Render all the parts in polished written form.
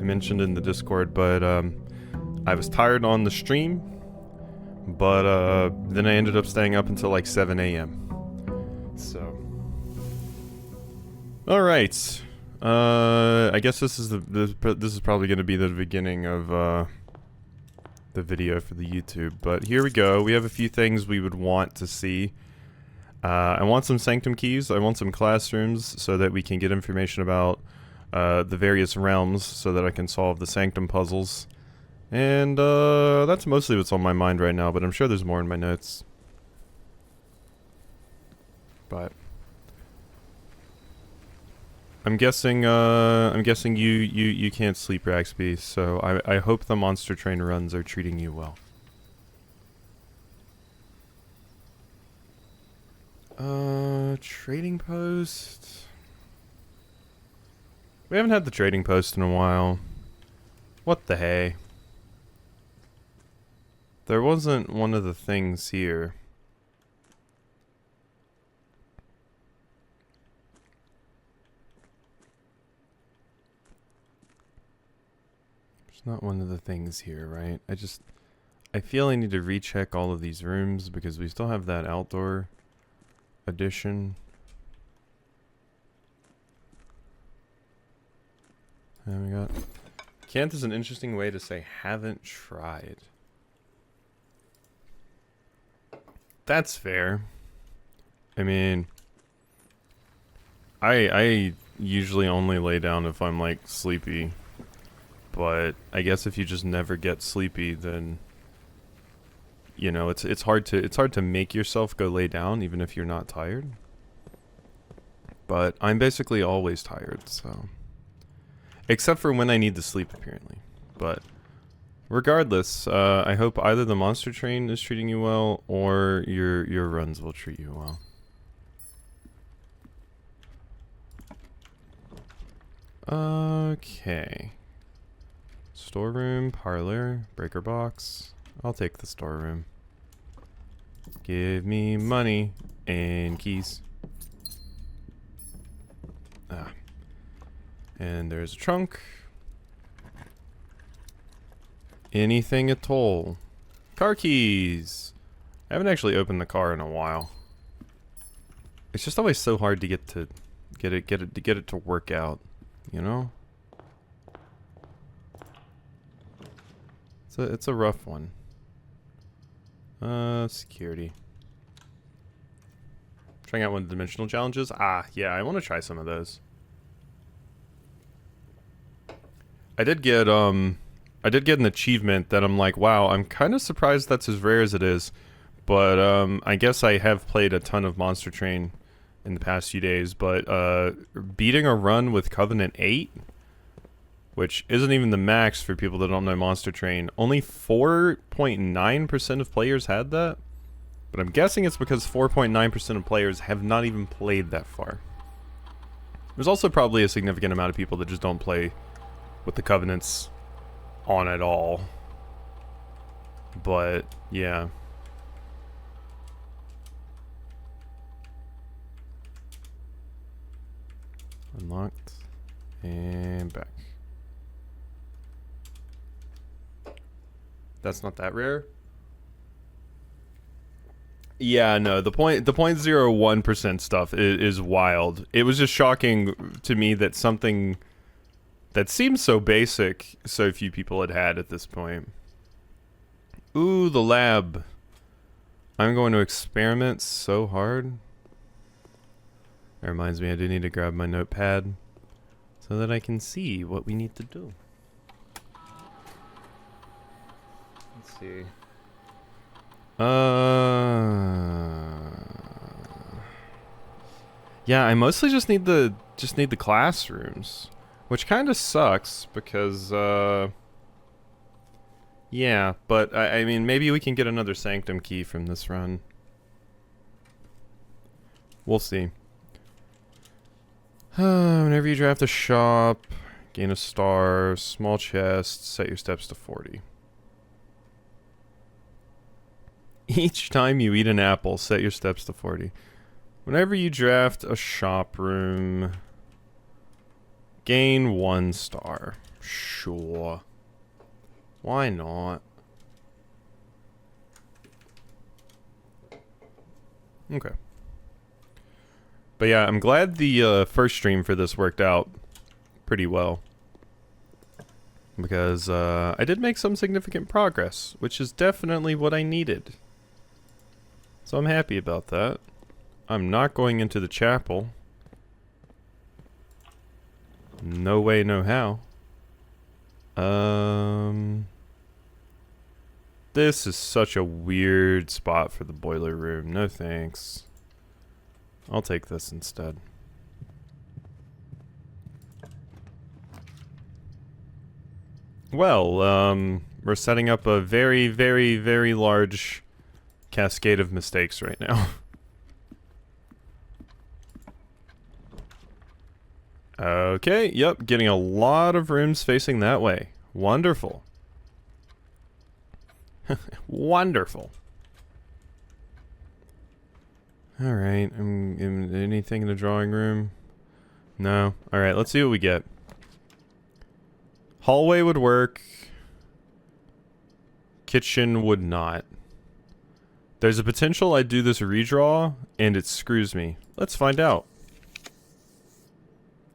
mentioned in the Discord, but I was tired on the stream, but then I ended up staying up until like 7 a.m. So, all right. I guess this is this is probably going to be the beginning of the video for the YouTube. But here we go. We have a few things we would want to see. I want some sanctum keys. I want some classrooms so that we can get information about the various realms, so that I can solve the sanctum puzzles. And that's mostly what's on my mind right now. But I'm sure there's more in my notes. But I'm guessing you can't sleep, Raxby, so I hope the monster train runs are treating you well. Trading post. We haven't had the trading post in a while. What the hey? There wasn't one of the things here. Not one of the things here, right? I feel I need to recheck all of these rooms because we still have that outdoor edition. And we got... Can't is an interesting way to say haven't tried. That's fair. I mean... I usually only lay down if I'm like sleepy. But I guess if you just never get sleepy, then you know it's hard to make yourself go lay down even if you're not tired. But I'm basically always tired, so except for when I need to sleep, apparently. But regardless, I hope either the monster train is treating you well or your runs will treat you well. Okay. Storeroom, parlor, breaker box. I'll take the storeroom. Give me money and keys. Ah. And there's a trunk. Anything at all. Car keys. I haven't actually opened the car in a while. It's just always so hard to get it to work out, you know? It's a rough one. Security. Trying out one of the dimensional challenges. Ah, yeah, I want to try some of those. I did get an achievement that I'm like, wow, I'm kind of surprised that's as rare as it is. But I guess I have played a ton of Monster Train in the past few days. But beating a run with Covenant 8, which isn't even the max for people that don't know Monster Train. Only 4.9% of players had that. But I'm guessing it's because 4.9% of players have not even played that far. There's also probably a significant amount of people that just don't play with the Covenants on at all. But, yeah. Unlocked. And back. That's not that rare. Yeah, no, the 0.01% stuff is wild. It was just shocking to me that something that seems so basic, so few people had at this point. Ooh, the lab. I'm going to experiment so hard. That reminds me, I do need to grab my notepad so that I can see what we need to do. Let's see. Yeah, I mostly just need the classrooms, which kind of sucks because yeah, but I mean maybe we can get another sanctum key from this run. We'll see. Whenever you draft a shop, gain a star, small chest, set your steps to 40. Each time you eat an apple, set your steps to 40. Whenever you draft a shop room, gain 1 star. Sure. Why not? Okay. But yeah, I'm glad the first stream for this worked out pretty well. Because I did make some significant progress, which is definitely what I needed. So I'm happy about that. I'm not going into the chapel. No way, no how. This is such a weird spot for the boiler room. No thanks. I'll take this instead. Well, we're setting up a very, very, very large cascade of mistakes right now. Okay, yep, getting a lot of rooms facing that way. Wonderful. Wonderful. Alright, anything in the drawing room? No. Alright, let's see what we get. Hallway would work. Kitchen would not. There's a potential I do this redraw, and it screws me. Let's find out.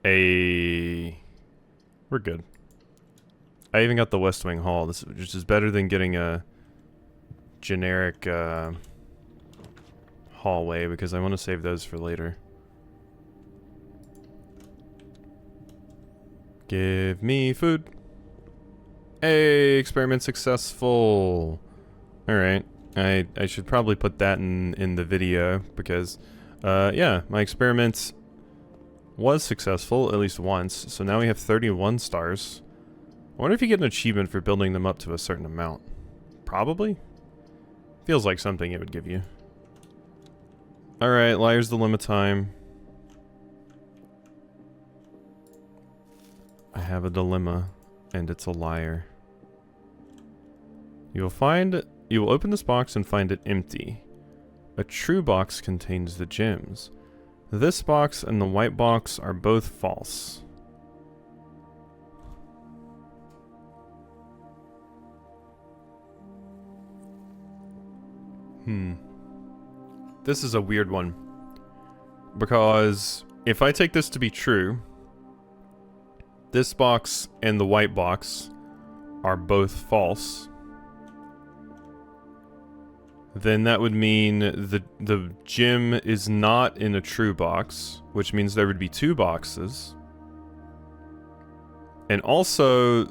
We're good. I even got the West Wing Hall, which is better than getting a generic hallway, because I want to save those for later. Give me food. Hey, experiment successful. Alright. I should probably put that in the video, because yeah, my experiment was successful at least once, so now we have 31 stars. I wonder if you get an achievement for building them up to a certain amount. Probably? Feels like something it would give you. Alright, liar's dilemma time. I have a dilemma, and it's a liar. You will open this box and find it empty. A true box contains the gems. This box and the white box are both false. This is a weird one. Because if I take this to be true, this box and the white box are both false. Then that would mean the gem is not in a true box, which means there would be two boxes. And also,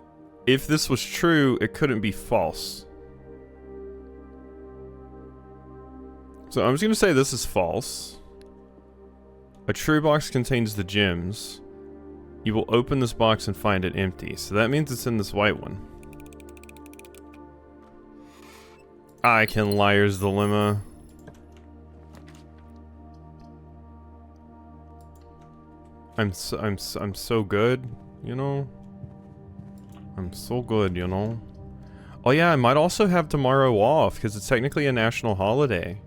if this was true, it couldn't be false. So I'm just gonna say this is false. A true box contains the gems. You will open this box and find it empty. So that means it's in this white one. I can liar's dilemma. I'm so good, you know? I'm so good, you know? Oh yeah, I might also have tomorrow off, because it's technically a national holiday.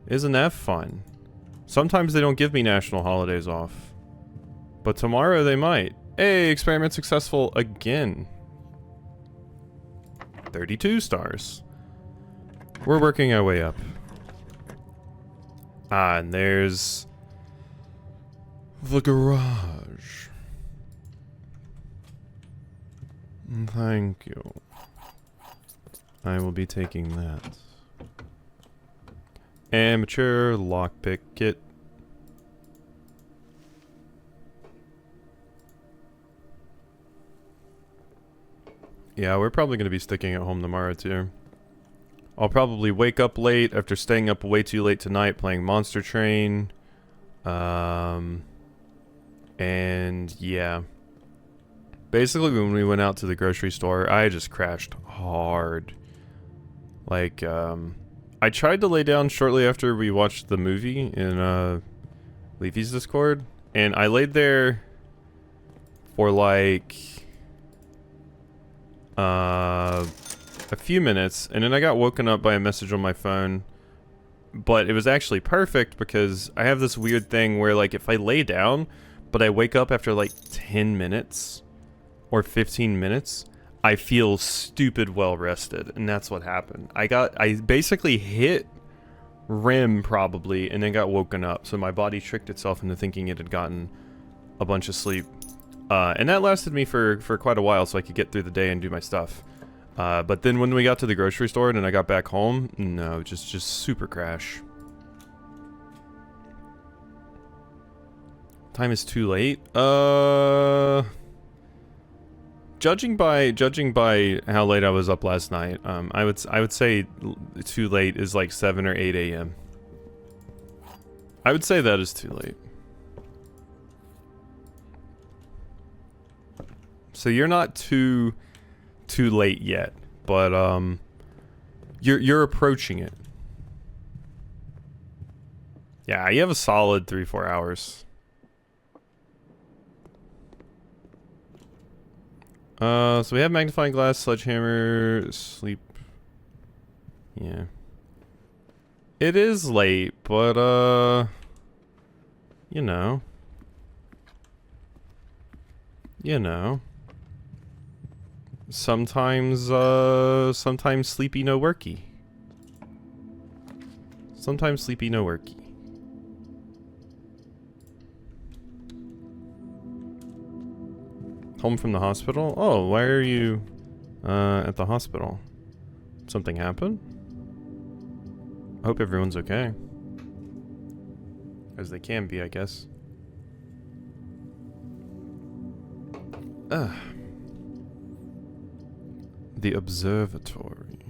Isn't that fun? Sometimes they don't give me national holidays off. But tomorrow they might. Hey, experiment successful again. 32 stars. We're working our way up. Ah, and there's the garage. Thank you. I will be taking that. Amateur lockpick kit. Yeah, we're probably going to be sticking at home tomorrow too. I'll probably wake up late after staying up way too late tonight playing Monster Train. And yeah. Basically when we went out to the grocery store, I just crashed hard. Like, I tried to lay down shortly after we watched the movie in Leafy's Discord, and I laid there for like a few minutes, and then I got woken up by a message on my phone. But it was actually perfect because I have this weird thing where, like, if I lay down but I wake up after like 10 minutes, or 15 minutes, I feel stupid well rested, and that's what happened. I basically hit REM probably, and then got woken up. So my body tricked itself into thinking it had gotten a bunch of sleep, and that lasted me for quite a while, so I could get through the day and do my stuff. But then when we got to the grocery store and I got back home, no, just super crash. Time is too late. Judging by how late I was up last night, I would say too late is like 7 or 8 a.m. I would say that is too late. So you're not too late yet, but you're approaching it. Yeah, you have a solid 3-4 hours. So we have magnifying glass, sledgehammer, sleep. Yeah. It is late, but you know. Sometimes sleepy no worky. Sometimes sleepy no worky. Home from the hospital? Oh, why are you at the hospital? Something happened? I hope everyone's okay. As they can be, I guess. The observatory.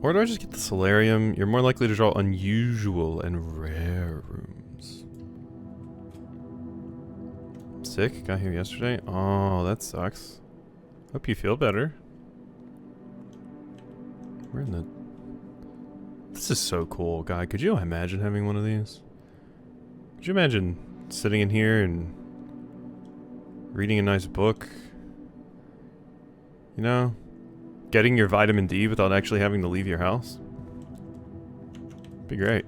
Or do I just get the solarium? You're more likely to draw unusual and rare rooms. Sick? Got here yesterday? Oh, that sucks. Hope you feel better. We're in the... This is so cool, God. Could you imagine having one of these? Could you imagine sitting in here and reading a nice book? You know? Getting your vitamin D without actually having to leave your house? Be great.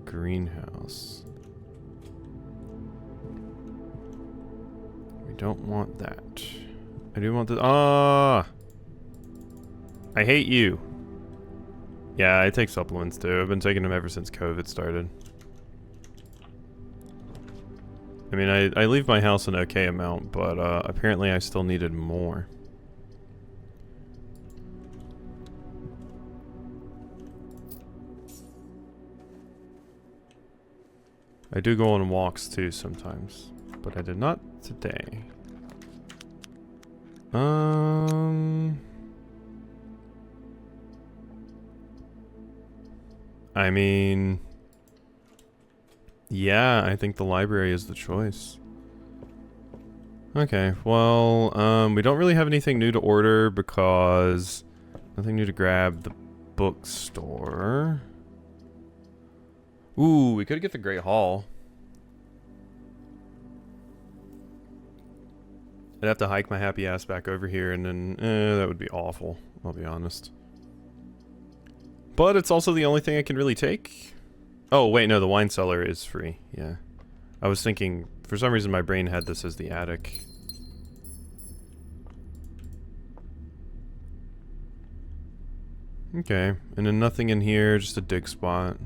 Greenhouse. We don't want that. I do want this. I hate you. Yeah, I take supplements too. I've been taking them ever since COVID started. I mean, I leave my house an okay amount, but apparently I still needed more. I do go on walks too sometimes, but I did not today. I mean, yeah, I think the library is the choice. Okay, well, we don't really have anything new to order because nothing new to grab. The bookstore. Ooh, we could get the Great Hall. I'd have to hike my happy ass back over here, and then that would be awful, I'll be honest. But it's also the only thing I can really take. Oh, wait, no, the wine cellar is free, yeah. I was thinking, for some reason my brain had this as the attic. Okay, and then nothing in here, just a dig spot.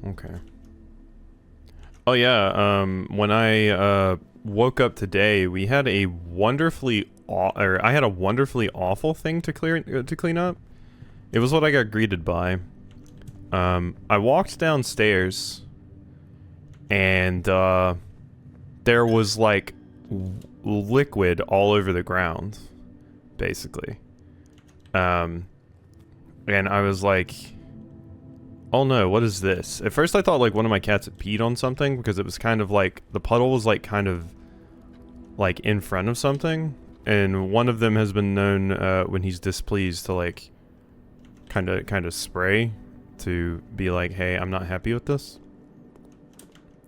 Okay. Oh yeah, when I woke up today, we had a wonderfully I had a wonderfully awful thing to clean up. It was what I got greeted by. I walked downstairs and there was like liquid all over the ground, basically. And I was like, oh no, what is this? At first I thought like one of my cats had peed on something because it was kind of like, the puddle was like kind of like in front of something. And one of them has been known when he's displeased to like kind of spray to be like, hey, I'm not happy with this.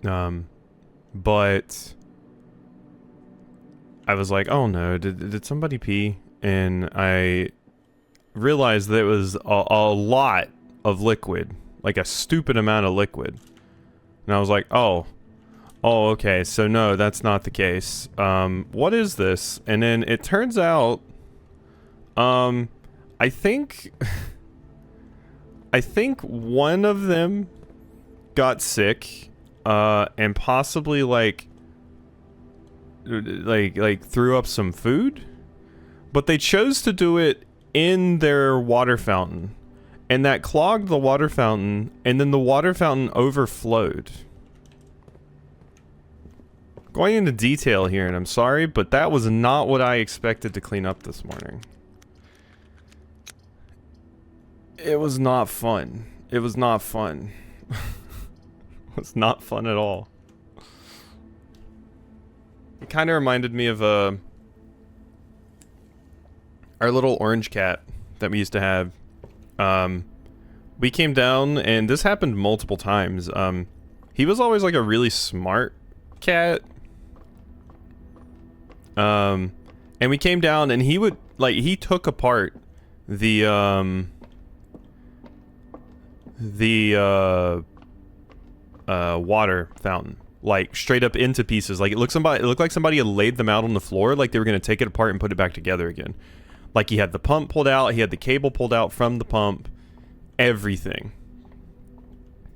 But I was like, oh no, did somebody pee? And I realized that it was a lot of liquid. Like a stupid amount of liquid. And I was like, oh. Oh, okay, so no, that's not the case. What is this? And then it turns out, I think, I think one of them got sick, and possibly like threw up some food, but they chose to do it in their water fountain, and that clogged the water fountain, and then the water fountain overflowed. Going into detail here, and I'm sorry, but that was not what I expected to clean up this morning. It was not fun. It was not fun. It was not fun at all. It kind of reminded me of our little orange cat that we used to have. We came down, and this happened multiple times. He was always like a really smart cat. And we came down, and he would, like, he took apart the water fountain, like, straight up into pieces. Like, it looked like somebody had laid them out on the floor, like they were gonna take it apart and put it back together again. Like, he had the pump pulled out, he had the cable pulled out from the pump, everything.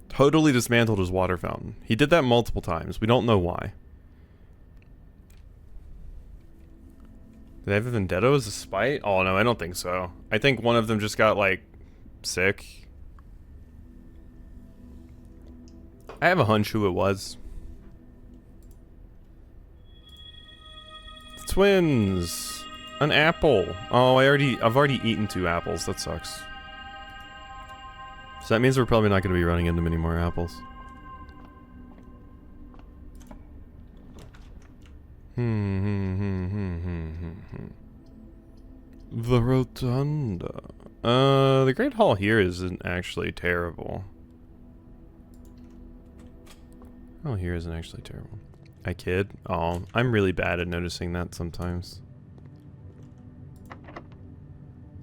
Totally dismantled his water fountain. He did that multiple times. We don't know why. Do they have a vendetta as a spite? Oh, no, I don't think so. I think one of them just got, like, sick. I have a hunch who it was. The twins! An apple! Oh, I've already eaten 2 apples. That sucks. So that means we're probably not going to be running into many more apples. The rotunda. The Great Hall here isn't actually terrible. Oh, here isn't actually terrible. I kid. Oh, I'm really bad at noticing that sometimes.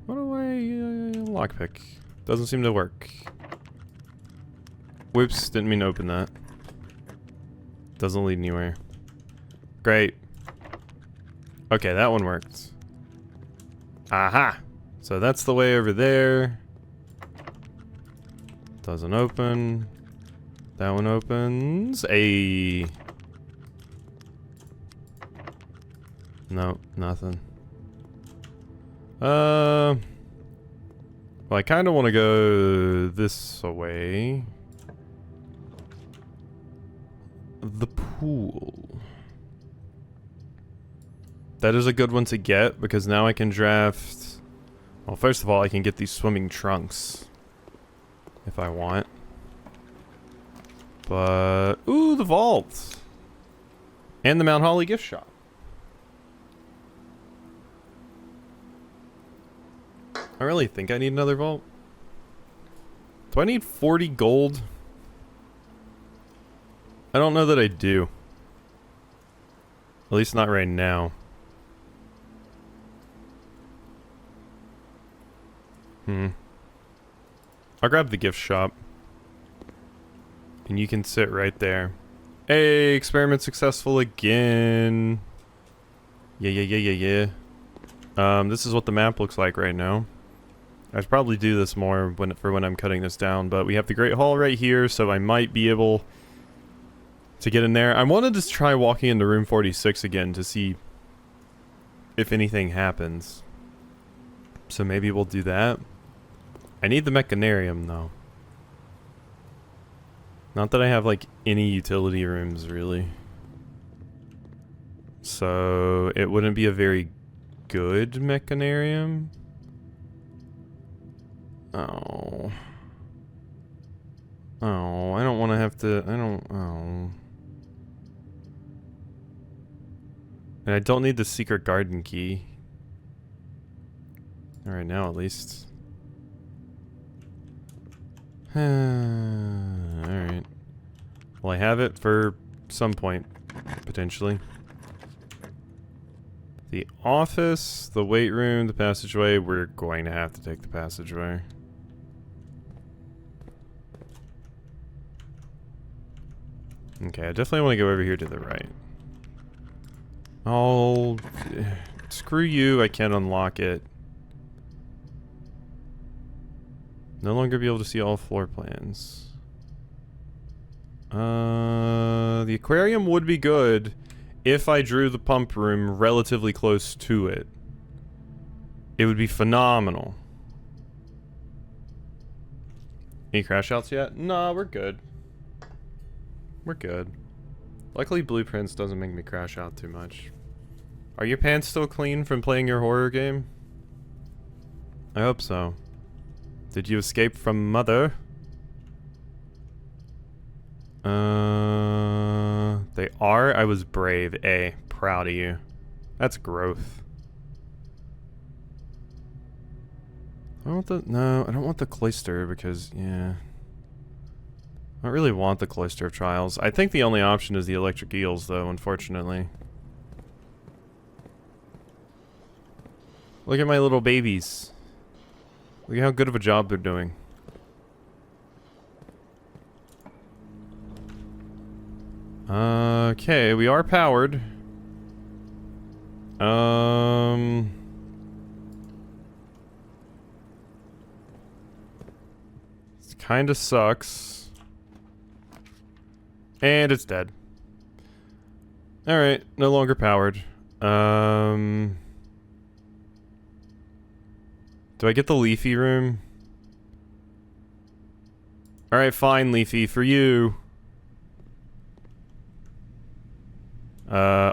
What do I lockpick? Doesn't seem to work. Whoops, didn't mean to open that. Doesn't lead anywhere. Great. Okay, that one worked. Aha! So that's the way over there. Doesn't open. That one opens. No, nothing. Well, I kind of want to go this way. The pool. That is a good one to get, because now I can draft... Well, first of all, I can get these swimming trunks. If I want. But... Ooh, the vault! And the Mount Holly gift shop. I really think I need another vault. Do I need 40 gold? I don't know that I do. At least not right now. I'll grab the gift shop. And you can sit right there. Hey, experiment successful again. Yeah. This is what the map looks like right now. I should probably do this more for when I'm cutting this down, but we have the Great Hall right here, so I might be able to get in there. I wanted to try walking into room 46 again to see if anything happens. So maybe we'll do that. I need the mechanarium, though. Not that I have, like, any utility rooms, really. So it wouldn't be a very good mechanarium. Oh. Oh, I don't want to have to... Oh. And I don't need the secret garden key. Alright, now at least. Alright. Well, I have it for some point, potentially. The office, the weight room, the passageway. We're going to have to take the passageway. Okay, I definitely want to go over here to the right. Oh, screw you, I can't unlock it. No longer be able to see all floor plans. The aquarium would be good if I drew the pump room relatively close to it. It would be phenomenal. Any crash outs yet? Nah, we're good. We're good. Luckily, Blueprints doesn't make me crash out too much. Are your pants still clean from playing your horror game? I hope so. Did you escape from Mother? They are? I was brave. A. Proud of you. That's growth. I don't want the... No, I don't want the cloister because, yeah. I don't really want the cloister of trials. I think the only option is the electric eels, though, unfortunately. Look at my little babies. Look at how good of a job they're doing. Okay, we are powered. This kinda sucks. And it's dead. Alright, no longer powered. Do I get the Leafy room? Alright, fine, Leafy, for you.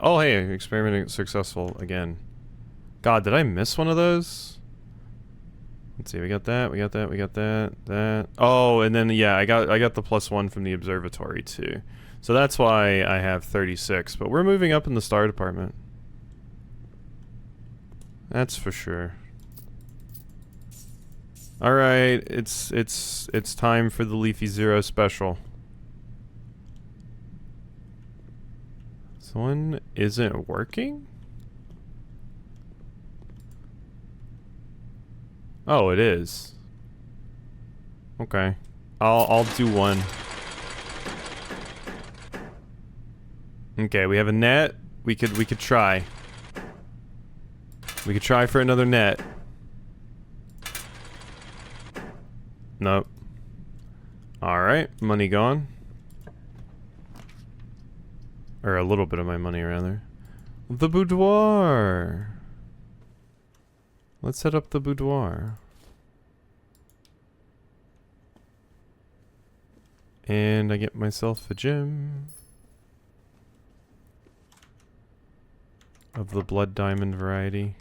Oh hey, experiment successful again. God, did I miss one of those? Let's see, we got that, we got that, we got that. Oh, and then yeah, I got the +1 from the observatory too. So that's why I have 36, but we're moving up in the star department. That's for sure. Alright, it's time for the Leafy Zero special. This one isn't working? Oh, it is. Okay. I'll do one. Okay, we have a net. We could try. We could try for another net. Nope. Alright, money gone. Or a little bit of my money, rather. The boudoir! Let's set up the boudoir. And I get myself a gem. Of the blood diamond variety.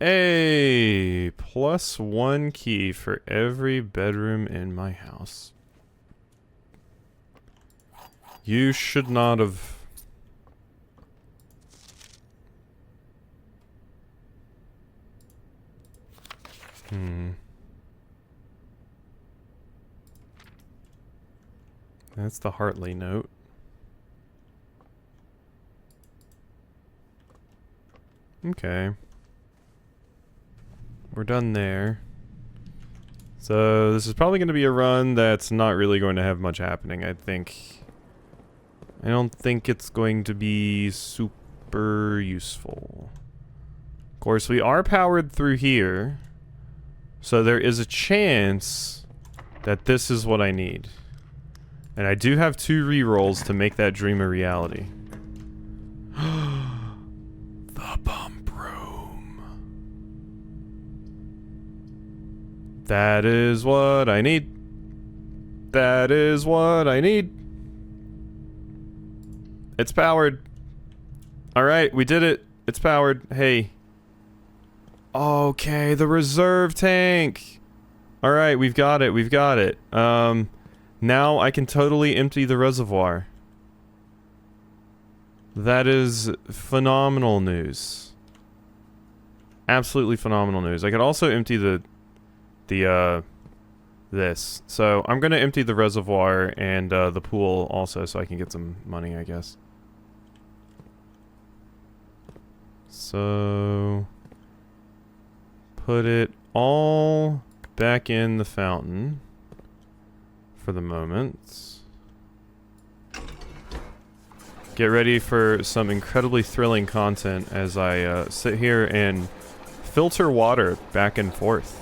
Hey! +1 key for every bedroom in my house. You should not have... That's the Hartley note. Okay. We're done there. So this is probably going to be a run that's not really going to have much happening, I think. I don't think it's going to be super useful. Of course, we are powered through here. So there is a chance that this is what I need. And I do have 2 rerolls to make that dream a reality. The pump room. That is what I need. That is what I need. It's powered. Alright, we did it. It's powered. Hey. Okay, the reserve tank. Alright, we've got it. We've got it. Now I can totally empty the reservoir. That is phenomenal news. Absolutely phenomenal news. I could also empty this. So I'm gonna empty the reservoir and the pool also so I can get some money, I guess. So put it all back in the fountain for the moment. Get ready for some incredibly thrilling content as I sit here and filter water back and forth.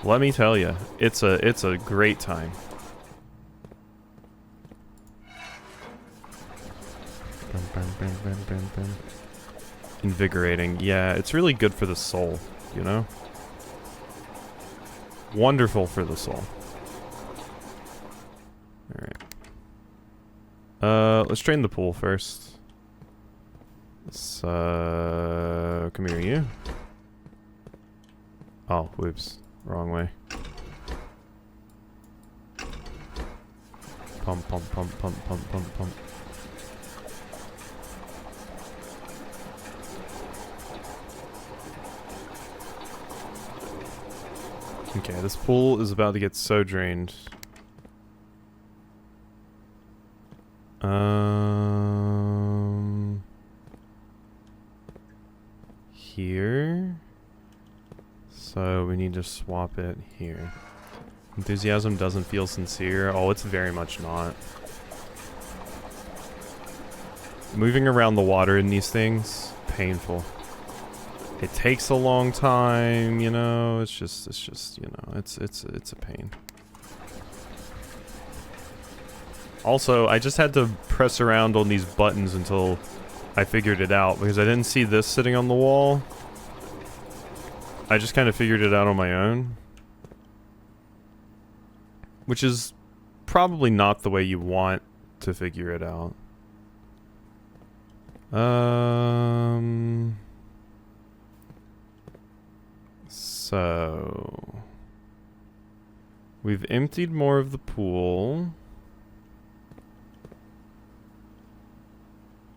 Let me tell you, it's a great time. Invigorating. Yeah, it's really good for the soul, you know? Wonderful for the soul. Alright. Let's drain the pool first. So, come here, you. Oh, whoops. Wrong way. Pump, pump, pump, pump, pump, pump, pump. Okay, this pool is about to get so drained. Here. So we need to swap it here. Enthusiasm doesn't feel sincere. Oh, it's very much not. Moving around the water in these things, painful. It takes a long time, you know, it's just, you know, it's a pain. Also, I just had to press around on these buttons until I figured it out, because I didn't see this sitting on the wall. I just kind of figured it out on my own. Which is probably not the way you want to figure it out. So we've emptied more of the pool.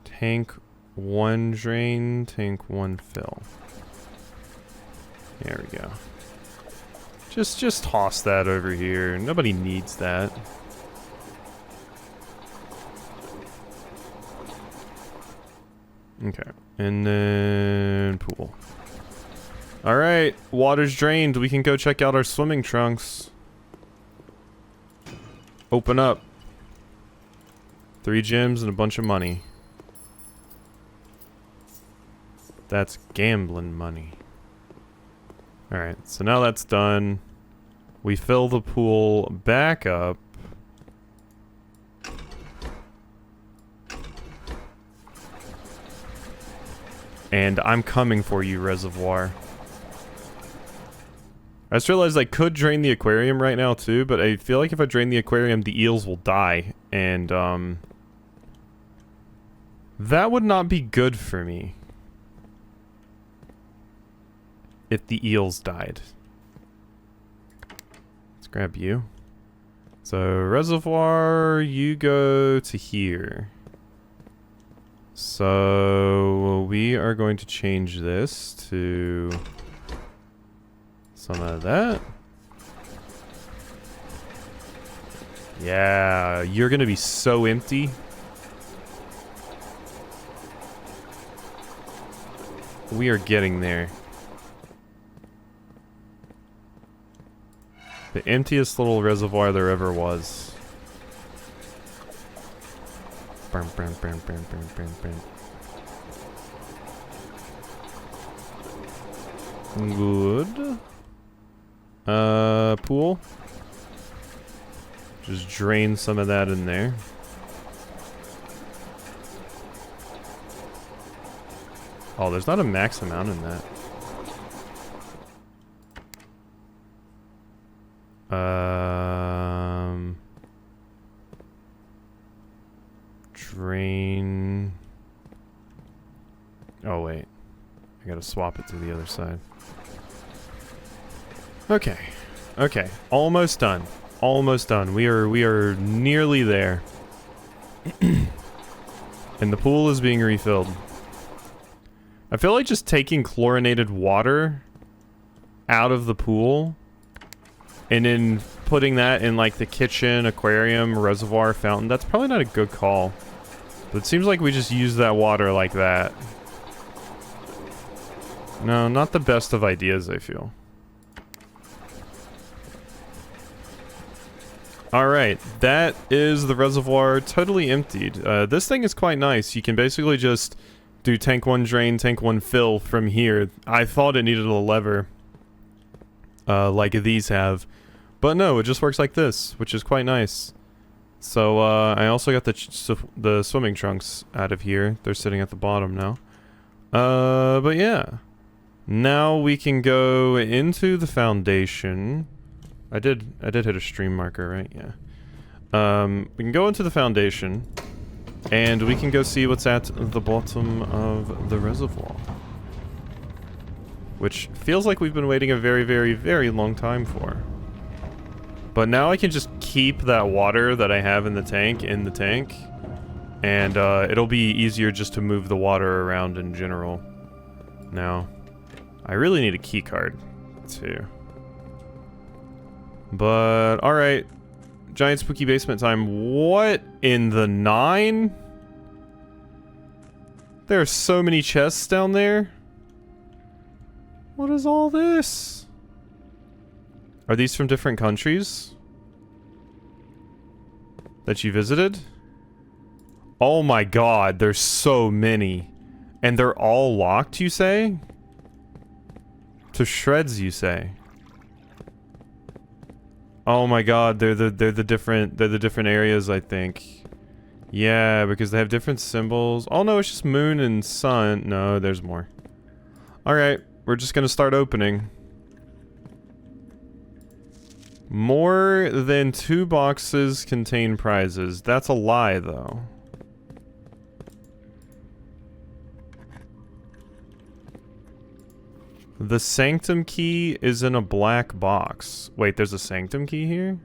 Tank 1 drain, tank 1 fill. There we go. Just toss that over here. Nobody needs that. Okay. And then pool. Alright, water's drained. We can go check out our swimming trunks. Open up. 3 gems and a bunch of money. That's gambling money. Alright, so now that's done. We fill the pool back up. And I'm coming for you, reservoir. I just realized I could drain the aquarium right now too, but I feel like if I drain the aquarium, the eels will die. And, that would not be good for me. If the eels died. Let's grab you. So, reservoir, you go to here. So, we are going to change this to some of that. Yeah, you're gonna be so empty. We are getting there. The emptiest little reservoir there ever was. Burn, burn, burn, burn, burn, burn, burn. Good. Pool. Just drain some of that in there. Oh, there's not a max amount in that. Drain. Oh, wait. I gotta swap it to the other side. Okay. Okay. Almost done. Almost done. We are nearly there. And the pool is being refilled. I feel like just taking chlorinated water out of the pool and then putting that in like the kitchen, aquarium, reservoir, fountain, that's probably not a good call. But it seems like we just use that water like that. No, not the best of ideas, I feel. Alright, that is the reservoir totally emptied. This thing is quite nice. You can basically just do tank 1 drain, tank 1 fill from here. I thought it needed a lever, like these have. But no, it just works like this, which is quite nice. So, I also got the swimming trunks out of here. They're sitting at the bottom now. But yeah. Now we can go into the foundation. I did hit a stream marker, right? Yeah. We can go into the foundation, and we can go see what's at the bottom of the reservoir. Which feels like we've been waiting a very, very, very long time for. But now I can just keep that water that I have in the tank, and it'll be easier just to move the water around in general. Now, I really need a key card, too. But, alright. Giant spooky basement time. What in the 9? There are so many chests down there. What is all this? Are these from different countries that you visited? Oh my god, there's so many. And they're all locked, you say? To shreds, you say? Oh my god, they're the different areas, I think. Yeah, because they have different symbols. Oh no, it's just moon and sun. No, there's more. Alright, we're just gonna start opening. More than 2 boxes contain prizes. That's a lie, though. The sanctum key is in a black box. Wait, there's a sanctum key here?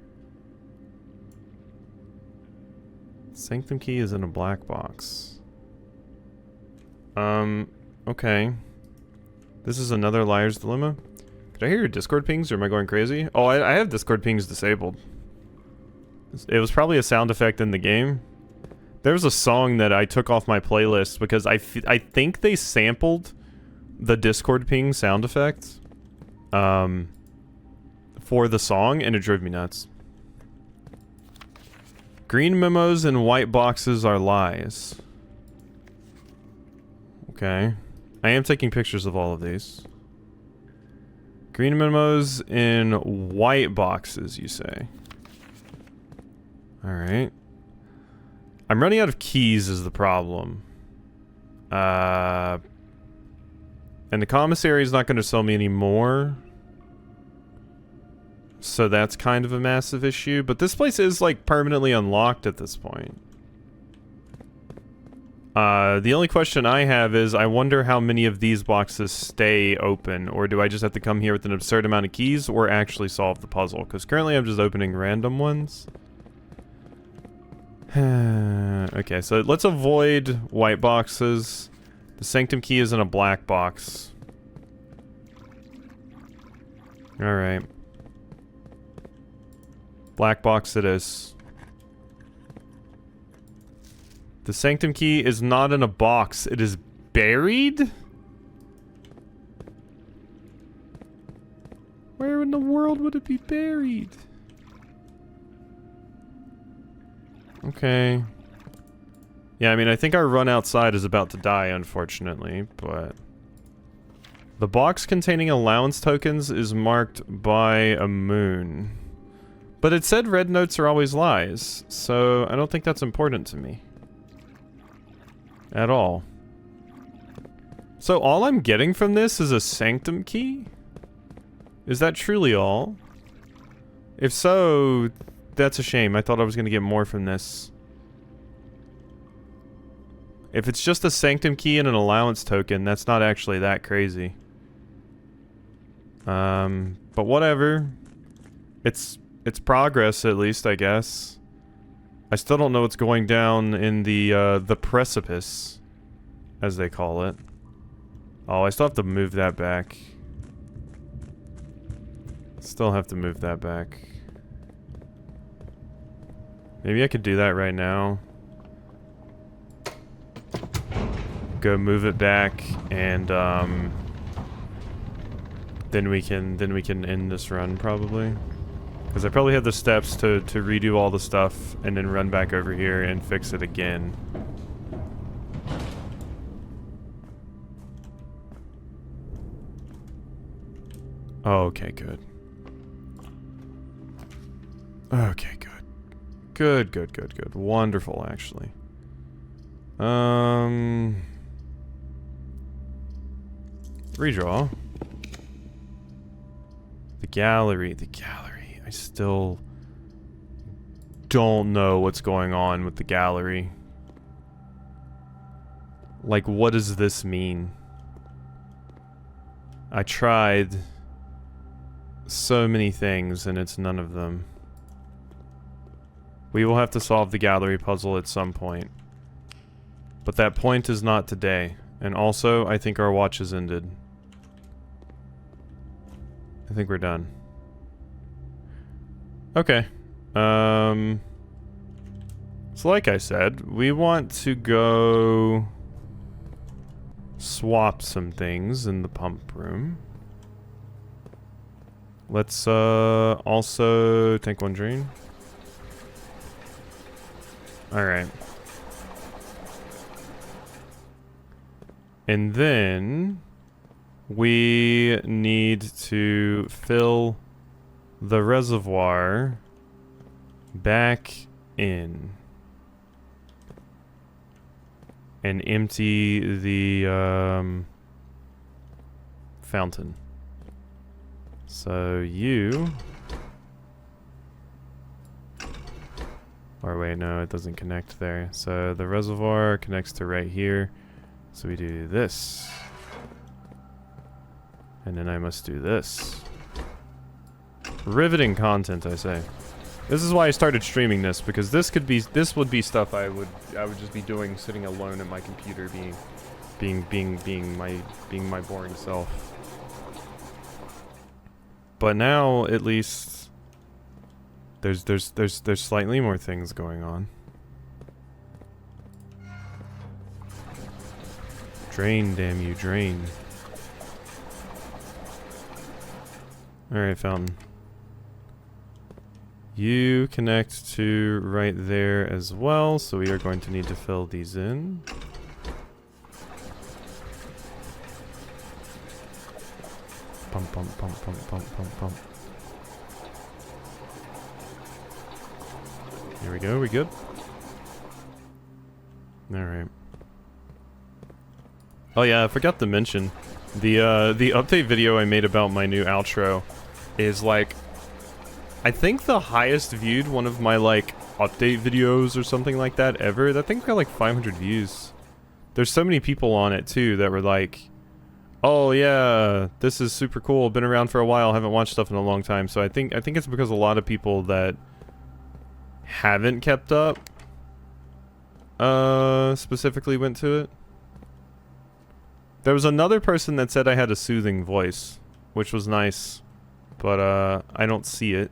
Sanctum key is in a black box. Okay. This is another liar's dilemma. Did I hear your Discord pings, or am I going crazy? Oh, I have Discord pings disabled. It was probably a sound effect in the game. There was a song that I took off my playlist because I think they sampled the Discord ping sound effect for the song, and it drove me nuts. Green memos and white boxes are lies. Okay. I am taking pictures of all of these. Green memos in white boxes, you say? Alright. I'm running out of keys is the problem. And the commissary is not going to sell me any more. So that's kind of a massive issue. But this place is, like, permanently unlocked at this point. The only question I have is, I wonder how many of these boxes stay open, or do I just have to come here with an absurd amount of keys, or actually solve the puzzle? Because currently I'm just opening random ones. Okay, so let's avoid white boxes. The sanctum key is in a black box. Alright. Black box it is. The sanctum key is not in a box. It is buried? Where in the world would it be buried? Okay. Yeah, I mean, I think our run outside is about to die, unfortunately, but... The box containing allowance tokens is marked by a moon. But it said red notes are always lies, so I don't think that's important to me. At all. So all I'm getting from this is a sanctum key? Is that truly all? If so, that's a shame. I thought I was going to get more from this. If it's just a sanctum key and an allowance token, that's not actually that crazy. But whatever. It's progress, at least, I guess. I still don't know what's going down in the precipice, as they call it. Oh, I still have to move that back. Still have to move that back. Maybe I could do that right now. Go move it back and, then we can end this run probably. Because I probably have the steps to redo all the stuff and then run back over here and fix it again. Oh, okay, good. Okay, good. Good, good, good, good. Wonderful, actually. Redraw. The gallery, the gallery. I still don't know what's going on with the gallery. Like, what does this mean? I tried so many things and it's none of them. We will have to solve the gallery puzzle at some point. But that point is not today. And also, I think our watch has ended. I think we're done. Okay. So like I said, we want to go swap some things in the pump room. Let's also tank one drain. Alright. And then we need to fill the reservoir back in and empty the fountain. So you... Or wait, no, it doesn't connect there. So the reservoir connects to right here. So we do this. And then I must do this. Riveting content, I say. This is why I started streaming this, because this would be stuff I would just be doing sitting alone at my computer being my boring self. But now at least there's slightly more things going on. Drain, damn you, drain. Alright, fountain. You connect to right there as well, so we are going to need to fill these in. Pump, pump, pump, pump, pump, pump, pump. Here we go, we good? Alright. Oh yeah, I forgot to mention, the update video I made about my new outro is like, I think the highest viewed one of my like update videos or something like that ever. That thing got like 500 views. There's so many people on it too that were like, oh yeah, this is super cool, been around for a while, haven't watched stuff in a long time. So I think it's because a lot of people that haven't kept up specifically went to it. There was another person that said I had a soothing voice, which was nice, but I don't see it.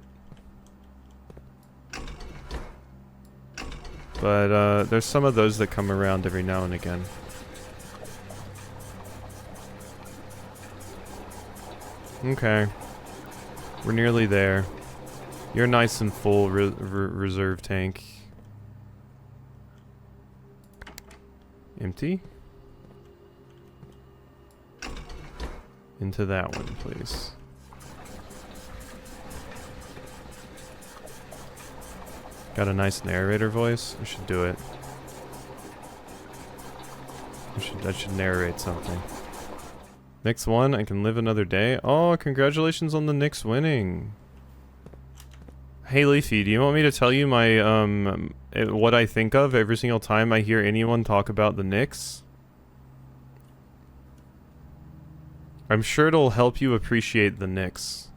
But there's some of those that come around every now and again. Okay. We're nearly there. You're nice and full, reserve tank. Empty? Into that one, please. Got a nice narrator voice? I should do it. I should narrate something. Knicks won, I can live another day. Oh, congratulations on the Knicks winning. Hey Leafy, do you want me to tell you my, what I think of every single time I hear anyone talk about the Knicks? I'm sure it'll help you appreciate the Knicks.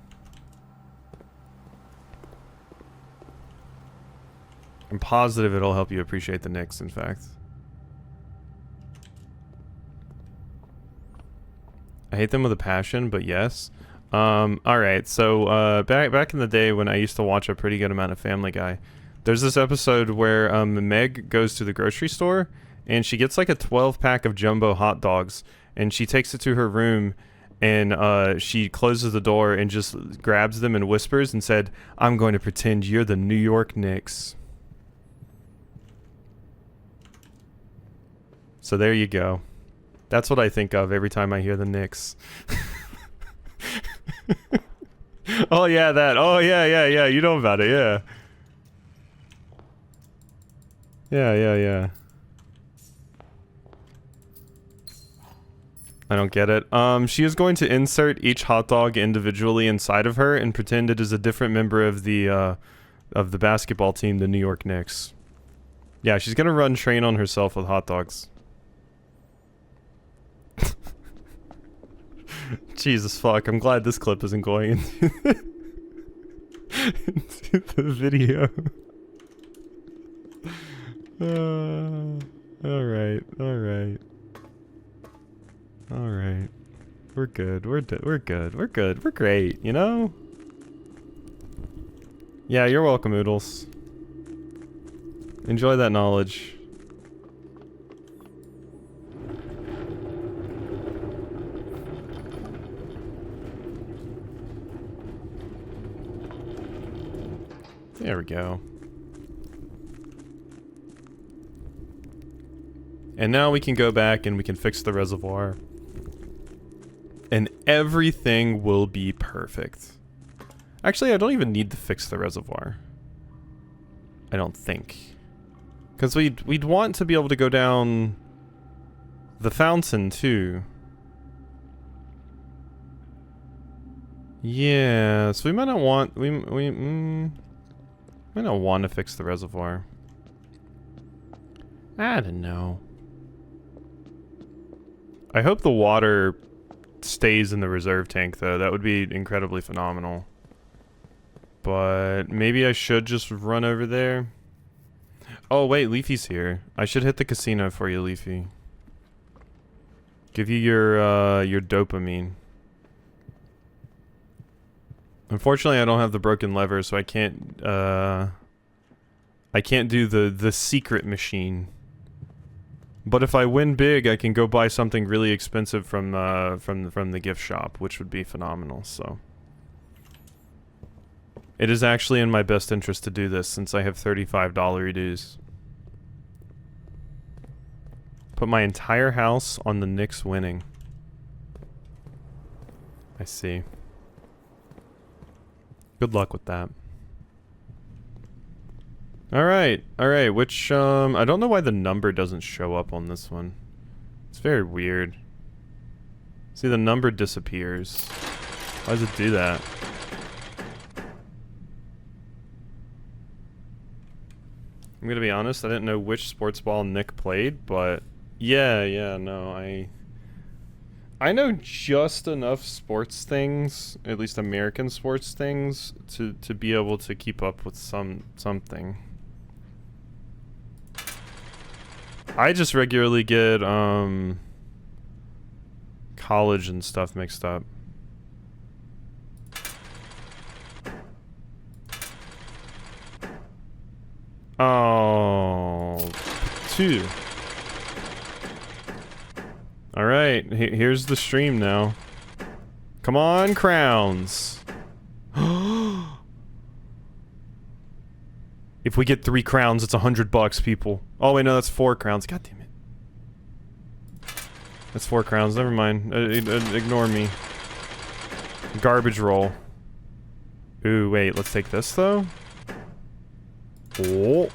I'm positive it'll help you appreciate the Knicks, in fact. I hate them with a passion, but yes. Alright, so back in the day when I used to watch a pretty good amount of Family Guy, there's this episode where Meg goes to the grocery store and she gets like a 12-pack of jumbo hot dogs and she takes it to her room And she closes the door and just grabs them and whispers and said, "I'm going to pretend you're the New York Knicks." So there you go. That's what I think of every time I hear the Knicks. Oh yeah, that. Oh yeah. You know about it, yeah. Yeah. I don't get it. She is going to insert each hot dog individually inside of her and pretend it is a different member of the basketball team, the New York Knicks. Yeah, she's gonna run train on herself with hot dogs. Jesus fuck, I'm glad this clip isn't going into the video. Alright. We're good. We're great, you know? Yeah, you're welcome, Oodles. Enjoy that knowledge. There we go. And now we can go back and we can fix the reservoir. And everything will be perfect. Actually, I don't even need to fix the reservoir. I don't think. Because we'd want to be able to go down the fountain too. Yeah, so we might not want might not want to fix the reservoir. I don't know. I hope the water stays in the reserve tank though. That would be incredibly phenomenal. But maybe I should just run over there. Oh wait, Leafy's here. I should hit the casino for you, Leafy. Give you your dopamine. Unfortunately, I don't have the broken lever, so I can't do the secret machine. But if I win big, I can go buy something really expensive from the gift shop, which would be phenomenal. So it is actually in my best interest to do this since I have $35 dues. Put my entire house on the Knicks winning. I see. Good luck with that. Alright, which, I don't know why the number doesn't show up on this one. It's very weird. See, the number disappears. Why does it do that? I'm gonna be honest, I didn't know which sports ball Nick played, but yeah, no, I know just enough sports things, at least American sports things, to be able to keep up with something. I just regularly get college and stuff mixed up. Oh, 2. Alright, here's the stream now. Come on, crowns. If we get 3 crowns, it's $100, people. Oh wait, no, that's 4 crowns. God damn it. That's 4 crowns. Never mind. Ignore me. Garbage roll. Ooh, wait. Let's take this though. Oh.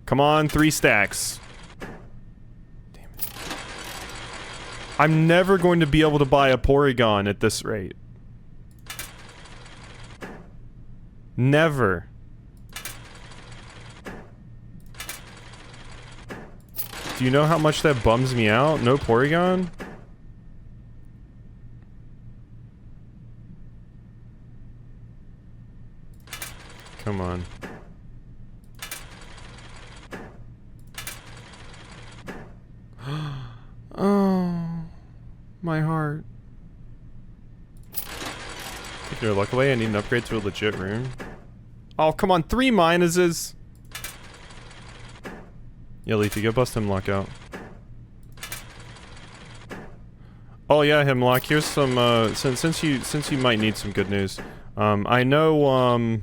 Come on, 3 stacks. Damn it. I'm never going to be able to buy a Porygon at this rate. Never. Do you know how much that bums me out? No Porygon? Come on. Oh, my heart. Take your luck away. I need an upgrade to a legit room. Oh, come on. 3 minuses. Yeah, Leafy, go bust him lockout. Oh yeah, Hemlock. Here's some. Since you might need some good news. I know.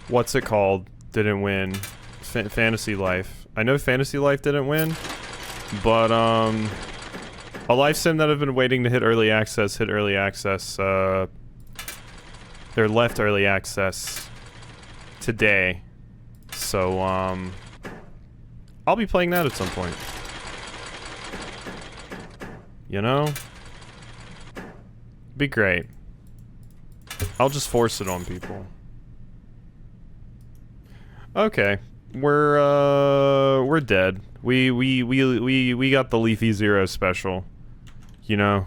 What's it called? Didn't win. Fantasy Life. I know Fantasy Life didn't win, but a life sim that I've been waiting to hit early access hit early access. They're left early access today, so I'll be playing that at some point. You know? Be great. I'll just force it on people. Okay. We're dead. We got the Leafy Zero special. You know?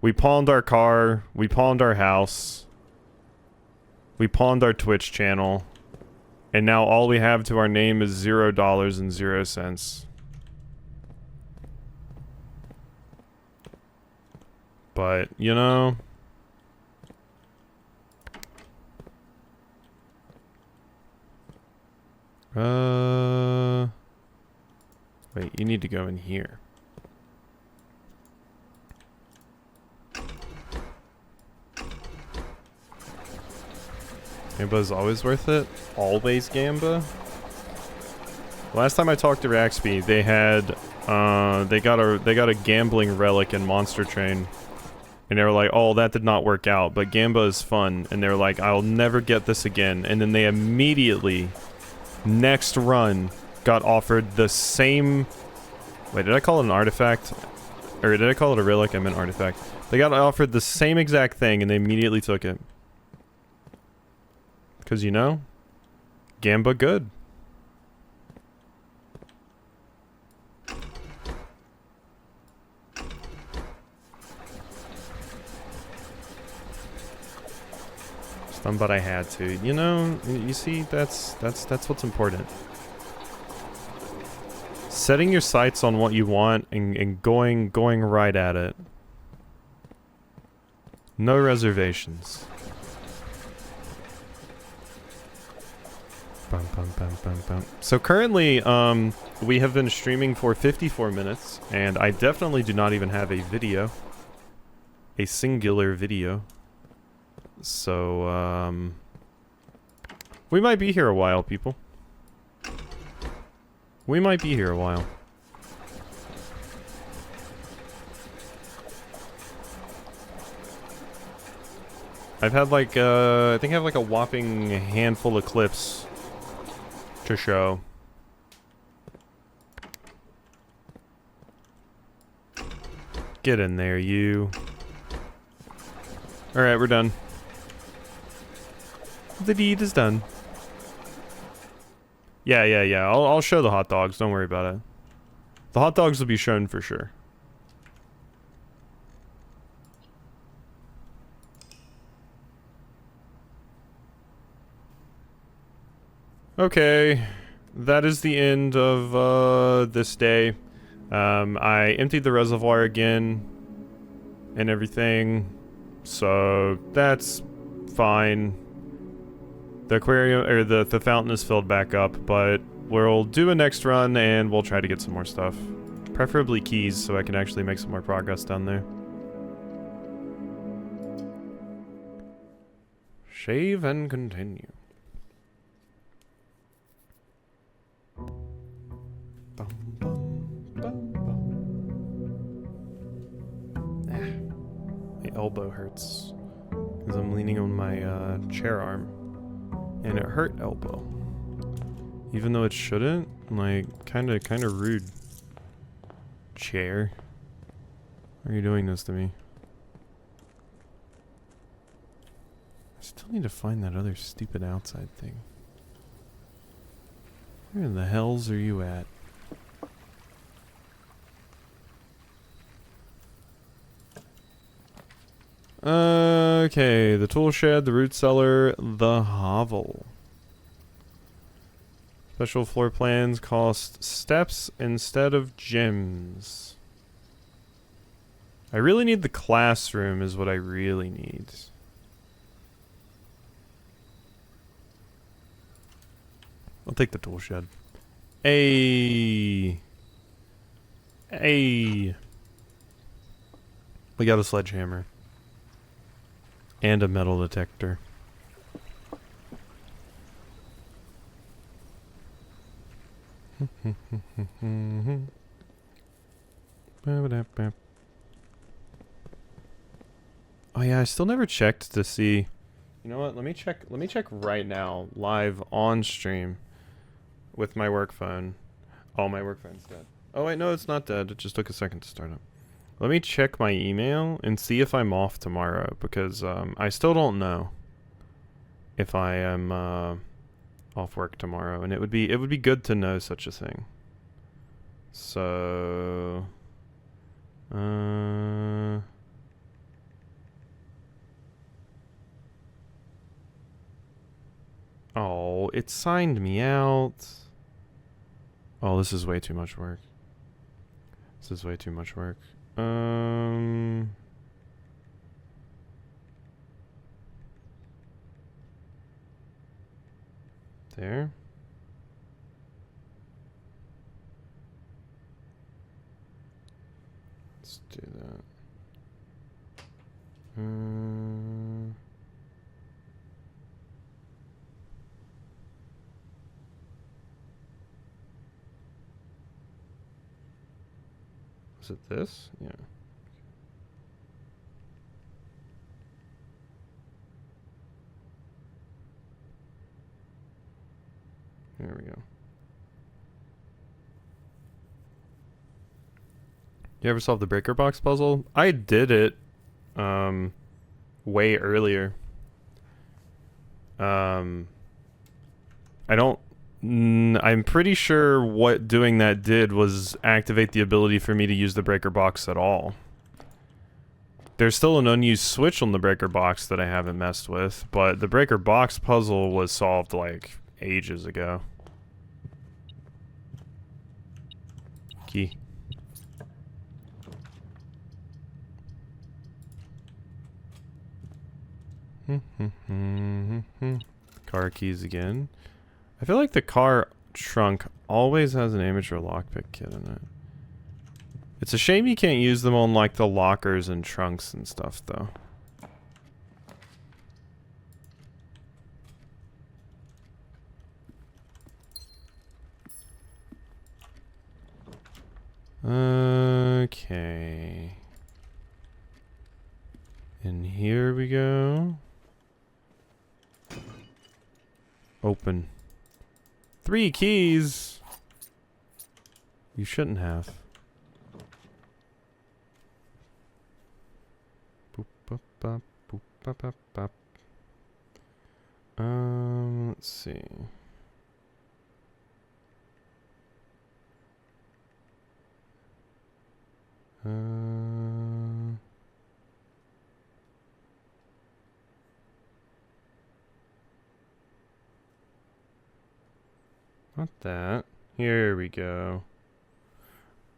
We pawned our car, we pawned our house, we pawned our Twitch channel, and now all we have to our name is $0.00. But, you know... Wait, you need to go in here. Gamba's always worth it? Always Gamba? Last time I talked to Raxby, they had, they got a gambling relic in Monster Train. And they were like, oh, that did not work out, but Gamba is fun. And they were like, I'll never get this again. And then they immediately, next run, got offered the same... Wait, did I call it an artifact? Or did I call it a relic? I meant artifact. They got offered the same exact thing and they immediately took it. Because, you know, Gamba good. But I had to. You know, you see, that's what's important. Setting your sights on what you want and going right at it. No reservations. Bum, bum, bum, bum, bum. So currently, we have been streaming for 54 minutes, and I definitely do not even have a video. A singular video. So, we might be here a while, people. We might be here a while. I've had like, I think I have like a whopping handful of clips to show. Get in there, you. Alright, we're done. The deed is done. Yeah. I'll show the hot dogs. Don't worry about it. The hot dogs will be shown for sure. Okay. That is the end of this day. I emptied the reservoir again and everything. So that's fine. The aquarium, or the fountain is filled back up, but we'll do a next run and we'll try to get some more stuff. Preferably keys so I can actually make some more progress down there. Shave and continue. Bum, bum, bum, bum. My elbow hurts because I'm leaning on my chair arm. And it hurt elbow. Even though it shouldn't. Like, kinda rude. Chair. Why are you doing this to me? I still need to find that other stupid outside thing. Where in the hells are you at? Okay, the tool shed, the root cellar, the hovel. Special floor plans cost steps instead of gems. I really need the classroom is what I really need. I'll take the tool shed. Hey. Hey, we got a sledgehammer and a metal detector. Oh yeah, I still never checked to see. You know what? Let me check. Let me check right now, live on stream, with my work phone. Oh, my work phone's dead. Oh wait, no, it's not dead. It just took a second to start up. Let me check my email and see if I'm off tomorrow, because I still don't know if I am off work tomorrow, and it would be good to know such a thing. So, oh, it signed me out. Oh, this is way too much work. This is way too much work. There. Let's do that. Was it this? Yeah. There we go. You ever solve the breaker box puzzle? I did it way earlier. I don't I'm pretty sure what doing that did was activate the ability for me to use the breaker box at all. There's still an unused switch on the breaker box that I haven't messed with, but the breaker box puzzle was solved like ages ago. Key. Car keys again. I feel like the car trunk always has an amateur lockpick kit in it. It's a shame you can't use them on like the lockers and trunks and stuff though. Okay. And here we go. Open. 3 keys. You shouldn't have. Boop, bop, bop, boop, bop, bop, bop. Let's see. Not that. Here we go.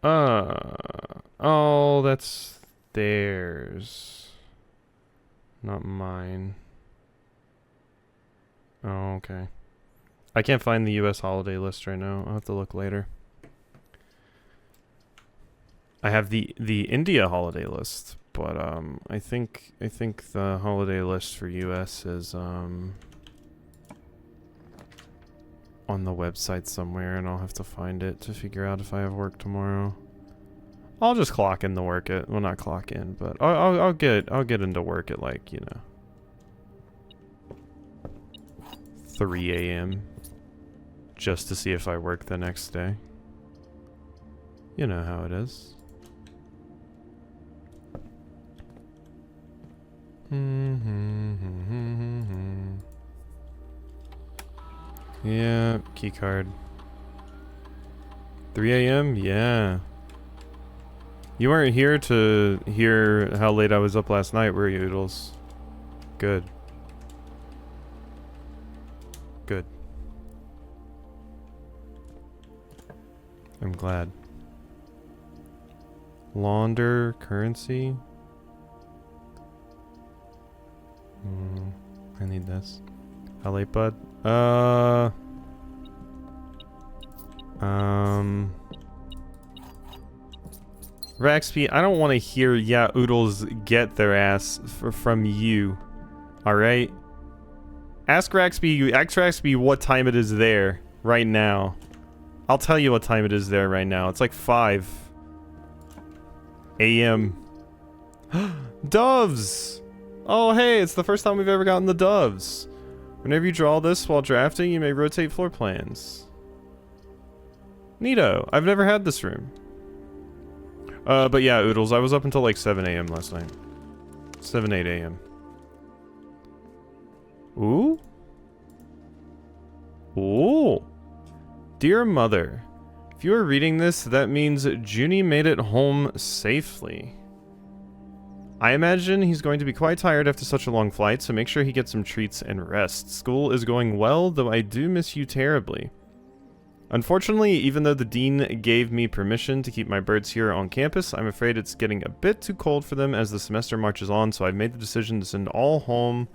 Oh, that's theirs. Not mine. Oh, okay. I can't find the US holiday list right now. I'll have to look later. I have the India holiday list, but I think the holiday list for US is on the website somewhere, and I'll have to find it to figure out if I have work tomorrow. I'll just clock in to work at, well, not clock in, but I'll get into work at like, you know, 3 a.m. just to see if I work the next day. You know how it is. Yeah, key card. 3 a.m. Yeah. You weren't here to hear how late I was up last night, were you, Oodles? Good. Good. I'm glad. Launder currency. I need this. How late, bud? Raxby, I don't want to hear yeah oodles get their ass from you. Alright? Ask Raxby what time it is there right now. I'll tell you what time it is there right now. It's like 5 a.m. Doves! Oh hey, it's the first time we've ever gotten the doves. Whenever you draw this while drafting, you may rotate floor plans. Neato. I've never had this room. But yeah, Oodles, I was up until like 7 a.m. last night. 8 a.m. Ooh? Ooh. Dear Mother, if you are reading this, that means Junie made it home safely. I imagine he's going to be quite tired after such a long flight, so make sure he gets some treats and rest. School is going well, though I do miss you terribly. Unfortunately, even though the dean gave me permission to keep my birds here on campus, I'm afraid it's getting a bit too cold for them as the semester marches on, so I've made the decision to send them all home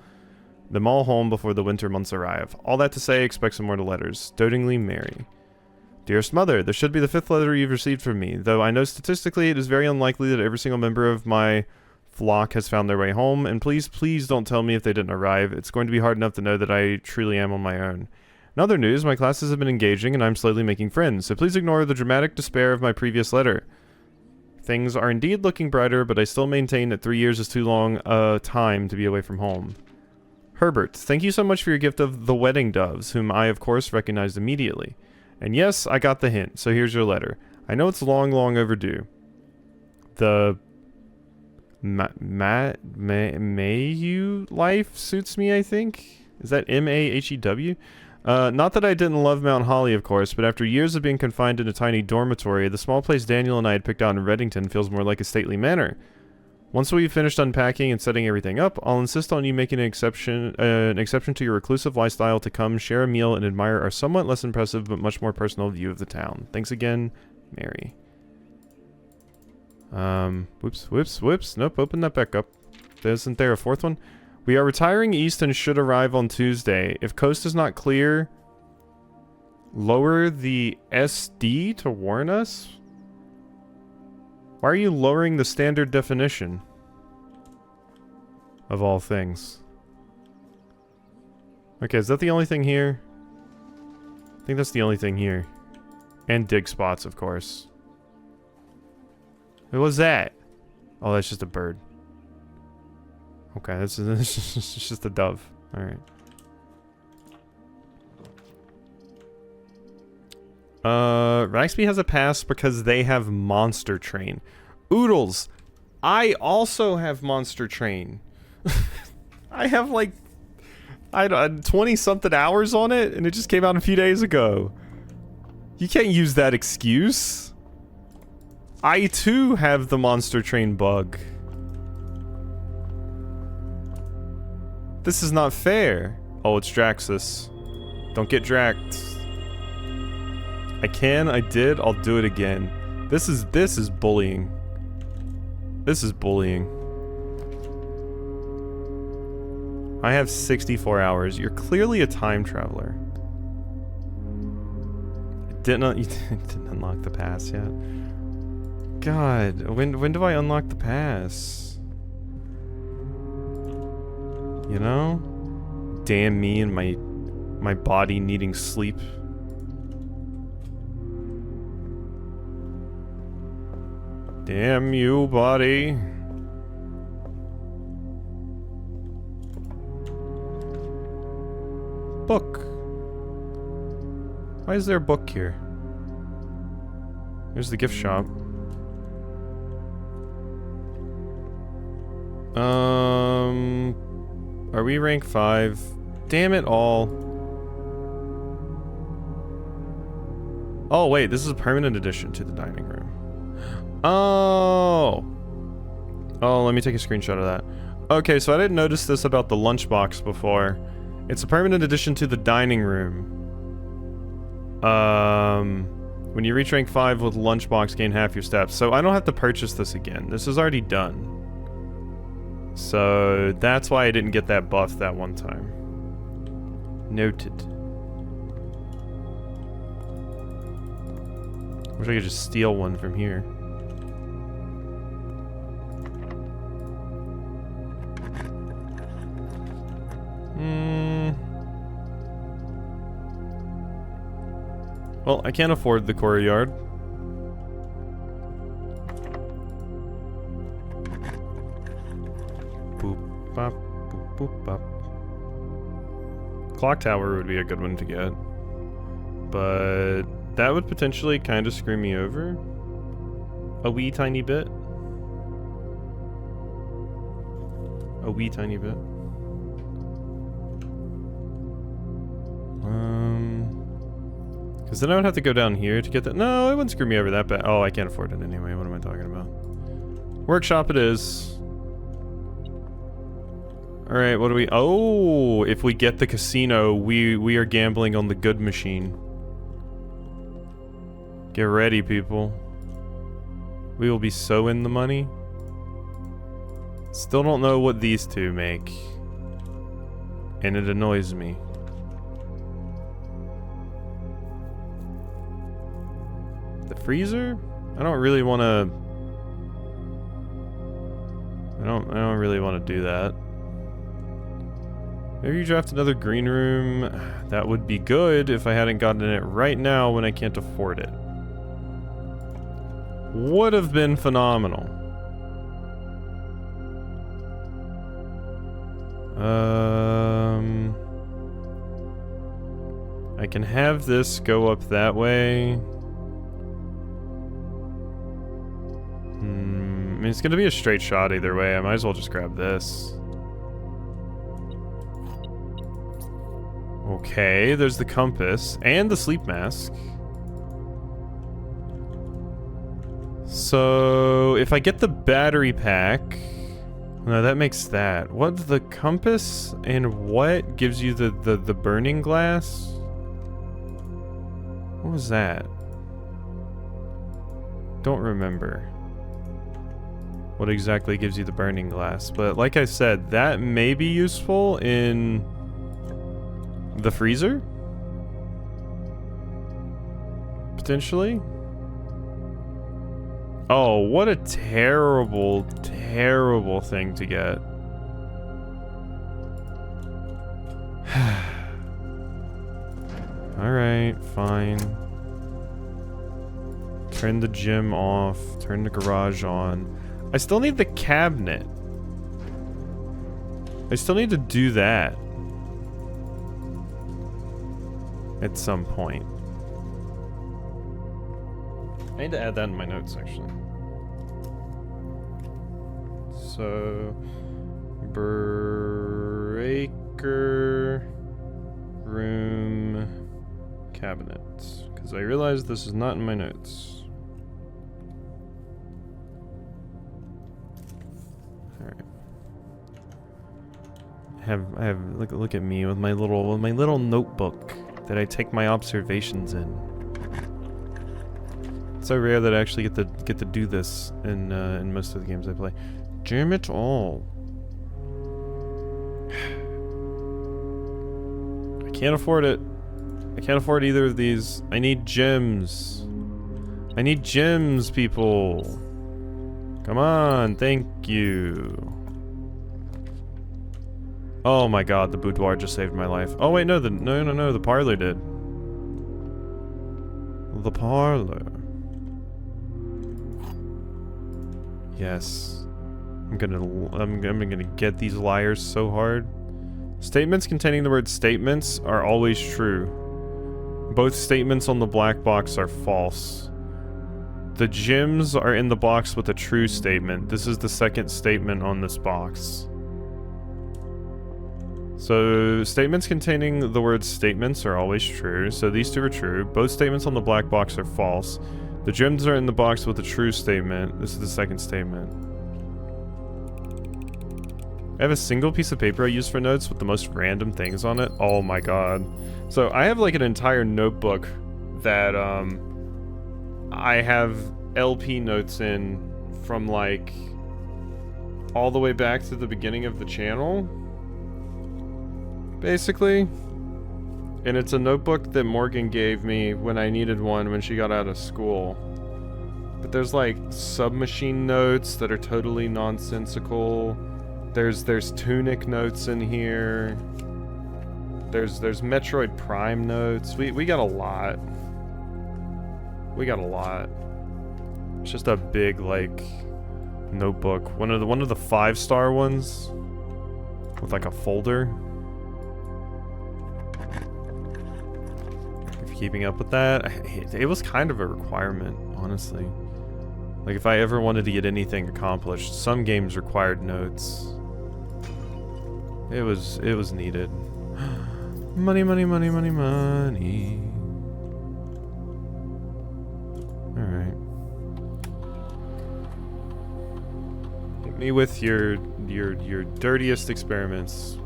before the winter months arrive. All that to say, expect some more letters. Dotingly, Mary. Dearest Mother, this should be the 5th letter you've received from me, though I know statistically it is very unlikely that every single member of my flock has found their way home, and please, please don't tell me if they didn't arrive. It's going to be hard enough to know that I truly am on my own. In other news, my classes have been engaging and I'm slowly making friends, so please ignore the dramatic despair of my previous letter. Things are indeed looking brighter, but I still maintain that 3 years is too long a time to be away from home. Herbert, thank you so much for your gift of the wedding doves, whom I of course recognized immediately. And yes, I got the hint, so here's your letter. I know it's long, long overdue. The Mahew life suits me, I think? Is that M-A-H-E-W? Not that I didn't love Mount Holly, of course, but after years of being confined in a tiny dormitory, the small place Daniel and I had picked out in Reddington feels more like a stately manor. Once we've finished unpacking and setting everything up, I'll insist on you making an exception to your reclusive lifestyle to come share a meal and admire our somewhat less impressive but much more personal view of the town. Thanks again, Mary. Whoops. Nope, open that back up. Isn't there a 4th one? We are retiring east and should arrive on Tuesday. If coast is not clear, lower the SD to warn us? Why are you lowering the standard definition? Of all things. Okay, is that the only thing here? I think that's the only thing here. And dig spots, of course. What was that? Oh, that's just a bird. Okay, that's just a dove. Alright. Raxby has a pass because they have Monster Train. Oodles! I also have Monster Train. I have like 20-something hours on it, and it just came out a few days ago. You can't use that excuse. I too have the Monster Train bug. This is not fair. Oh, it's Draxus. Don't get Draxed. I can, I did, I'll do it again. This is bullying. This is bullying. I have 64 hours. You're clearly a time traveler. You didn't unlock the pass yet. God, when do I unlock the pass? You know? Damn me and my body needing sleep. Damn you, body. Book. Why is there a book here? Here's the gift shop. Are we rank 5? Damn it all. Oh wait, this is a permanent addition to the dining room. Oh, let me take a screenshot of that. Okay, so I didn't notice this about the lunchbox before. It's a permanent addition to the dining room. When you reach rank 5 with lunchbox, gain half your steps. So I don't have to purchase this again. This is already done. So that's why I didn't get that buff that one time. Noted. Wish I could just steal one from here. Well, I can't afford the courtyard. Boop, bop, boop, boop, bop. Clock tower would be a good one to get. But that would potentially kind of screw me over. A wee tiny bit. A wee tiny bit. Because then I would have to go down here to get that. No, it wouldn't screw me over that bad. Oh, I can't afford it anyway. What am I talking about? Workshop it is. Alright, what do we... Oh, if we get the casino, we are gambling on the good machine. Get ready, people. We will be so in the money. Still don't know what these two make. And it annoys me. The freezer? I don't really want to... I don't really want to do that. Maybe you draft another green room. That would be good if I hadn't gotten it right now when I can't afford it. Would have been phenomenal. I can have this go up that way. I mean, it's gonna be a straight shot either way. I might as well just grab this. Okay, there's the compass and the sleep mask. So, if I get the battery pack... No, that makes that. What's the compass and what gives you the burning glass? What was that? Don't remember what exactly gives you the burning glass. But like I said, that may be useful in the freezer? Potentially? Oh, what a terrible, terrible thing to get. Alright, fine. Turn the gym off. Turn the garage on. I still need the cabinet. I still need to do that. At some point. I need to add that in my notes, actually. So... breaker... room... cabinet. Because I realized this is not in my notes. Alright. I have look at me with my little notebook that I take my observations in. It's so rare that I actually get to do this in most of the games I play. Damn it all. I can't afford it. I can't afford either of these. I need gems. I need gems, people. Come on, thank you. Oh my god, the boudoir just saved my life. Oh wait, no, no, the parlor did. The parlor. Yes. I'm gonna get these liars so hard. Statements containing the word statements are always true. Both statements on the black box are false. The gems are in the box with a true statement. This is the second statement on this box. So, statements containing the word statements are always true. So these two are true. Both statements on the black box are false. The gems are in the box with a true statement. This is the second statement. I have a single piece of paper I use for notes with the most random things on it. Oh my god. So I have like an entire notebook that I have LP notes in from like all the way back to the beginning of the channel. Basically. And it's a notebook that Morgan gave me when I needed one when she got out of school. But there's like submachine notes that are totally nonsensical. There's Tunic notes in here. There's Metroid Prime notes. We got a lot. We got a lot. It's just a big, like, notebook. One of the 5-star ones with like a folder. If you're keeping up with that, it was kind of a requirement, honestly. Like if I ever wanted to get anything accomplished, some games required notes. It was needed. Money, money, money, money, money. All right. Hit me with your dirtiest experiments.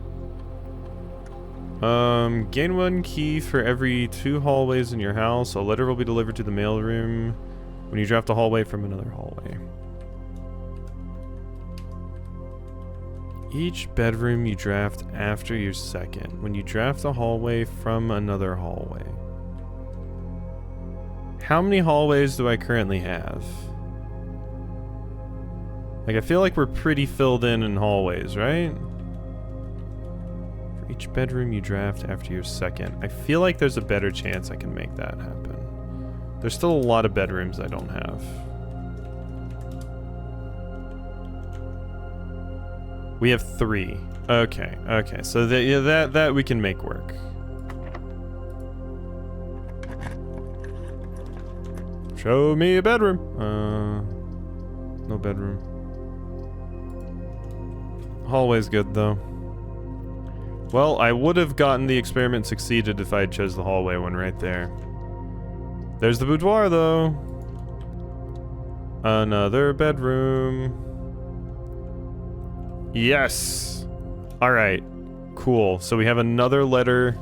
Gain 1 key for every 2 hallways in your house. A letter will be delivered to the mailroom when you draft a hallway from another hallway. Each bedroom you draft after your second. When you draft a hallway from another hallway. How many hallways do I currently have? Like, I feel like we're pretty filled in hallways, right? For each bedroom you draft after your second. I feel like there's a better chance I can make that happen. There's still a lot of bedrooms I don't have. We have 3. Okay, okay. So that we can make work. Show me a bedroom. No bedroom. Hallway's good though. Well, I would have gotten the experiment succeeded if I had chose the hallway one right there. There's the boudoir though. Another bedroom. Yes. All right. Cool. So we have another letter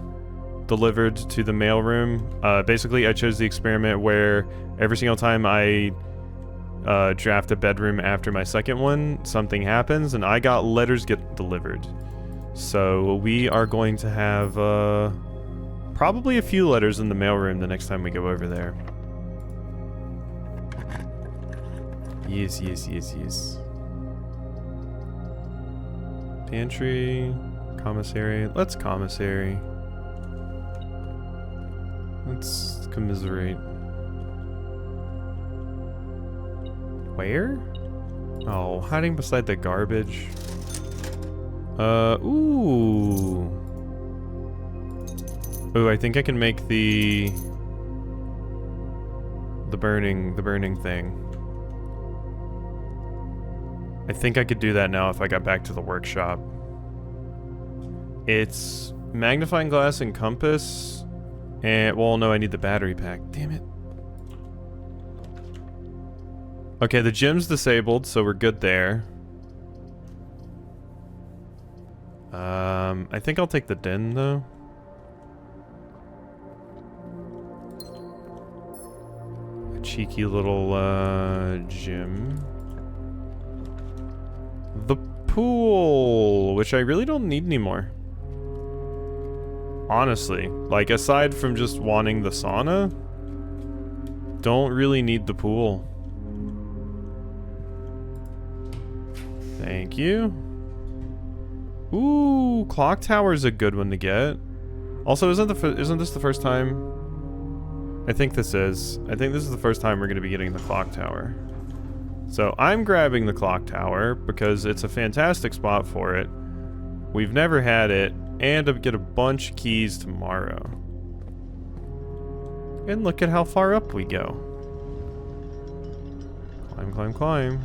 delivered to the mailroom. Basically, I chose the experiment where every single time I draft a bedroom after my second one, something happens, and I got letters get delivered. So we are going to have probably a few letters in the mailroom the next time we go over there. Yes, yes, yes, yes. Pantry, commissary. Let's commissary. Let's commiserate. Where? Oh, hiding beside the garbage. Ooh. Ooh, I think I can make the burning thing. I think I could do that now if I got back to the workshop. It's magnifying glass and compass. And, well, no, I need the battery pack. Damn it. Okay, the gym's disabled, so we're good there. I think I'll take the den, though. A cheeky little, gym. The pool, which I really don't need anymore. Honestly, like, aside from just wanting the sauna, don't really need the pool. Thank you. Ooh, clock tower's a good one to get. Also, isn't this the first time? I think this is. I think this is the first time we're going to be getting the clock tower. So I'm grabbing the clock tower because it's a fantastic spot for it. We've never had it, and I'll get a bunch of keys tomorrow. And look at how far up we go. Climb, climb, climb.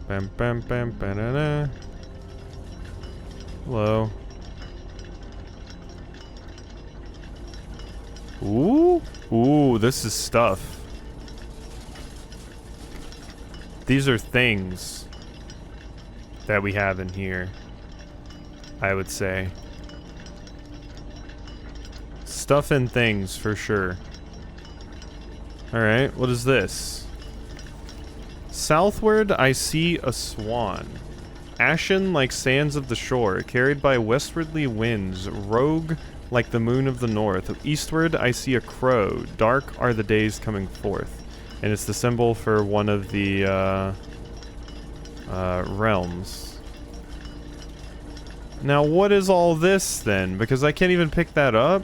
Bam, bam, bam, banana. Hello. Ooh, ooh, this is stuff. These are things that we have in here, I would say. Stuff and things, for sure. Alright, what is this? Southward, I see a swan. Ashen like sands of the shore, carried by westwardly winds, rogue like the moon of the north. Eastward, I see a crow. Dark are the days coming forth. And it's the symbol for one of the realms. Now, what is all this then? Because I can't even pick that up.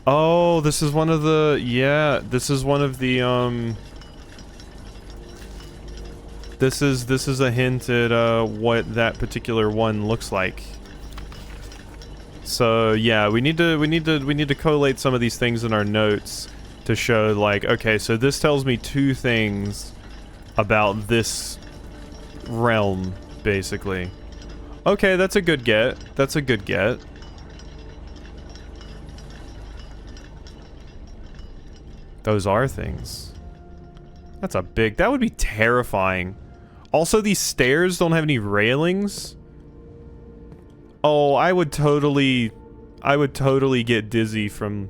Oh, this is one of the... Yeah, this is one of the, This is a hint at, what that particular one looks like. So, yeah, we need to collate some of these things in our notes to show, like, okay, so this tells me two things about this realm, basically. Okay, that's a good get. That's a good get. Those are things. That's a big... That would be terrifying. Also, these stairs don't have any railings. Oh, I would totally get dizzy from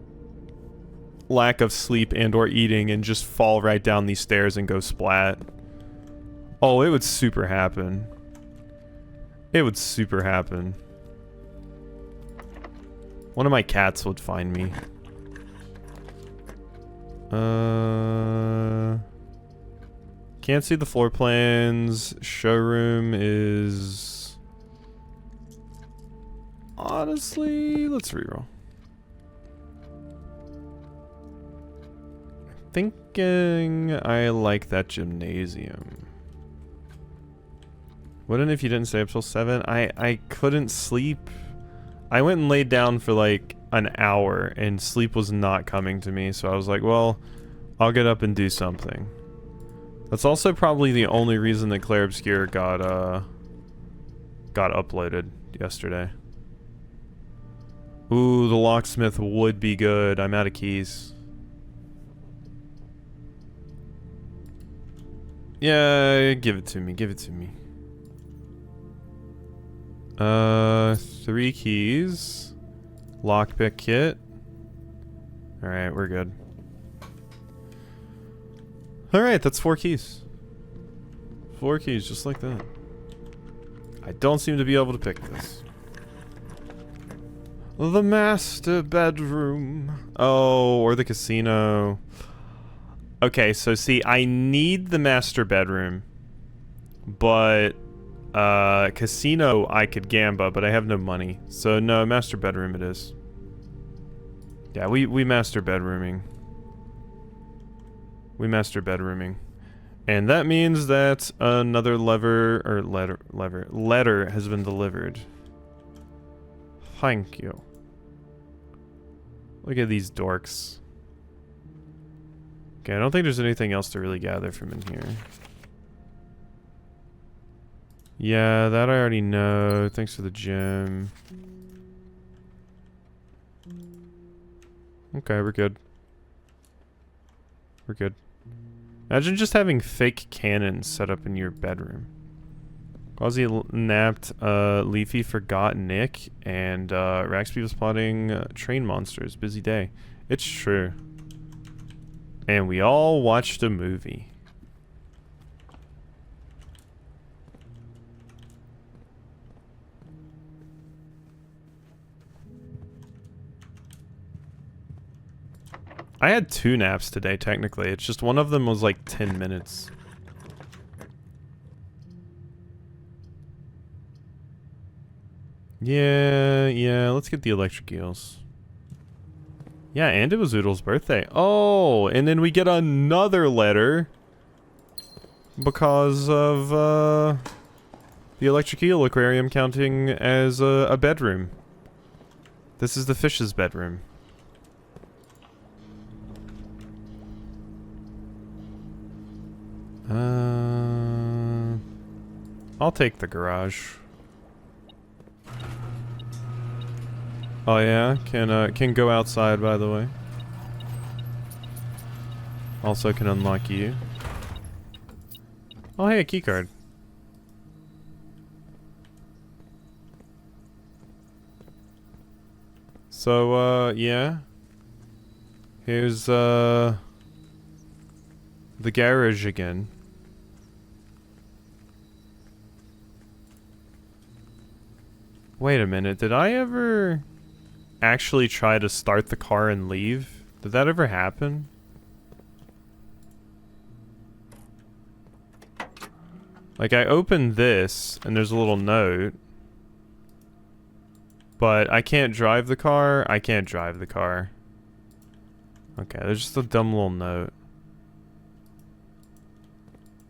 lack of sleep and or eating and just fall right down these stairs and go splat. Oh, it would super happen. It would super happen. One of my cats would find me. Can't see the floor plans. Showroom is... Honestly, let's reroll. Thinking I like that gymnasium. Wouldn't if you didn't stay up till 7? I couldn't sleep. I went and laid down for like an hour and sleep was not coming to me, so I was like, well, I'll get up and do something. That's also probably the only reason that Clair Obscure got uploaded yesterday. Ooh, the locksmith would be good. I'm out of keys. Yeah, give it to me, give it to me. 3 keys. Lockpick kit. Alright, we're good. Alright, that's 4 keys. 4 keys, just like that. I don't seem to be able to pick this. The master bedroom. Oh, or the casino. Okay, so see, I need the master bedroom. But, casino I could gamba, but I have no money. So no, master bedroom it is. Yeah, we master bedrooming. We master bedrooming. And that means that another letter has been delivered. Thank you. Look at these dorks. Okay, I don't think there's anything else to really gather from in here. Yeah, that I already know. Thanks for the gem. Okay, we're good. We're good. Imagine just having fake cannons set up in your bedroom. Quasi napped, Leafy forgot Nick, and Raxby was plotting train monsters. Busy day. It's true. And we all watched a movie. I had 2 naps today, technically. It's just one of them was like 10 minutes. Yeah, let's get the electric eels. Yeah, and it was Oodle's birthday. Oh, and then we get another letter because of the electric eel aquarium counting as a bedroom. This is the fish's bedroom. I'll take the garage. Oh yeah, can go outside, by the way. Also can unlock you. Oh hey, a keycard. So yeah. Here's the garage again. Wait a minute, did I ever actually try to start the car and leave? Did that ever happen? Like, I opened this, and there's a little note. But I can't drive the car. I can't drive the car. Okay, there's just a dumb little note.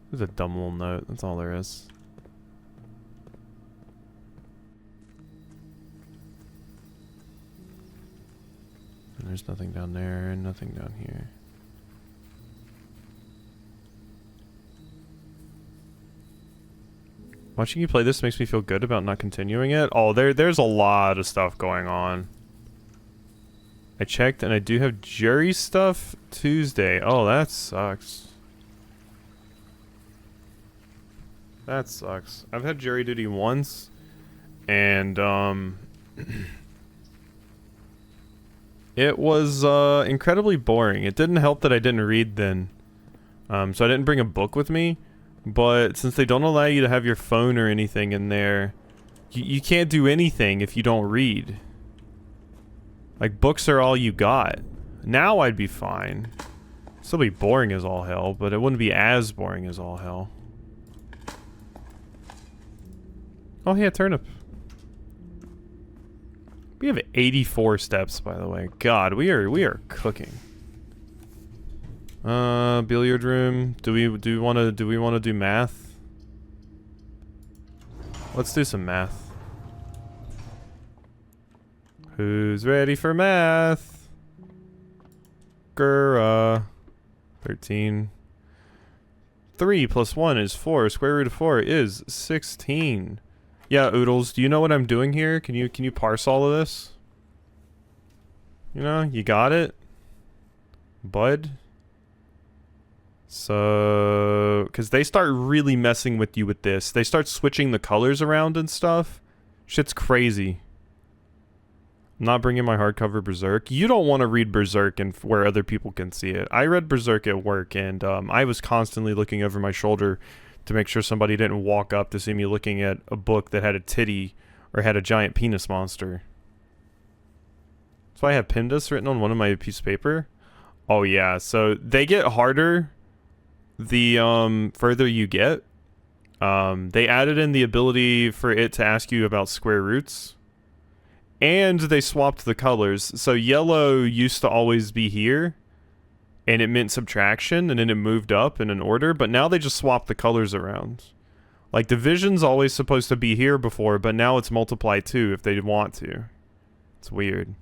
There's a dumb little note. That's all there is. And there's nothing down there and nothing down here. Watching you play this makes me feel good about not continuing it. Oh, there's a lot of stuff going on. I checked and I do have jury stuff Tuesday. Oh, that sucks. That sucks. I've had jury duty once, and it was incredibly boring. It didn't help that I didn't read then, so I didn't bring a book with me. But since they don't allow you to have your phone or anything in there, you can't do anything if you don't read. Like, books are all you got. Now I'd be fine. Still be boring as all hell, but it wouldn't be as boring as all hell. Oh yeah, turnip. We have 84 steps, by the way. God, we are cooking. Billiard room. Do we want to do math? Let's do some math. Who's ready for math? Grr. 13. 3 plus 1 is 4. Square root of 4 is 16. Yeah, Oodles, do you know what I'm doing here? Can you parse all of this? You know, you got it? Bud? So, because they start really messing with you with this. They start switching the colors around and stuff. Shit's crazy. I'm not bringing my hardcover Berserk. You don't want to read Berserk and where other people can see it. I read Berserk at work, and I was constantly looking over my shoulder to make sure somebody didn't walk up to see me looking at a book that had a titty or had a giant penis monster. So I have PIMDAS written on one of my piece of paper. Oh yeah, so they get harder the further you get. They added in the ability for it to ask you about square roots. And they swapped the colors. So yellow used to always be here, and it meant subtraction, and then it moved up in an order, but now they just swapped the colors around. Like, division's always supposed to be here before, but now it's multiply 2 if they want to. It's weird.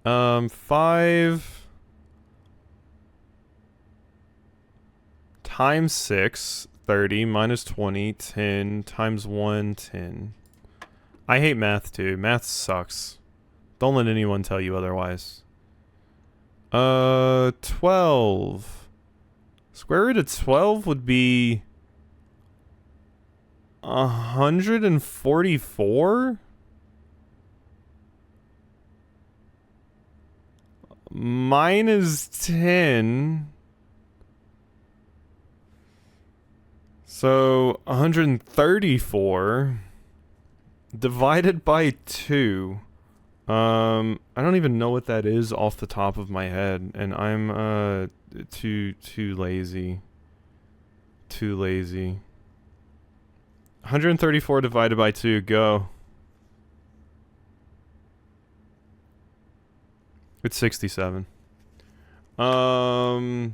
5 times 6, 30, minus 20, 10, times 1, 10. I hate math too. Math sucks. Don't let anyone tell you otherwise. 12. Square root of 12 would be 144? Minus 10. So 134 divided by 2. I don't even know what that is off the top of my head, and I'm too lazy. Too lazy. 134 divided by 2, go. It's 67. There's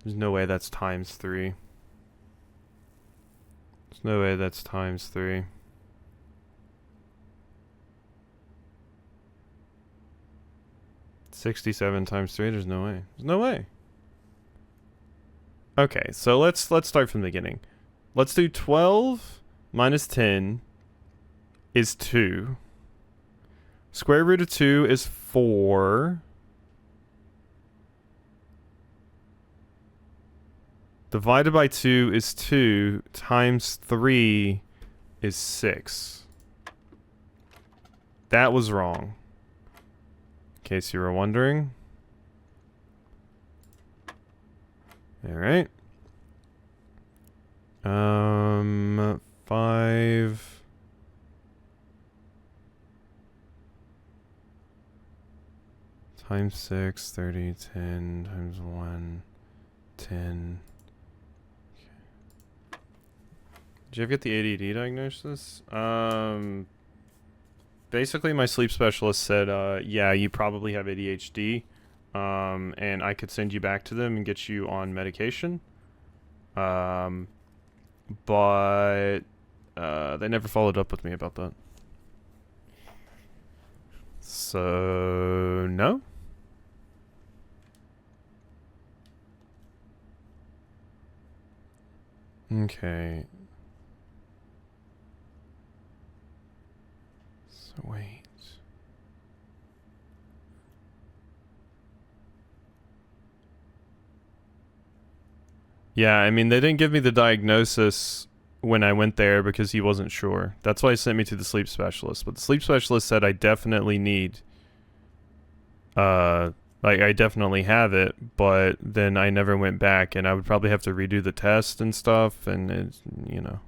no way that's times 3. There's no way that's times 3. $67 times 3, there's no way. There's no way. Okay, so let's start from the beginning. Let's do 12 minus 10 is 2. Square root of 2 is 4. Divided by 2 is 2, times 3 is 6. That was wrong. In case you were wondering. Alright. 5 times 6, 30, 10 times 1, 10. Did you ever get the ADD diagnosis? basically my sleep specialist said, yeah, you probably have ADHD, and I could send you back to them and get you on medication. But they never followed up with me about that. So, no? Okay. So, wait. Yeah, I mean, they didn't give me the diagnosis when I went there because he wasn't sure. That's why he sent me to the sleep specialist. But the sleep specialist said I definitely need, like, I definitely have it, but then I never went back, and I would probably have to redo the test and stuff, and it's, you know.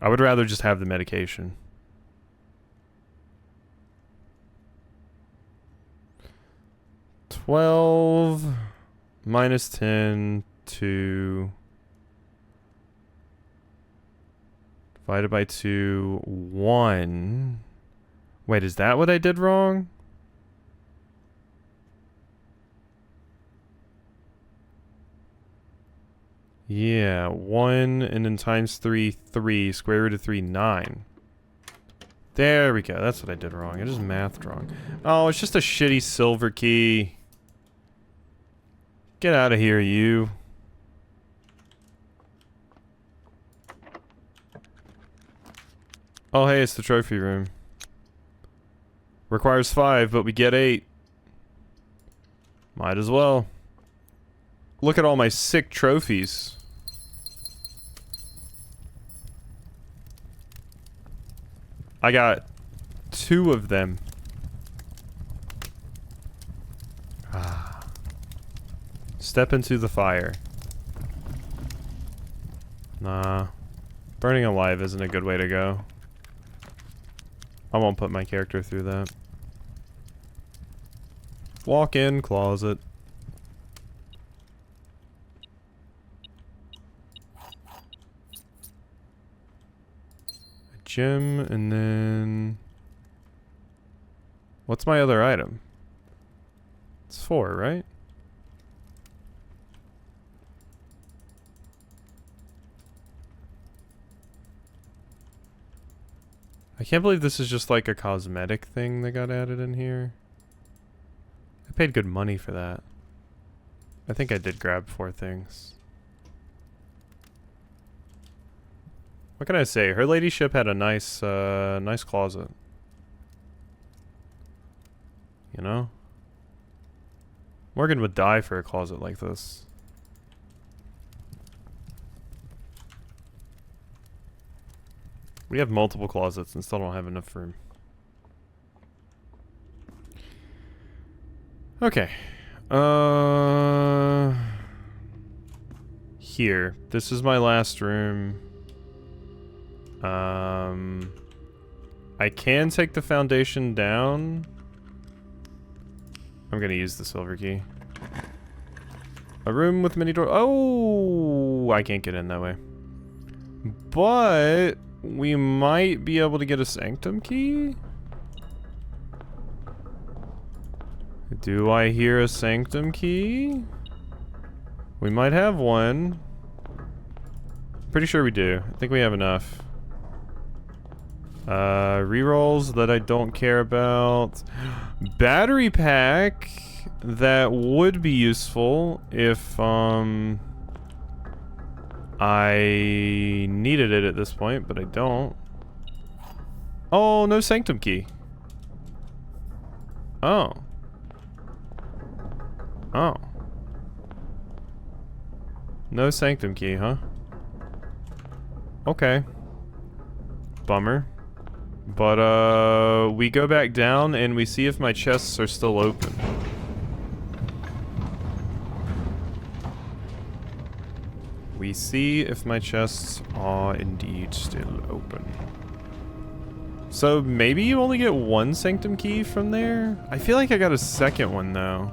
I would rather just have the medication. $12 minus 10 to divided by 2, 1. Wait, is that what I did wrong? Yeah, 1 and then times 3, 3. Square root of 3, 9. There we go. That's what I did wrong. I just mathed wrong. Oh, it's just a shitty silver key. Get out of here, you. Oh, hey, it's the trophy room. Requires 5, but we get 8. Might as well. Look at all my sick trophies. I got 2 of them. Ah. Step into the fire. Nah. Burning alive isn't a good way to go. I won't put my character through that. Walk-in closet. Gym, and then... What's my other item? It's 4, right? I can't believe this is just like a cosmetic thing that got added in here. I paid good money for that. I think I did grab 4 things. What can I say? Her ladyship had a nice, nice closet. You know? Morgan would die for a closet like this. We have multiple closets and still don't have enough room. Okay. Here. This is my last room. I can take the foundation down. I'm gonna use the silver key. A room with many doors. Oh, I can't get in that way. But we might be able to get a sanctum key. Do I hear a sanctum key? We might have one. Pretty sure we do. I think we have enough. Rerolls that I don't care about. Battery pack that would be useful if I needed it at this point, but I don't. Oh, no sanctum key. Oh. Oh. No sanctum key, huh? Okay. Bummer. But, we go back down and we see if my chests are still open. We see if my chests are indeed still open. So maybe you only get 1 sanctum key from there? I feel like I got a second one though.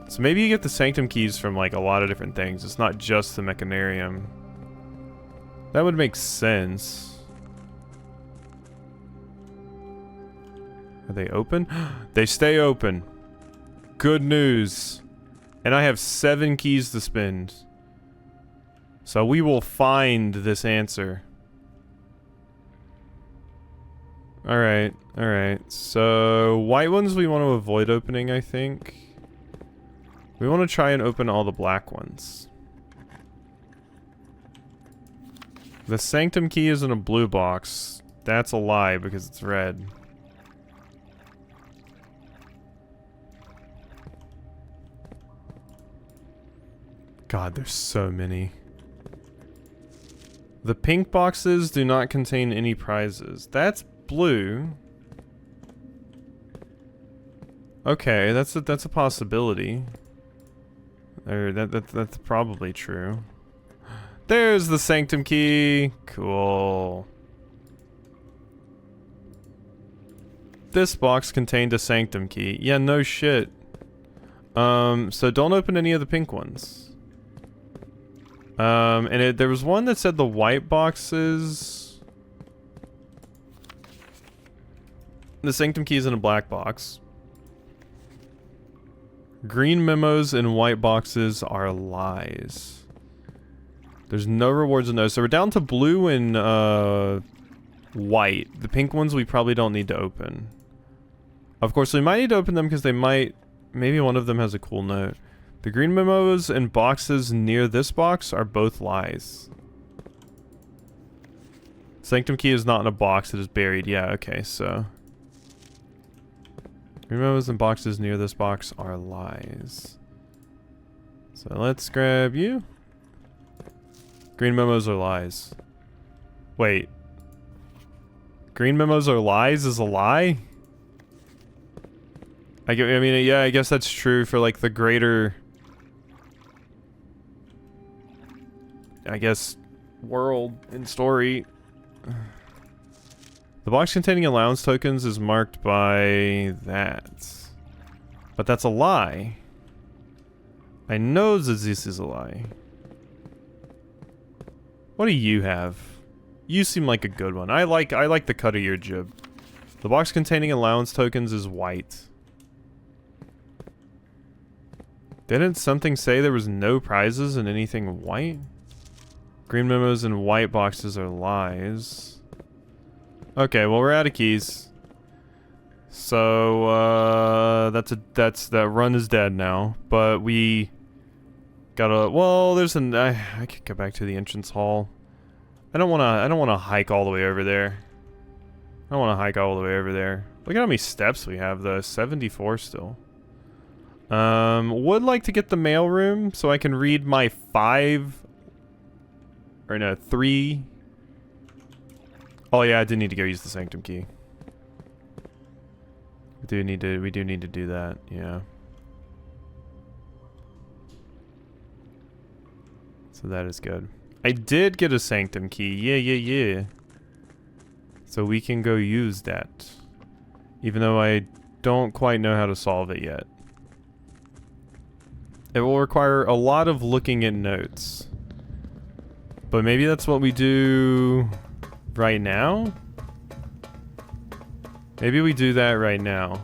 So maybe you get the sanctum keys from like a lot of different things. It's not just the mechanarium. That would make sense. Are they open? They stay open. Good news. And I have 7 keys to spend. So we will find this answer. Alright, alright. So, white ones we want to avoid opening, I think. We want to try and open all the black ones. The sanctum key is in a blue box. That's a lie because it's red. God, there's so many. The pink boxes do not contain any prizes. That's blue. Okay, that's a possibility. Or that's probably true. There's the sanctum key. Cool. This box contained a sanctum key. Yeah, no shit. So don't open any of the pink ones. And there was one that said the white boxes. The sanctum key is in a black box. Green memos in white boxes are lies. There's no rewards in those. So we're down to blue and white. The pink ones we probably don't need to open. Of course, we might need to open them because they might... Maybe one of them has a cool note. The green memos and boxes near this box are both lies. Sanctum key is not in a box, it is buried. Yeah, okay, so... Green memos and boxes near this box are lies. So let's grab you. Green memos are lies. Wait. Green memos are lies is a lie? I mean, yeah, I guess that's true for like the greater... I guess world and story. The box containing allowance tokens is marked by that. But that's a lie. I know that this is a lie. What do you have? You seem like a good one. I like the cut of your jib. The box containing allowance tokens is white. Didn't something say there was no prizes in anything white? Green memos and white boxes are lies. Okay, well we're out of keys. So that run is dead now. But we gotta I could go back to the entrance hall. I don't wanna hike all the way over there. I don't wanna hike all the way over there. Look at how many steps we have though. 74 still. Would like to get the mail room so I can read my 3. Oh yeah, I did need to go use the sanctum key. We do need to do that, yeah. So that is good. I did get a sanctum key, yeah. So we can go use that. Even though I don't quite know how to solve it yet. It will require a lot of looking at notes. But maybe that's what we do right now? Maybe we do that right now.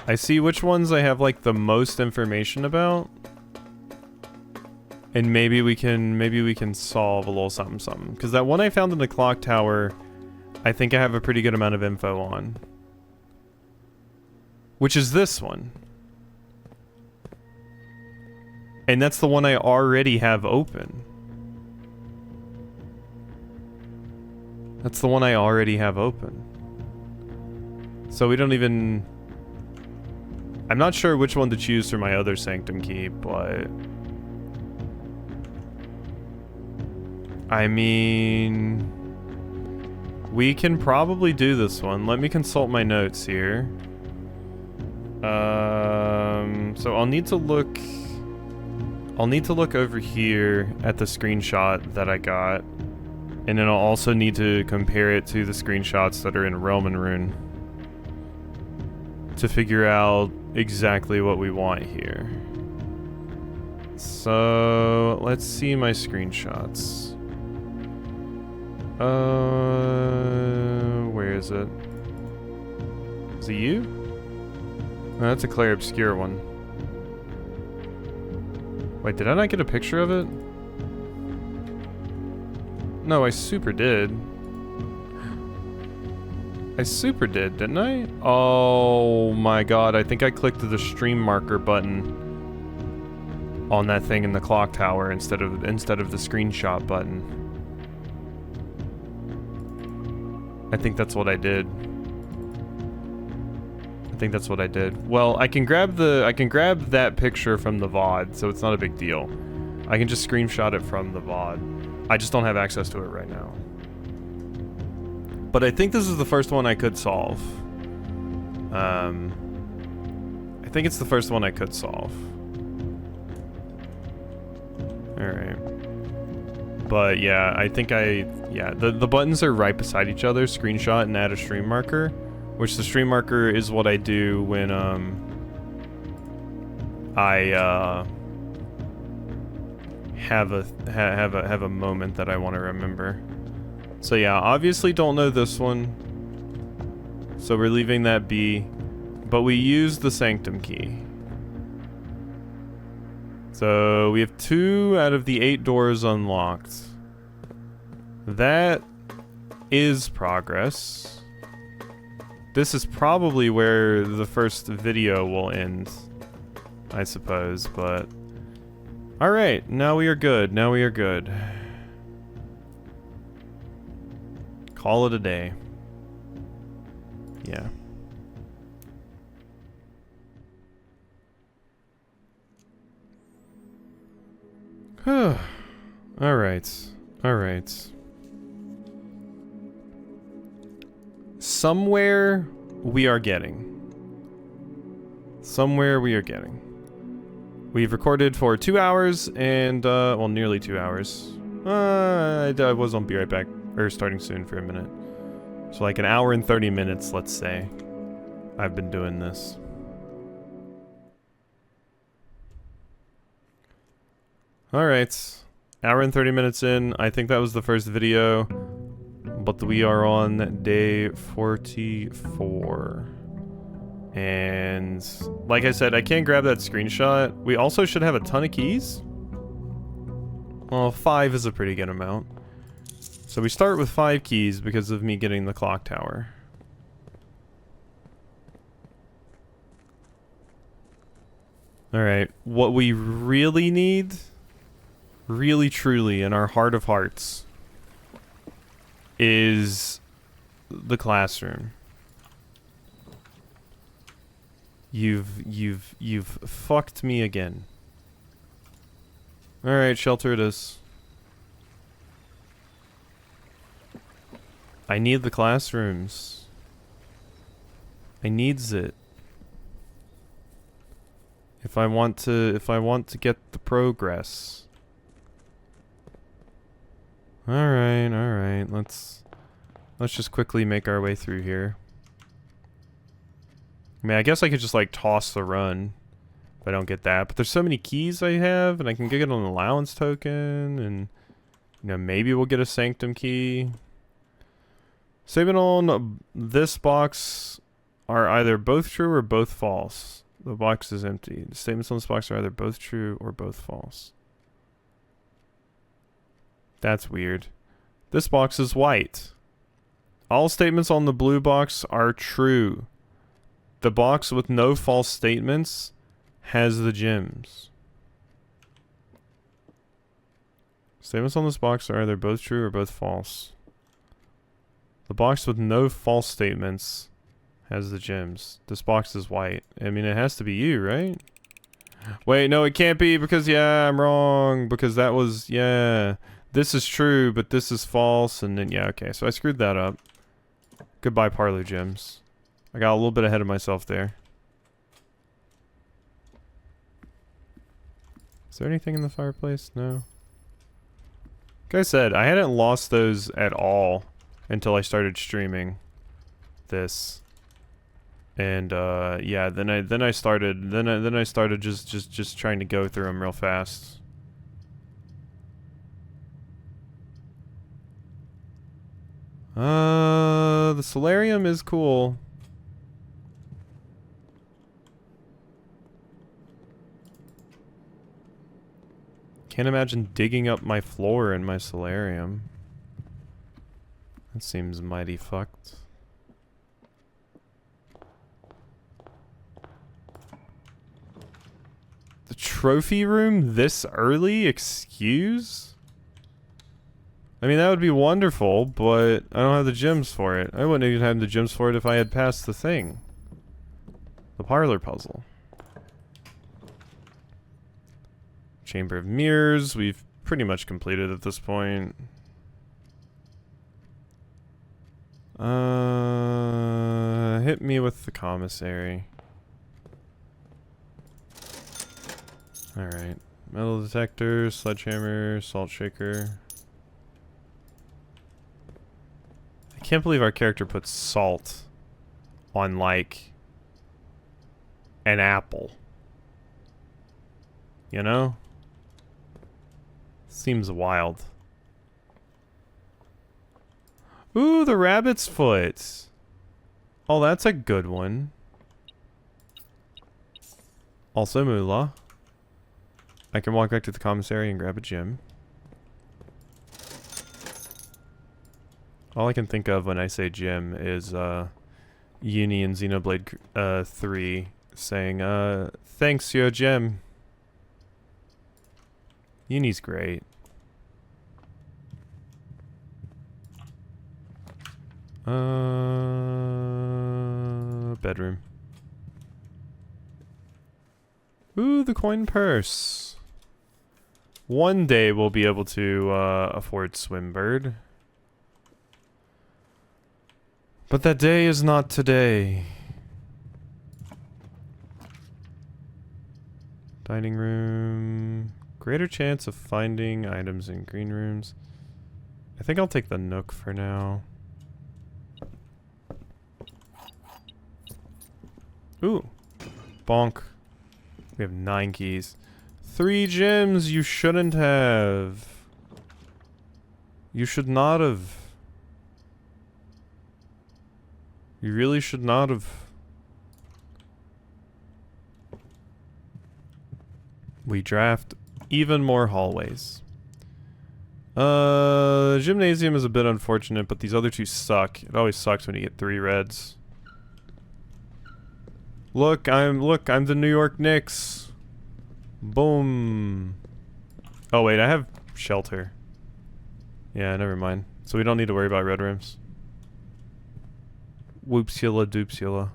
I see which ones I have like the most information about. And maybe we can solve a little something. Because that one I found in the clock tower, I think I have a pretty good amount of info on. Which is this one. And that's the one I already have open. That's the one I already have open. So we don't even... I'm not sure which one to choose for my other sanctum key, but... I mean... We can probably do this one. Let me consult my notes here. So I'll need to look over here at the screenshot that I got. And then I'll also need to compare it to the screenshots that are in Realm and Rune. To figure out exactly what we want here. So, let's see my screenshots. Where is it? Is it you? Oh, that's a Claire Obscure one. Wait, did I not get a picture of it? No, I super did. I super did, didn't I? Oh my god, I think I clicked the stream marker button on that thing in the clock tower instead of the screenshot button. I think that's what I did. Well, I can grab that picture from the VOD, so it's not a big deal. I can just screenshot it from the VOD. I just don't have access to it right now. But I think this is the first one I could solve. I think it's the first one I could solve. Alright. But yeah, I think the buttons are right beside each other, screenshot and add a stream marker, which the stream marker is what I do when I have a moment that I want to remember. So yeah, obviously don't know this one. So we're leaving that be, but we use the sanctum key. So we have 2 out of the 8 doors unlocked. That is progress. This is probably where the first video will end, I suppose, but... Alright, now we are good. Call it a day. Yeah. Alright. Somewhere we are getting. We've recorded for 2 hours and, well, nearly 2 hours. I was on Be Right Back, or starting soon for a minute. So like an hour and 30 minutes, let's say. I've been doing this. Alright. Hour and 30 minutes in. I think that was the first video. But we are on day 44. And like I said, I can't grab that screenshot. We also should have a ton of keys. Well, 5 is a pretty good amount. So we start with 5 keys because of me getting the clock tower. Alright, what we really need, really truly in our heart of hearts, is the classroom. You've fucked me again. Alright, shelter it is. I need the classrooms. I needs it. If I want to get the progress. Alright, let's just quickly make our way through here. I mean, I guess I could just like toss the run if I don't get that, but there's so many keys I have, and I can get an allowance token, and you know, maybe we'll get a sanctum key. Statement on this box are either both true or both false. The box is empty. The statements on this box are either both true or both false. That's weird. This box is white. All statements on the blue box are true. The box with no false statements has the gems. Statements on this box are either both true or both false. The box with no false statements has the gems. This box is white. I mean, it has to be you, right? Wait, no, it can't be because, yeah, I'm wrong. Because that was, yeah. This is true, but this is false. And then, yeah, okay. So I screwed that up. Goodbye, Parlor Gems. I got a little bit ahead of myself there. Is there anything in the fireplace? No. Like I said, I hadn't lost those at all until I started streaming this. And yeah, then I started just trying to go through them real fast. The solarium is cool. Can't imagine digging up my floor in my solarium. That seems mighty fucked. The trophy room this early? Excuse? I mean, that would be wonderful, but I don't have the gems for it. I wouldn't even have the gems for it if I had passed the thing. The parlor puzzle. Chamber of Mirrors, we've pretty much completed at this point. Hit me with the commissary. Alright. Metal detector, sledgehammer, salt shaker. I can't believe our character puts salt on, like, an apple. You know? Seems wild. Ooh, the rabbit's foot. Oh, that's a good one. Also moolah. I can walk back to the commissary and grab a gem. All I can think of when I say gem is Uni and Xenoblade 3 saying, thanks, your gem. Uni's great. Bedroom. Ooh, the coin purse. One day we'll be able to afford Swimbird. But that day is not today. Dining room. Greater chance of finding items in green rooms. I think I'll take the Nook for now. Ooh. Bonk. We have 9 keys. 3 gems you shouldn't have. You should not have. You really should not have. We draft even more hallways. Gymnasium is a bit unfortunate, but these other 2 suck. It always sucks when you get 3 reds. Look, I'm the New York Knicks. Boom. Oh wait, I have shelter. Yeah, never mind. So we don't need to worry about red rooms. Whoopsula doopsula.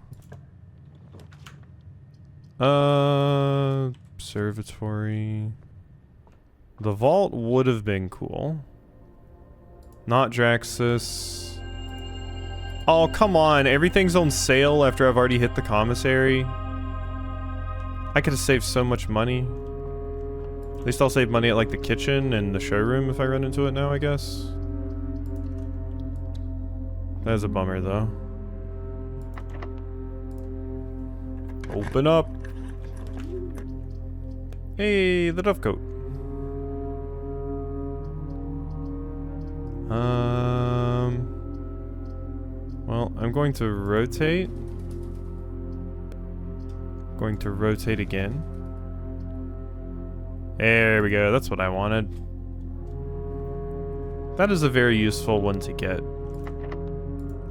Observatory. The vault would have been cool. Not Draxus. Oh, come on. Everything's on sale after I've already hit the commissary. I could have saved so much money. At least I'll save money at, like, the kitchen and the showroom if I run into it now, I guess. That is a bummer, though. Open up. Hey, the dovecoat. Well, I'm going to rotate. Going to rotate again. There we go. That's what I wanted. That is a very useful one to get.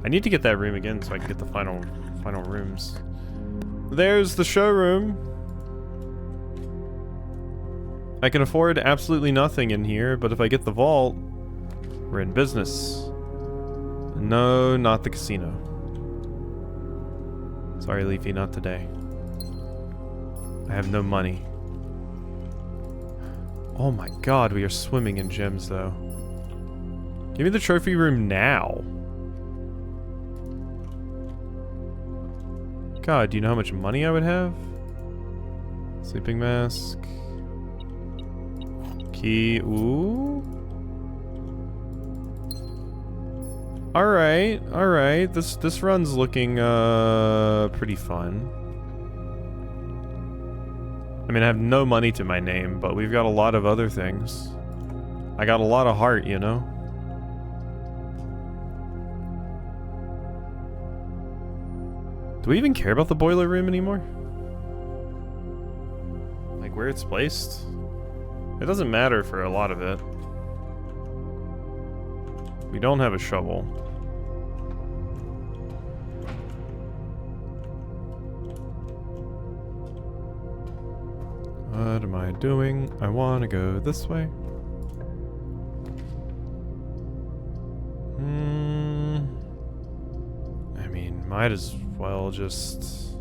I need to get that room again so I can get the final rooms. There's the showroom. I can afford absolutely nothing in here, but if I get the vault, we're in business. No, not the casino. Sorry, Leafy, not today. I have no money. Oh my god, we are swimming in gems, though. Give me the trophy room now. God, do you know how much money I would have? Sleeping mask. Key. Ooh. Alright, alright. This run's looking pretty fun. I mean, I have no money to my name, but we've got a lot of other things. I got a lot of heart, you know? Do we even care about the boiler room anymore? Like, where it's placed? It doesn't matter for a lot of it. We don't have a shovel. What am I doing? I want to go this way. I mean, might as well just...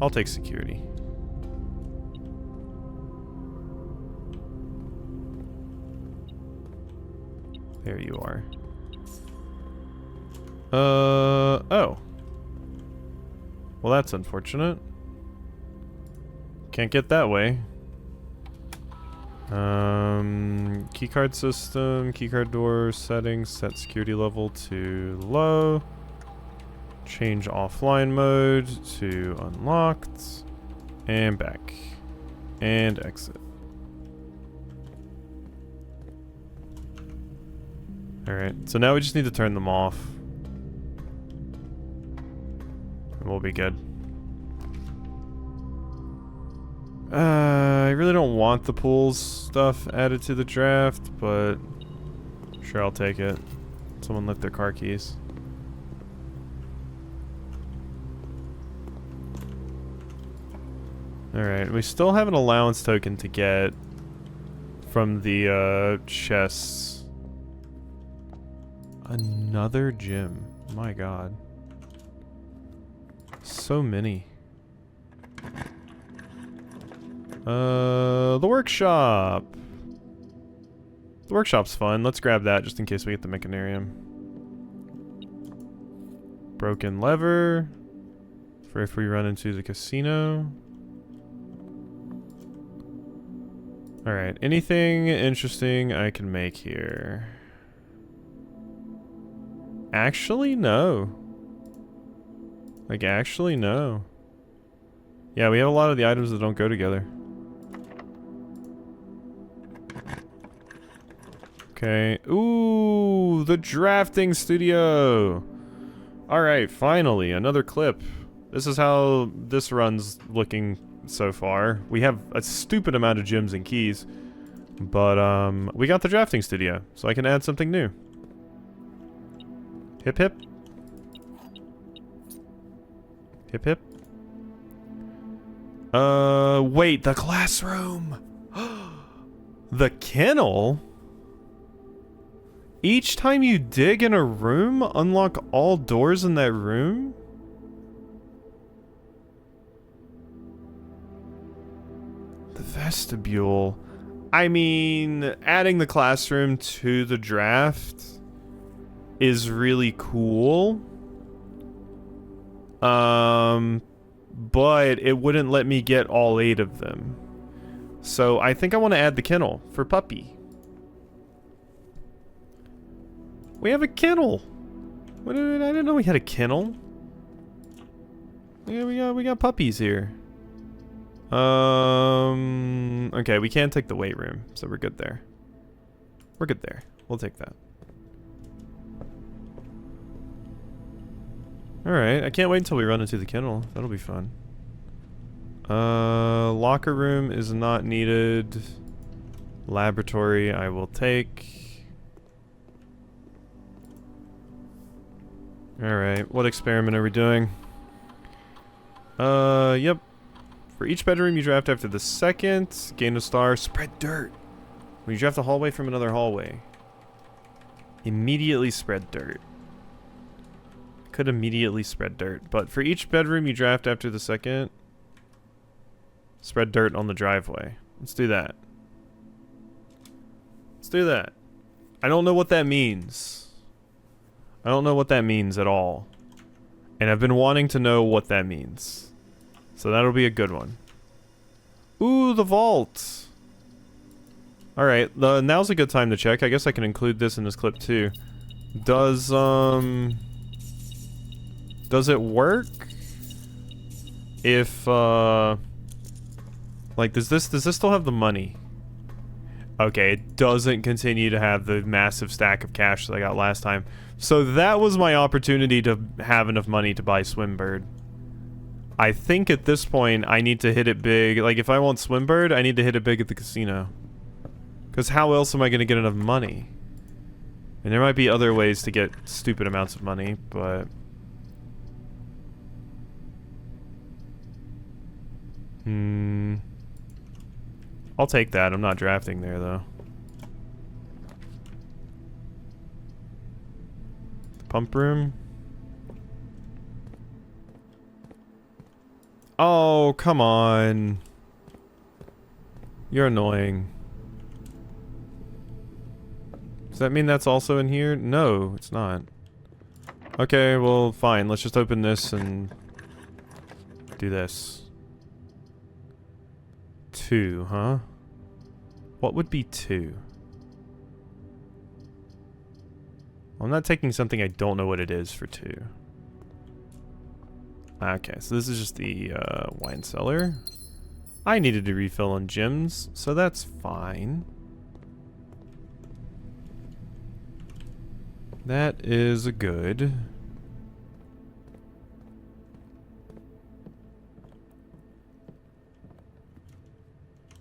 I'll take security. There you are. Oh. Well, that's unfortunate. Can't get that way. Keycard system, keycard door settings, set security level to low. Change offline mode to unlocked. And back. And exit. Alright, so now we just need to turn them off. And we'll be good. I really don't want the pools stuff added to the draft, but sure, I'll take it. Someone left their car keys. Alright, we still have an allowance token to get from the chests. Another gym. My god. So many. The workshop. The workshop's fun. Let's grab that just in case we get the mechanarium. Broken lever. For if we run into the casino. Alright, anything interesting I can make here? Actually, no. Like, actually, no. Yeah, we have a lot of the items that don't go together. Okay. Ooh, the drafting studio. Alright, finally, another clip. This is how this run's looking so far. We have a stupid amount of gems and keys. But, we got the drafting studio, so I can add something new. Hip hip. Hip hip. Wait, the classroom! The kennel? Each time you dig in a room, unlock all doors in that room? The vestibule. I mean, adding the classroom to the draft is really cool. But it wouldn't let me get all 8 of them. So I think I want to add the kennel for puppy. We have a kennel. I didn't know we had a kennel. Yeah, we got puppies here. Okay, we can't take the weight room, so we're good there. We're good there. We'll take that. Alright, I can't wait until we run into the kennel. That'll be fun. Locker room is not needed. Laboratory I will take. Alright, what experiment are we doing? Yep. For each bedroom you draft after the second, gain a star, spread dirt. When you draft a hallway from another hallway, immediately spread dirt. Could immediately spread dirt, but for each bedroom you draft after the second, spread dirt on the driveway. Let's do that. Let's do that. I don't know what that means. I don't know what that means at all. And I've been wanting to know what that means. So that'll be a good one. Ooh, the vault. Alright, now's a good time to check. I guess I can include this in this clip too. Does it work if, like, does this still have the money? Okay, it doesn't continue to have the massive stack of cash that I got last time. So that was my opportunity to have enough money to buy Swimbird. I think at this point I need to hit it big. Like, if I want Swimbird, I need to hit it big at the casino. Because how else am I going to get enough money? And there might be other ways to get stupid amounts of money, but... I'll take that. I'm not drafting there, though. The pump room. Oh, come on. You're annoying. Does that mean that's also in here? No, it's not. Okay, well, fine. Let's just open this and do this. 2, huh? What would be 2? I'm not taking something I don't know what it is for 2. Okay, so this is just the wine cellar. I needed to refill on gems, so that's fine. That is good.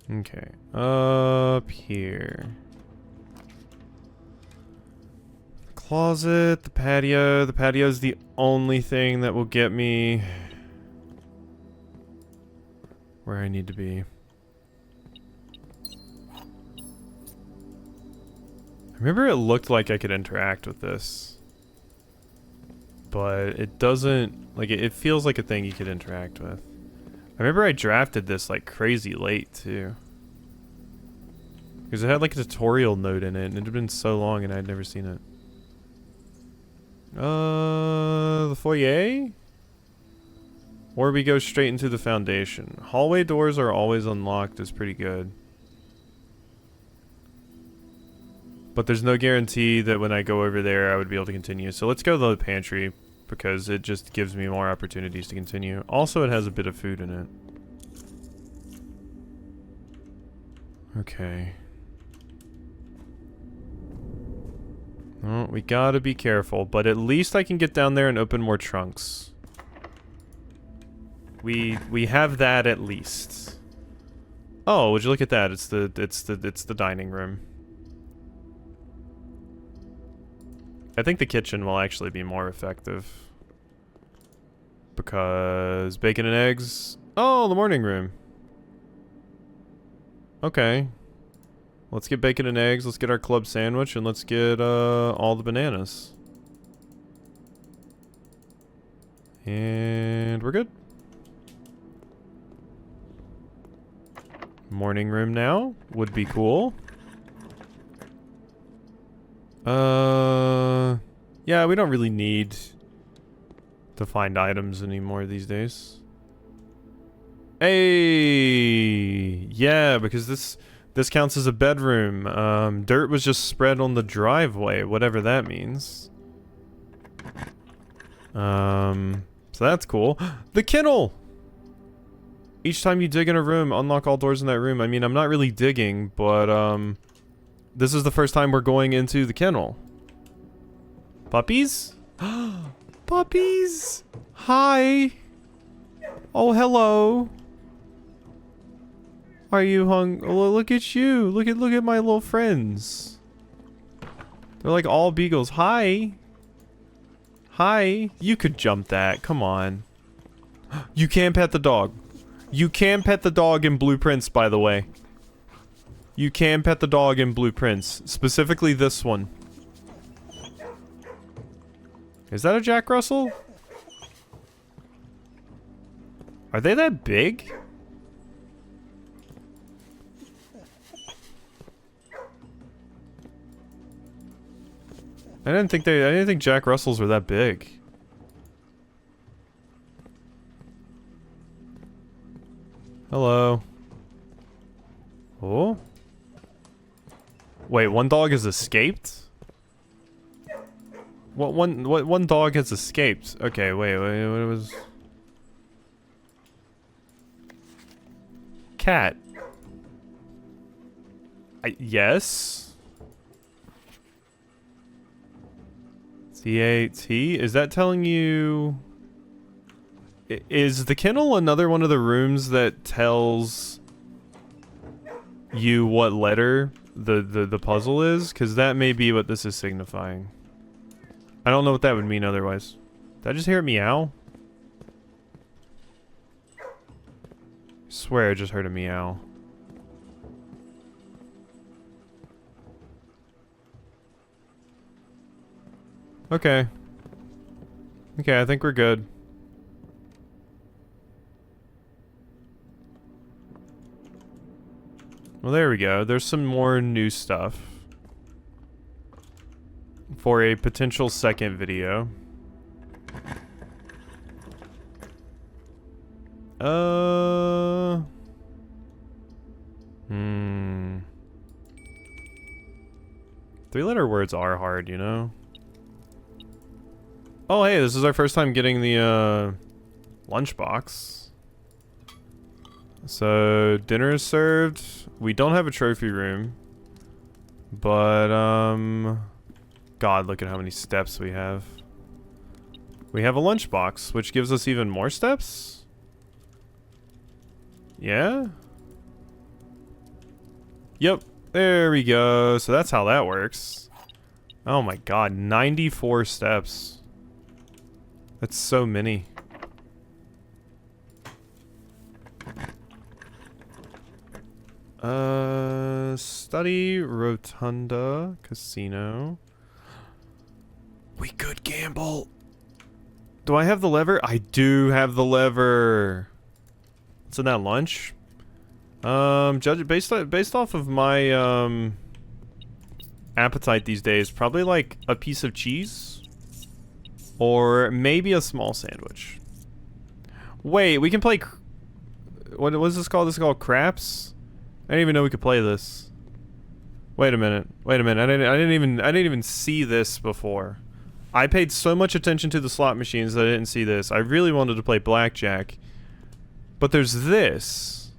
Okay, up here. Closet, the patio. The patio is the only thing that will get me where I need to be. I remember it looked like I could interact with this, but it doesn't, like, it feels like a thing you could interact with. I remember I drafted this like crazy late too, because it had like a tutorial note in it and it had been so long and I'd never seen it. The foyer? Or we go straight into the foundation. Hallway doors are always unlocked is pretty good. But there's no guarantee that when I go over there I would be able to continue. So let's go to the pantry because it just gives me more opportunities to continue. Also, it has a bit of food in it. Okay. Oh, we gotta be careful, but at least I can get down there and open more trunks. We have that at least. Oh, would you look at that? It's the dining room. I think the kitchen will actually be more effective. Because bacon and eggs. Oh, the morning room. Okay. Let's get bacon and eggs, let's get our club sandwich, and let's get all the bananas. And we're good. Morning room now would be cool. Yeah, we don't really need to find items anymore these days. Hey, yeah, because this counts as a bedroom. Dirt was just spread on the driveway, whatever that means. So that's cool. The kennel! Each time you dig in a room, unlock all doors in that room. I mean, I'm not really digging, but, this is the first time we're going into the kennel. Puppies? Puppies! Hi! Oh, hello! Are you hung? Oh, look at you! Look at my little friends. They're like all beagles. Hi! Hi! You could jump that, come on. You can pet the dog. You can pet the dog in Blueprints, by the way. You can pet the dog in Blueprints. Specifically this one. Is that a Jack Russell? Are they that big? I didn't think Jack Russells were that big. Hello. Oh? Wait, one dog has escaped? What one dog has escaped? Okay, wait, what was... Cat. Yes? CAT? Is that telling you... Is the kennel another one of the rooms that tells you what letter the puzzle is? Because that may be what this is signifying. I don't know what that would mean otherwise. Did I just hear a meow? I swear I just heard a meow. Okay. Okay, I think we're good. Well, there we go. There's some more new stuff for a potential second video. Three-letter words are hard, you know? Oh, hey, this is our first time getting the, lunchbox. So, dinner is served. We don't have a trophy room. But, God, look at how many steps we have. We have a lunchbox, which gives us even more steps? Yeah? Yep, there we go. So that's how that works. Oh my God, 94 steps. That's so many. Study Rotunda Casino. We could gamble. Do I have the lever? I do have the lever. What's in that lunch? Judge based off of my appetite these days, probably like a piece of cheese or maybe a small sandwich. Wait, we can play. What is this called? This is called craps. I didn't even know we could play this. Wait a minute. Wait a minute. I didn't even see this before. I paid so much attention to the slot machines that I didn't see this. I really wanted to play blackjack. But there's this.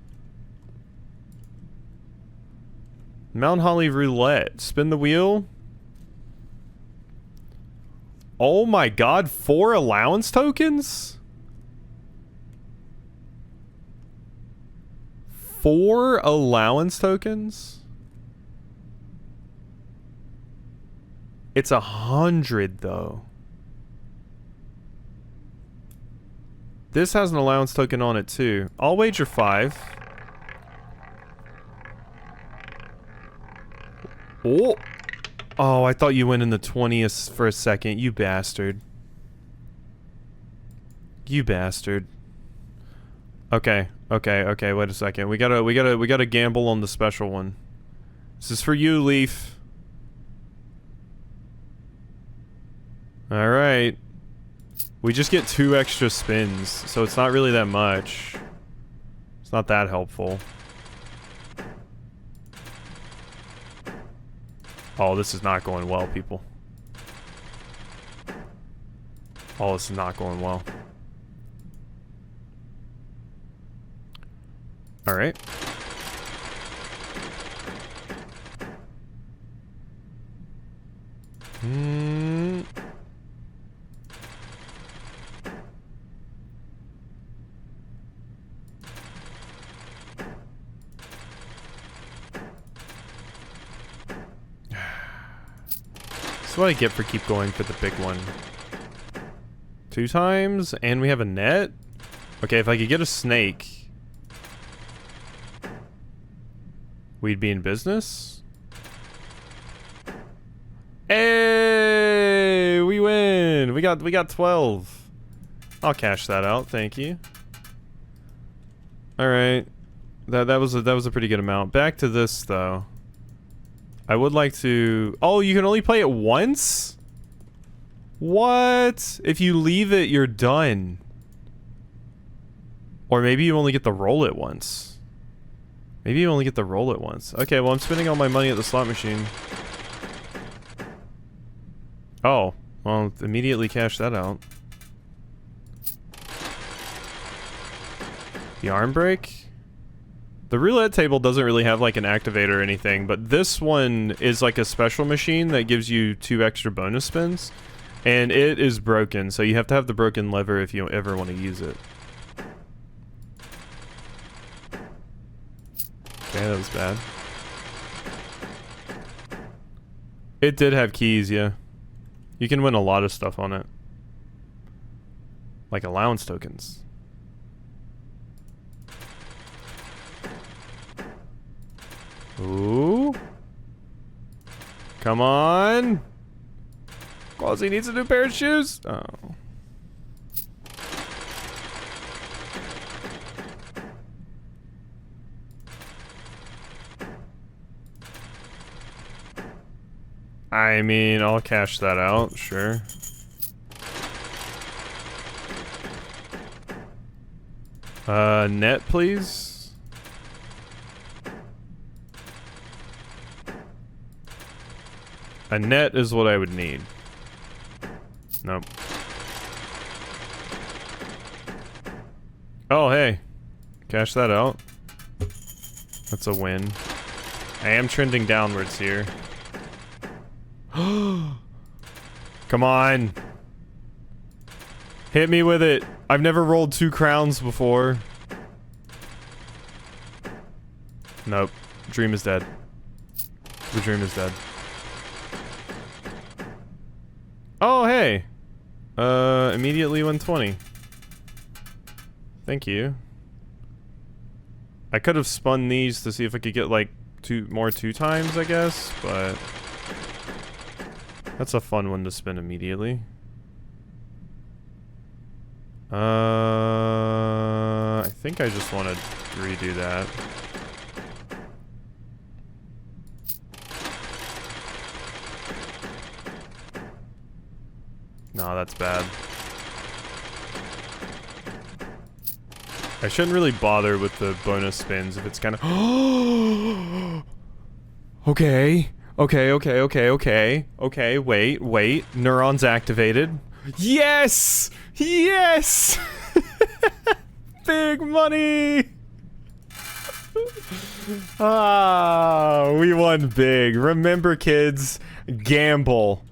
Mount Holly Roulette. Spin the wheel. Oh my God, 4 allowance tokens? 4 allowance tokens? It's 100 though. This has an allowance token on it too. I'll wager 5. Oh! Oh, I thought you went in the 20th for a second. You bastard. You bastard. Okay, okay, wait a second. We gotta gamble on the special one. This is for you, Leaf. Alright. We just get 2 extra spins, so it's not really that much. It's not that helpful. Oh, this is not going well, people. Oh, this is not going well. Alright. That's what I get for keep going for the big one. 2 times, and we have a net? Okay, if I could get a snake, we'd be in business? Hey, we win! We got 12. I'll cash that out, thank you. Alright. That was a pretty good amount. Back to this though. I would like to... Oh, you can only play it once? What? If you leave it, you're done. Or maybe you only get to roll it once. Maybe you only get to roll it once. Okay, well, I'm spending all my money at the slot machine. Oh, well, immediately cash that out. The arm break? The roulette table doesn't really have like an activator or anything, but this one is like a special machine that gives you 2 extra bonus spins. And it is broken, so you have to have the broken lever if you ever want to use it. Okay, that was bad. It did have keys, yeah. You can win a lot of stuff on it. Like allowance tokens. Ooh. Come on. Quasi needs a new pair of shoes. Oh. I mean, I'll cash that out, sure. Net, please. A net is what I would need. Nope. Oh, hey. Cash that out. That's a win. I am trending downwards here. Come on. Hit me with it. I've never rolled 2 crowns before. Nope. Dream is dead. The dream is dead. Oh, hey. Immediately 120. Thank you. I could have spun these to see if I could get like 2 times, I guess, but that's a fun one to spin immediately. I think I just want to redo that. No, that's bad. I shouldn't really bother with the bonus spins if it's kind of... Okay. Okay, wait. Neurons activated. Yes! Yes! Big money! Ah, we won big. Remember, kids, gamble.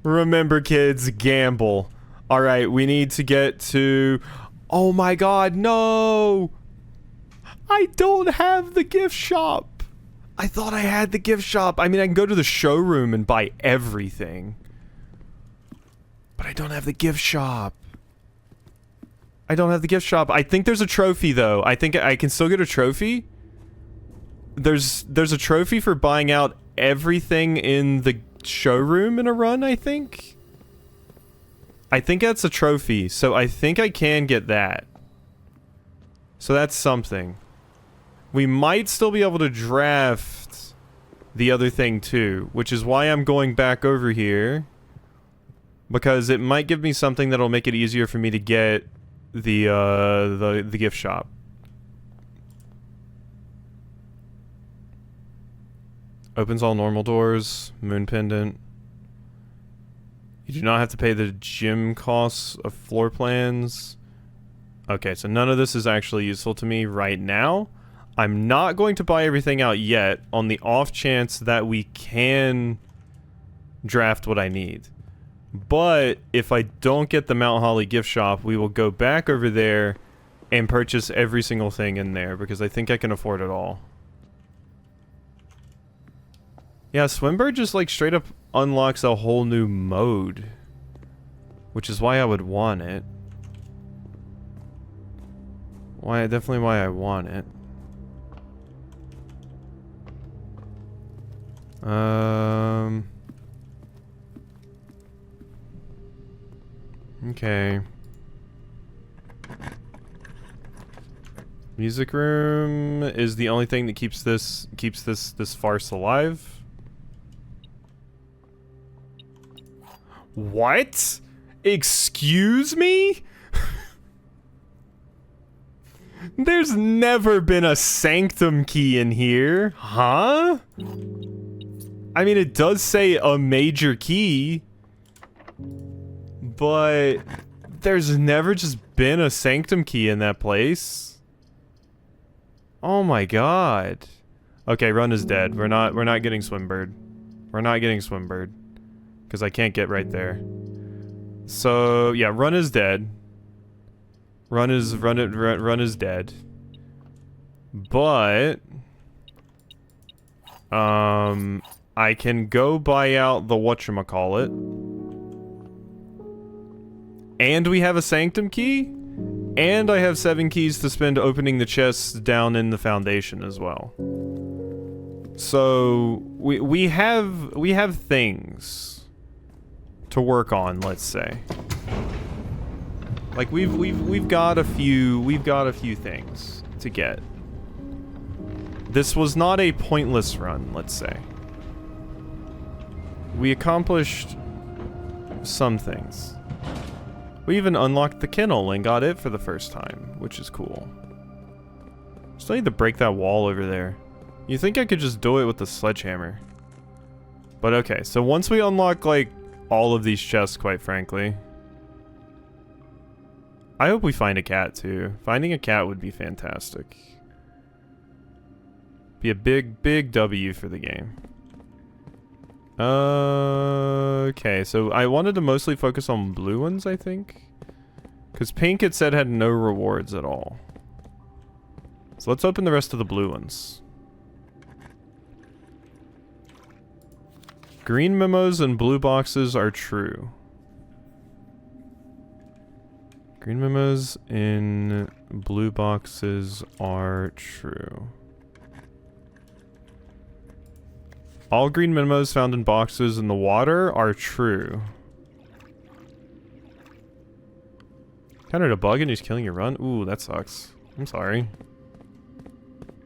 Remember, kids, gamble. Alright, we need to get to... Oh my god, no! I don't have the gift shop! I thought I had the gift shop. I mean, I can go to the showroom and buy everything. But I don't have the gift shop. I don't have the gift shop. I think there's a trophy, though. I think I can still get a trophy. There's a trophy for buying out everything in the showroom in a run, I think. I think that's a trophy, so I think I can get that. So that's something. We might still be able to draft the other thing too, which is why I'm going back over here. Because it might give me something that'll make it easier for me to get the gift shop. Opens all normal doors, moon pendant. You do not have to pay the gym costs of floor plans. Okay, so none of this is actually useful to me right now. I'm not going to buy everything out yet on the off chance that we can draft what I need. But if I don't get the Mount Holly gift shop, we will go back over there and purchase every single thing in there because I think I can afford it all. Yeah, Swimbird just like straight up unlocks a whole new mode, which is why I would want it. Definitely why I want it. Okay. Music room is the only thing that keeps this farce alive. What? Excuse me? There's never been a sanctum key in here, huh? I mean, it does say a major key, but there's never just been a sanctum key in that place. Oh my god. Okay, Run is dead. We're not getting Swimbird. We're not getting Swimbird. Because I can't get right there. So, yeah, Run is dead. Run is dead. But I can go buy out the whatchamacallit. And we have a sanctum key? And I have 7 keys to spend opening the chests down in the foundation as well. So we have things to work on, let's say. Like we've got a few things to get. This was not a pointless run, let's say. We accomplished some things. We even unlocked the kennel and got it for the first time, which is cool. Still need to break that wall over there. You think I could just do it with the sledgehammer. But okay, so once we unlock, like, all of these chests, quite frankly. I hope we find a cat, too. Finding a cat would be fantastic. Be a big, big W for the game. Okay, so I wanted to mostly focus on blue ones, I think. Because pink, it said, had no rewards at all. So let's open the rest of the blue ones. Green memos and blue boxes are true. Green memos in blue boxes are true. All green memos found in boxes in the water are true. Encountered a bug and he's killing your run? Ooh, that sucks. I'm sorry.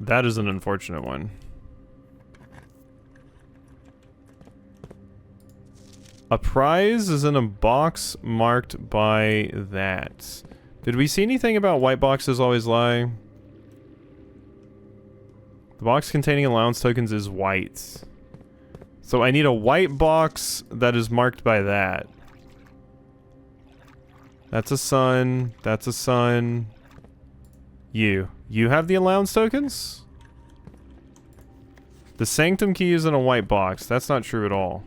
That is an unfortunate one. A prize is in a box marked by that. Did we see anything about white boxes always lie? The box containing allowance tokens is white. So I need a white box that is marked by that. That's a sun. That's a sun. You have the allowance tokens? The sanctum key is in a white box. That's not true at all.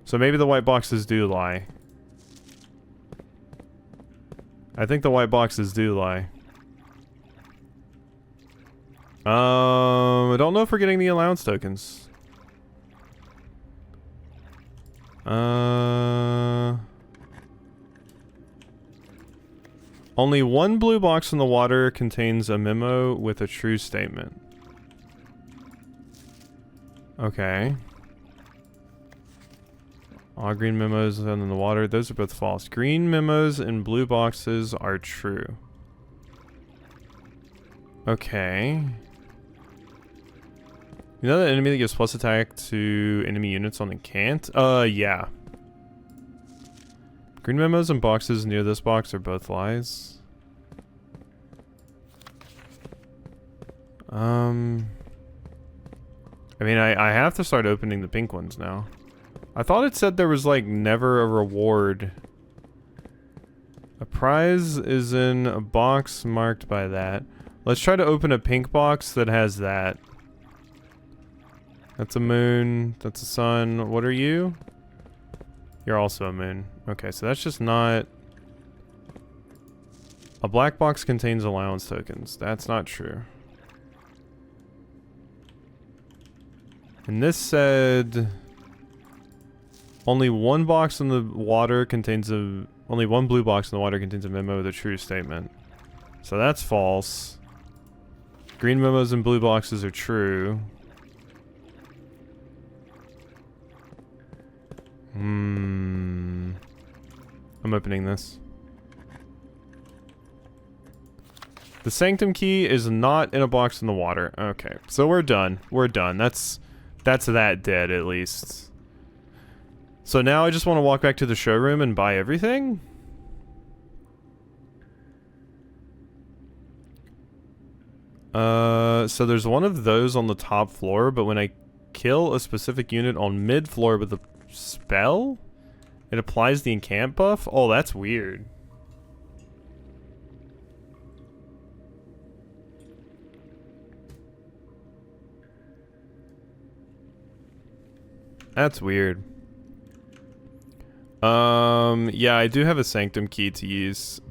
So maybe the white boxes do lie. I think the white boxes do lie. I don't know if we're getting the allowance tokens. Only one blue box in the water contains a memo with a true statement. Okay. All green memos found in the water, those are both false. Green memos and blue boxes are true. Okay. You know that enemy that gives plus attack to enemy units on the can't? Yeah. Green memos and boxes near this box are both lies. I mean, I have to start opening the pink ones now. I thought it said there was, like, never a reward. A prize is in a box marked by that. Let's try to open a pink box that has that. That's a moon. That's a sun. What are you? You're also a moon. Okay, so that's just not... A black box contains allowance tokens. That's not true. And this said... Only one box in the water contains a... Only one blue box in the water contains a memo with a true statement. So that's false. Green memos and blue boxes are true. I'm opening this. The sanctum key is not in a box in the water. Okay, so we're done. We're done. That's that dead, at least. So now I just want to walk back to the showroom and buy everything? So there's one of those on the top floor, but when I kill a specific unit on mid-floor with a spell, it applies the encamp buff? Oh, that's weird. That's weird. Yeah, I do have a sanctum key to use.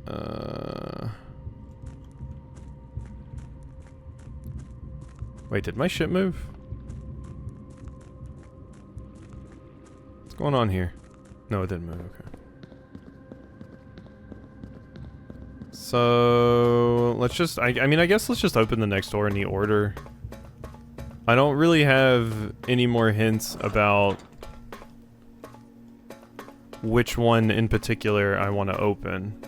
Wait, did my ship move? going on here? No, it didn't move. Okay. So let's just. I mean, I guess let's just open the next door in the order. I don't really have any more hints about which one in particular I want to open.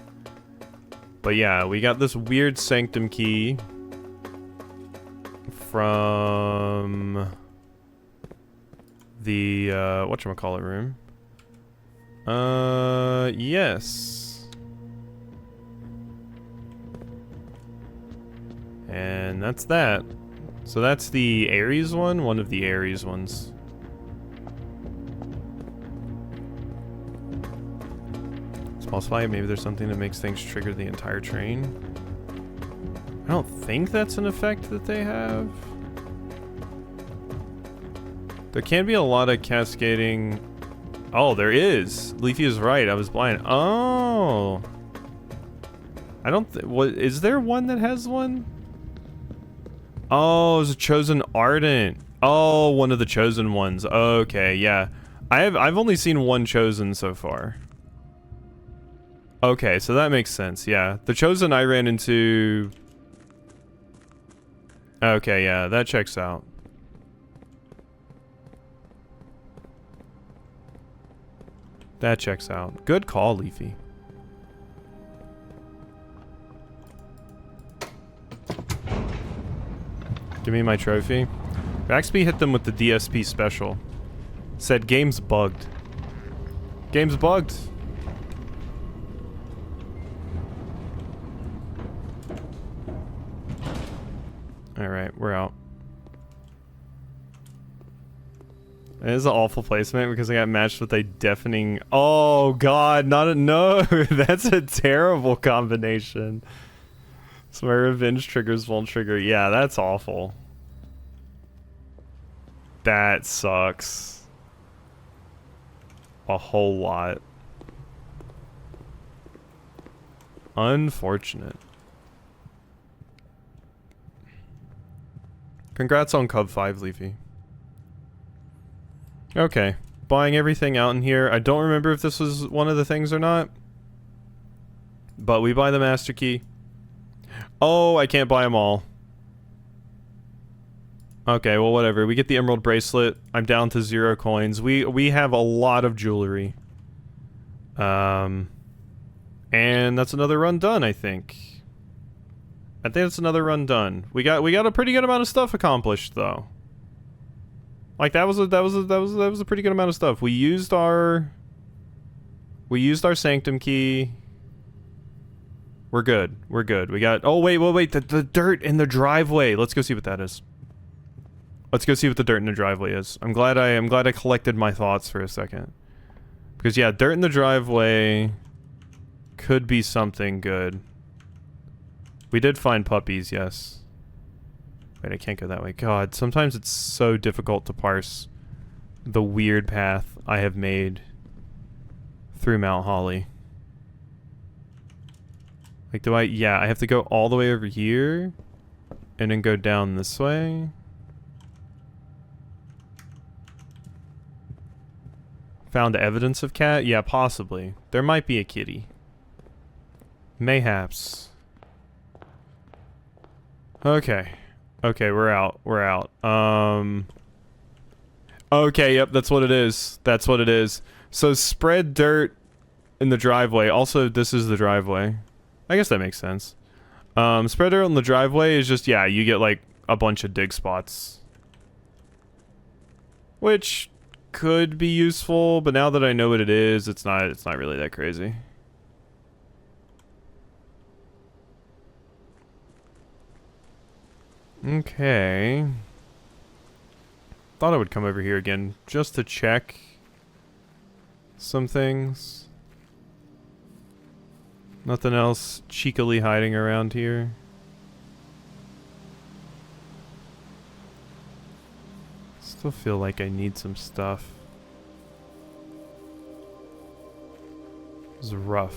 But yeah, we got this weird sanctum key from the whatchamacallit room. Yes. And that's that. So that's the Ares one of the Ares ones. Small spy, maybe there's something that makes things trigger the entire train. I don't think that's an effect that they have. There can be a lot of cascading. Oh, there is. Leafy is right. I was blind. Oh. I don't what is there one that has one? Oh, it's a chosen ardent. Oh, one of the chosen ones. Okay, yeah. I've only seen one chosen so far. Okay, so that makes sense. Yeah. The chosen I ran into. Okay, yeah, that checks out. That checks out. Good call, Leafy. Give me my trophy. Baxby hit them with the DSP special. Said game's bugged. Game's bugged. Alright, we're out. It is an awful placement because I got matched with a deafening. Oh god, not a no. That's a terrible combination. So my revenge triggers won't trigger. Yeah, that's awful. That sucks. A whole lot. Unfortunate. Congrats on Cub 5, Leafy. Okay. Buying everything out in here. I don't remember if this was one of the things or not. But we buy the master key. Oh, I can't buy them all. Okay, well, whatever. We get the emerald bracelet. I'm down to 0 coins. We have a lot of jewelry. And that's another run done, I think. I think that's another run done. We got a pretty good amount of stuff accomplished, though. Like that was a pretty good amount of stuff. We used our sanctum key. We're good. We're good. We got. Oh wait. The dirt in the driveway. Let's go see what that is. Let's go see what the dirt in the driveway is. I'm glad I collected my thoughts for a second. Because yeah, dirt in the driveway could be something good. We did find puppies, yes. Wait, I can't go that way. God, sometimes it's so difficult to parse the weird path I have made through Mount Holly. Like, do I... Yeah, I have to go all the way over here and then go down this way. Found evidence of cat? Yeah, possibly. There might be a kitty. Mayhaps. Okay. Okay, we're out. We're out. Okay, yep, that's what it is. That's what it is. So spread dirt in the driveway. Also, this is the driveway. I guess that makes sense. Spread dirt on the driveway is just, yeah, you get like a bunch of dig spots. Which could be useful, but now that I know what it is, it's not really that crazy. Okay. Thought I would come over here again just to check some things. Nothing else cheekily hiding around here. Still feel like I need some stuff. This is rough.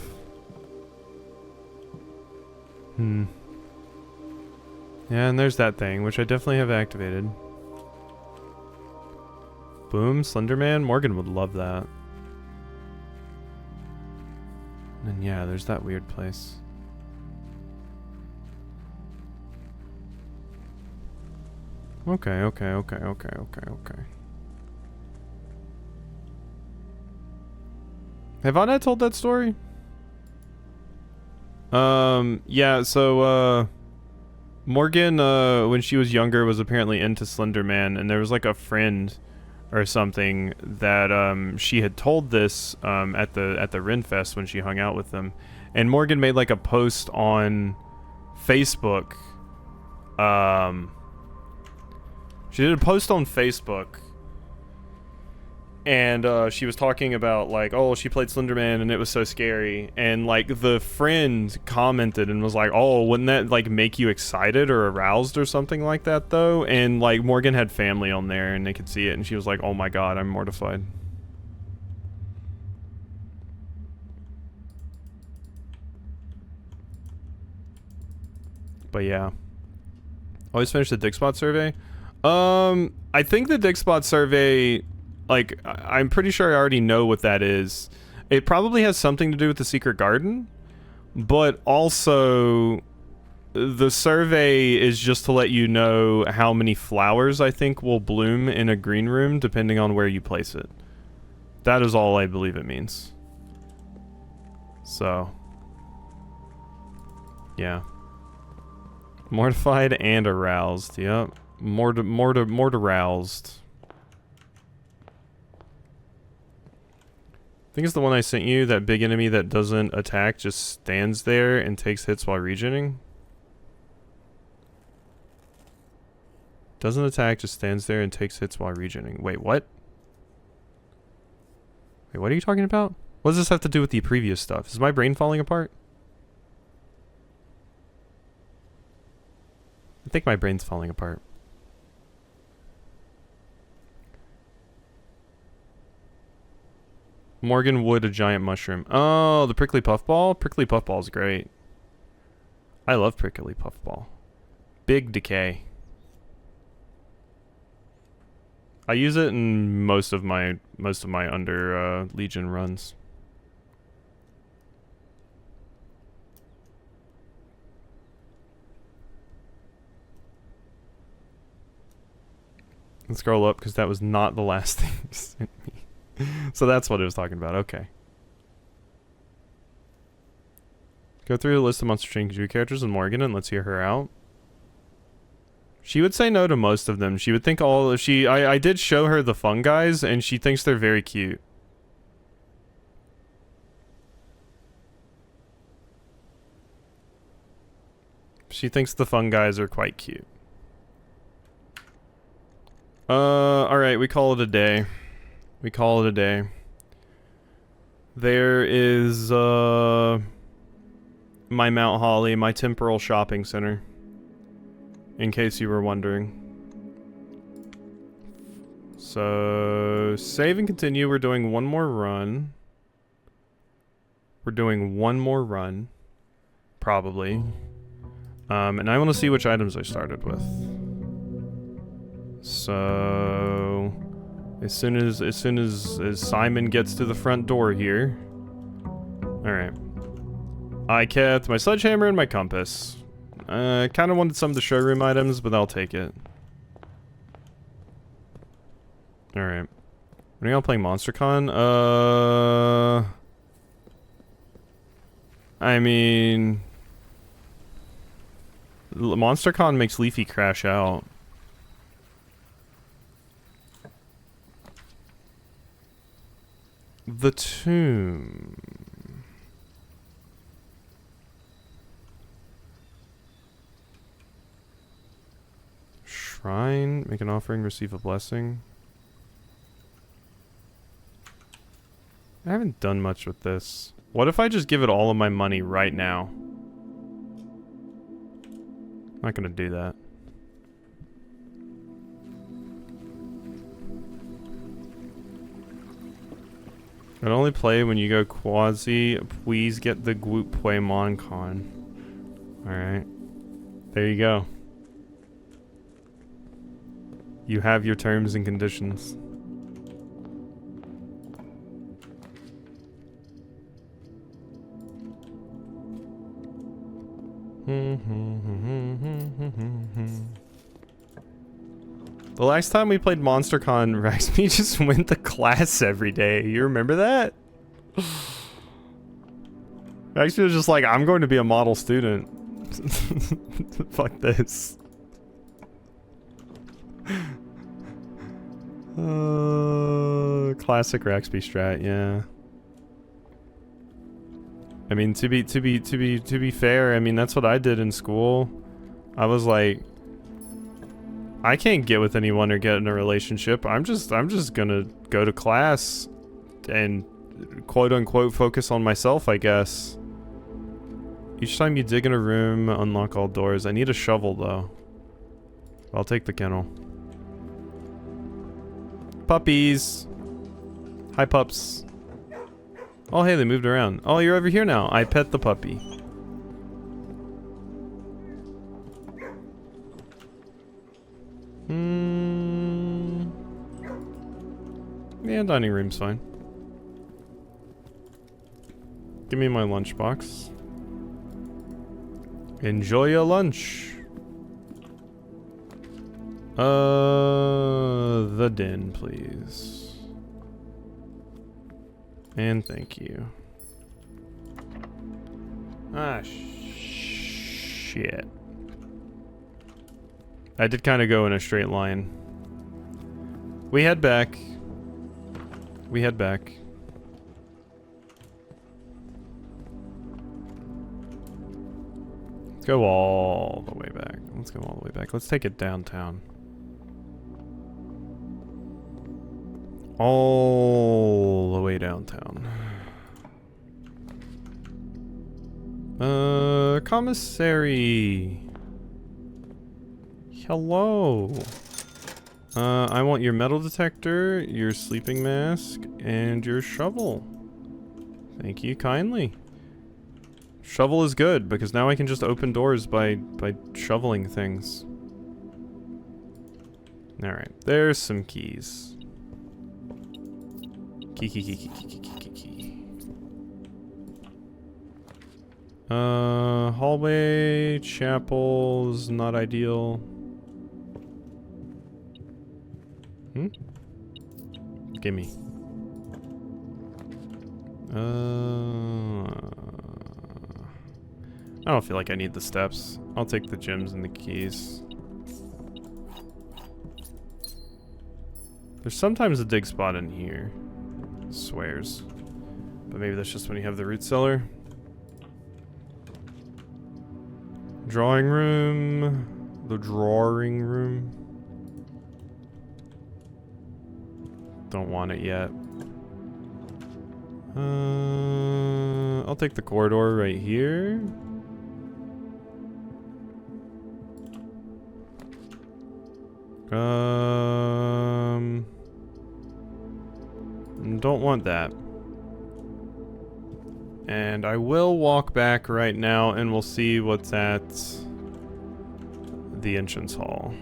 Yeah, and there's that thing, which I definitely have activated. Boom, Slenderman. Morgan would love that. And then, yeah, there's that weird place. Okay, okay, okay, okay, okay, okay. Have I not told that story? Yeah, so, Morgan, when she was younger, was apparently into Slender Man, and there was, like, a friend or something that, she had told this, at the Ren Fest when she hung out with them. And Morgan made, like, a post on Facebook. She did a post on Facebook, and she was talking about, like, oh, she played Slenderman and it was so scary, and, like, the friend commented and was like, oh, wouldn't that, like, make you excited or aroused or something like that, though? And, like, Morgan had family on there and they could see it, and she was like, oh my god, I'm mortified. But yeah. Always finish the JACKPOT survey? I think the JACKPOT survey, like, I'm pretty sure I already know what that is. It probably has something to do with the secret garden, but also the survey is just to let you know how many flowers I think will bloom in a green room depending on where you place it. That is all I believe it means. So, yeah. Mortified and aroused, yep. More aroused. I think it's the one I sent you, that big enemy that doesn't attack, just stands there and takes hits while regening. Doesn't attack, just stands there and takes hits while regening. Wait, what? Wait, what are you talking about? What does this have to do with the previous stuff? Is my brain falling apart? I think my brain's falling apart. Morgan Wood, a giant mushroom. Oh, the prickly puffball? Prickly puffball is great. I love prickly puffball. Big decay. I use it in most of my under Legion runs. Let's scroll up because that was not the last thing you sent me. So that's what it was talking about. Okay. Go through the list of Monster Train characters with Morgan and let's hear her out. She would say no to most of them. She would think all... I did show her the fun guys and she thinks they're very cute. She thinks the fun guys are quite cute. Alright, we call it a day. We call it a day. There is, my Mount Holly, my temporal shopping center. In case you were wondering. So, save and continue. We're doing one more run. We're doing one more run. Probably. And I want to see which items I started with. So... As soon as Simon gets to the front door here. Alright. I kept my sledgehammer and my compass. Kind of wanted some of the showroom items, but I'll take it. Alright. When are y'all playing MonsterCon? I mean... MonsterCon makes Leafy crash out. The tomb. Shrine. Make an offering, receive a blessing. I haven't done much with this. What if I just give it all of my money right now? I'm not gonna do that. I'd only play when you go quasi. Please get the Gwoop Puemon Con. Alright. There you go. You have your terms and conditions. The last time we played MonsterCon, Raxby just went to class every day. You remember that? Raxby was just like, I'm going to be a model student. Fuck this. Classic Raxby strat, yeah. I mean, to be fair, I mean, that's what I did in school. I was like, I can't get with anyone or get in a relationship. I'm just gonna go to class and quote unquote focus on myself, I guess. Each time you dig in a room, unlock all doors. I need a shovel though. I'll take the kennel. Puppies. Hi, pups. Oh, hey, they moved around. Oh, you're over here now. I pet the puppy. Yeah, dining room's fine. Give me my lunchbox. Enjoy your lunch. The den, please. And thank you. Ah, shit. I did kind of go in a straight line. We head back. We head back. Let's go all the way back. Let's go all the way back. Let's take it downtown. All the way downtown. Commissary. Hello. I want your metal detector, your sleeping mask, and your shovel. Thank you kindly. Shovel is good, because now I can just open doors by shoveling things. Alright, there's some keys. Key. Hallway, chapels, not ideal. Gimme. I don't feel like I need the steps. I'll take the gems and the keys. There's sometimes a dig spot in here. Swears. But maybe that's just when you have the root cellar. Drawing room. The drawing room. Don't want it yet. I'll take the corridor right here. Don't want that. And I will walk back right now and we'll see what's at the entrance hall.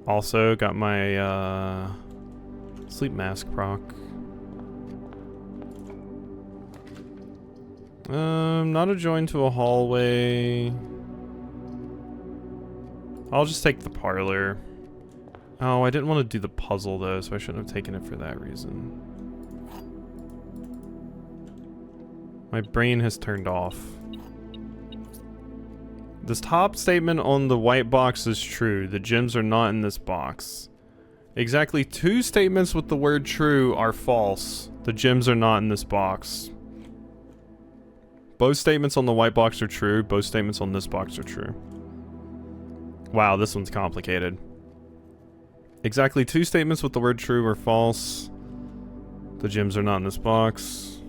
Also got my sleep mask proc. Not a join to a hallway. I'll just take the parlor. Oh, I didn't want to do the puzzle though, so I shouldn't have taken it for that reason. My brain has turned off. This top statement on the white box is true. The gems are not in this box. Exactly 2 statements with the word true are false. The gems are not in this box. Both statements on the white box are true. Both statements on this box are true. Wow, this one's complicated. Exactly 2 statements with the word true are false. The gems are not in this box.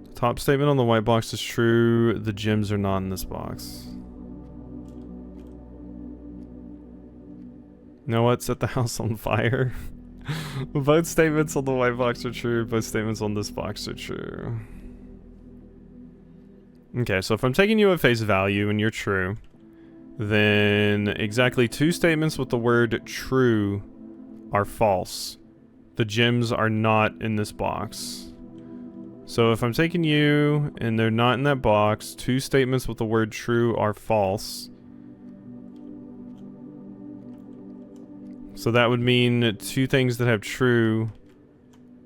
The top statement on the white box is true. The gems are not in this box. You know what? Set the house on fire. Both statements on the white box are true. Both statements on this box are true. Okay, so if I'm taking you at face value and you're true, then exactly 2 statements with the word true are false. The gems are not in this box. So if I'm taking you and they're not in that box, 2 statements with the word true are false. So that would mean 2 things that have true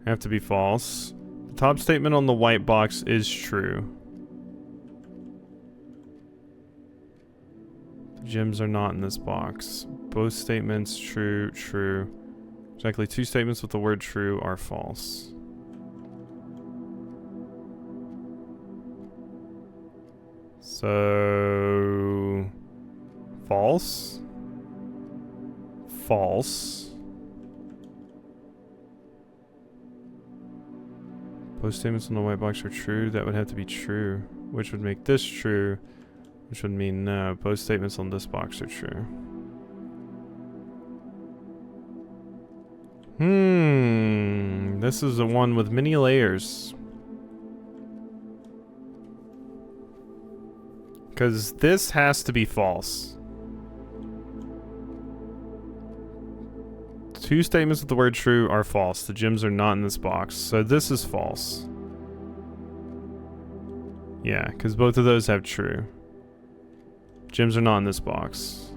have to be false. The top statement on the white box is true. The gems are not in this box. Both statements true, true. Exactly 2 statements with the word true are false. So... false. False. Both statements on the white box are true. That would have to be true. Which would make this true. Which would mean no. Both statements on this box are true. This is the one with many layers. Because this has to be false. 2 statements with the word true are false. The gems are not in this box. So this is false. Yeah, because both of those have true. Gems are not in this box.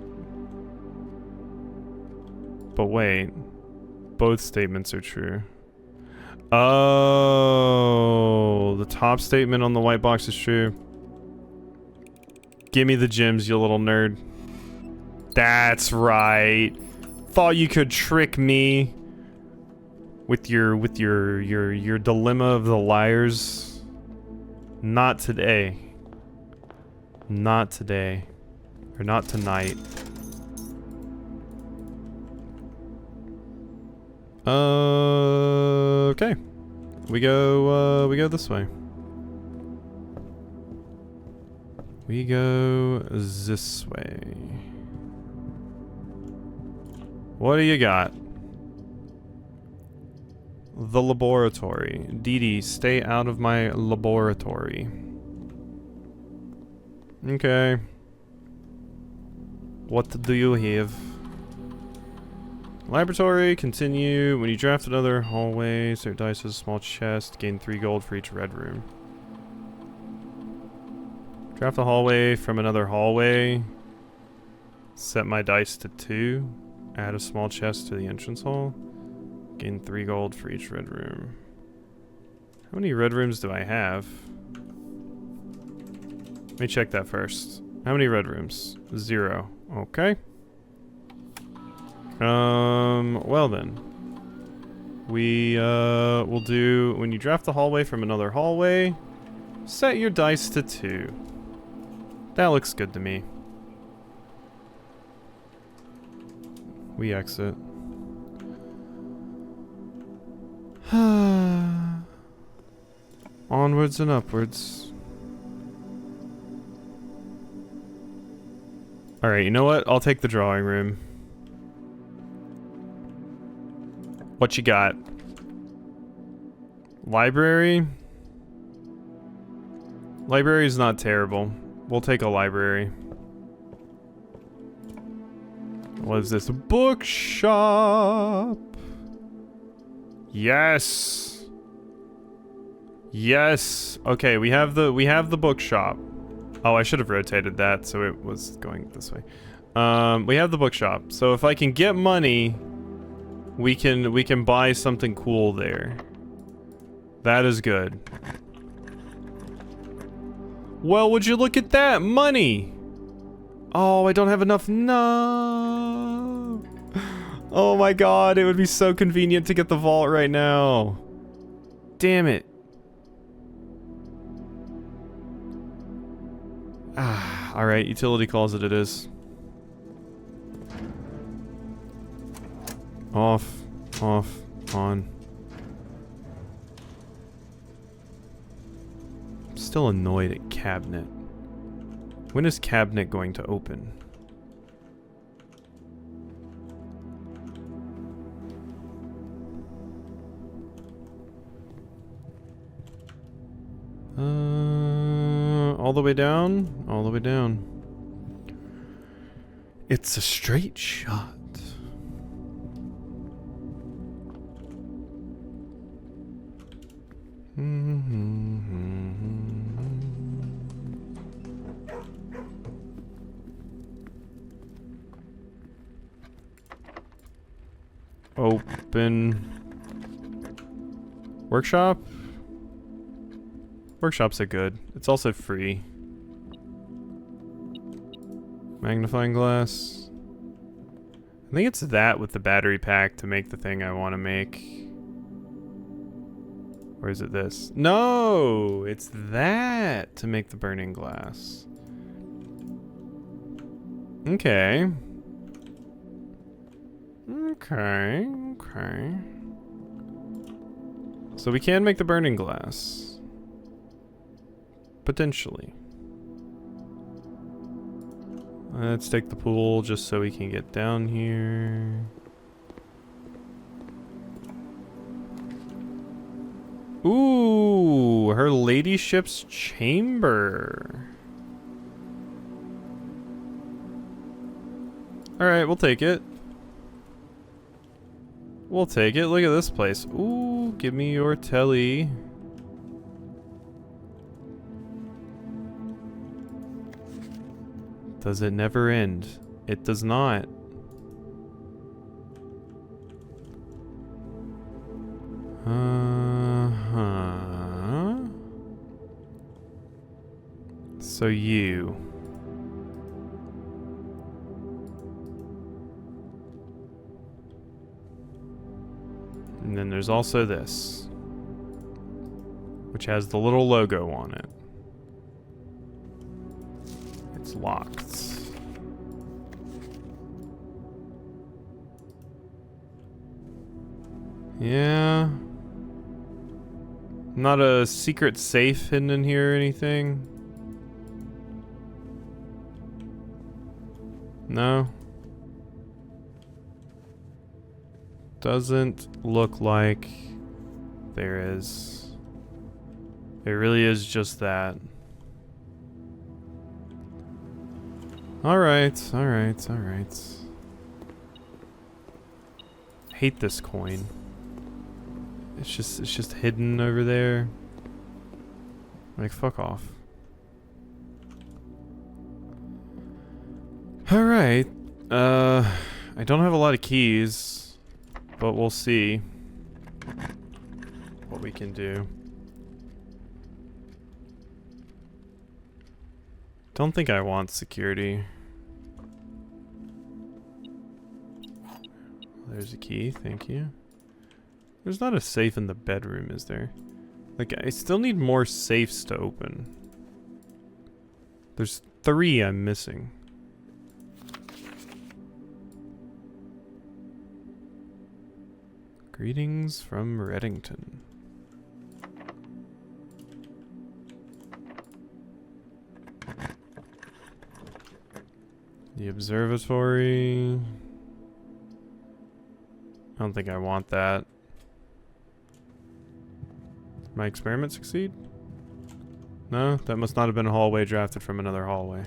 But wait. Both statements are true. Oh, the top statement on the white box is true. Give me the gems, you little nerd. That's right. Thought you could trick me with your dilemma of the liars. Not today. Not today. Or not tonight. Okay. We go this way. We go this way. What do you got? The laboratory. Dee Dee, stay out of my laboratory. Okay. What do you have? Laboratory, continue. When you draft another hallway, set your dice as a small chest, gain 3 gold for each red room. Draft a hallway from another hallway. Set my dice to 2. Add a small chest to the entrance hall. Gain 3 gold for each red room. How many red rooms do I have? Let me check that first. How many red rooms? 0. Okay. Well then. We'll do, when you draft the hallway from another hallway, set your dice to 2. That looks good to me. We exit. Onwards and upwards. Alright, you know what? I'll take the drawing room. What you got? Library? Library is not terrible. We'll take a library. What is this? A bookshop! Yes! Yes! Okay, we have the bookshop. Oh, I should have rotated that so it was going this way. We have the bookshop. So if I can get money, we can buy something cool there. That is good. Well, would you look at that? Money! Oh, I don't have enough. No! Oh my god, it would be so convenient to get the vault right now. Damn it. Ah, alright, utility closet it is. Off, off, on. I'm still annoyed at cabinet. When is cabinet going to open? All the way down? All the way down. It's a straight shot. Mm-hmm. Open. Workshop? Workshops are good. It's also free. Magnifying glass. I think it's that with the battery pack to make the thing I want to make. Or is it this? No! It's that to make the burning glass. Okay. Okay. So we can make the burning glass. Potentially. Let's take the pool just so we can get down here. Ooh, her ladyship's chamber. Alright, we'll take it. We'll take it. Look at this place. Ooh, give me your telly. Does it never end? It does not. So you. And then there's also this, which has the little logo on it. It's locked. Yeah. Not a secret safe hidden in here or anything? No. Doesn't look like there is. It really is just that. Alright. Hate this coin. It's just hidden over there. Like, fuck off. Alright. I don't have a lot of keys, but we'll see what we can do. Don't think I want security. There's a key, thank you. There's not a safe in the bedroom, is there? Like, I still need more safes to open. There's 3 I'm missing. Greetings from Reddington. The observatory. I don't think I want that. My experiment succeed? No, that must not have been a hallway drafted from another hallway.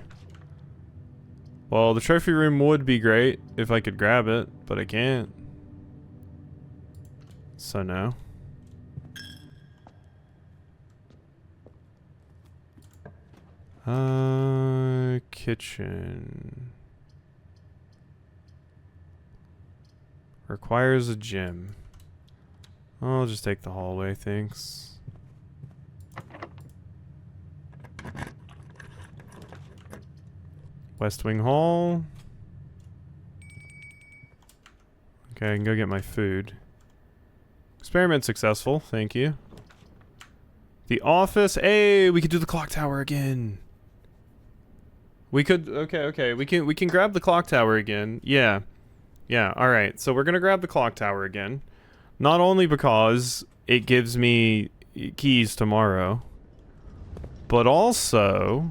Well, the trophy room would be great if I could grab it, but I can't. So no. Kitchen. Requires a gym. I'll just take the hallway, thanks. West Wing Hall. Okay, I can go get my food. Experiment successful, thank you. The office. Hey, we could do the clock tower again. We could. Okay. We can grab the clock tower again. Yeah. All right. So we're gonna grab the clock tower again. Not only because it gives me keys tomorrow, but also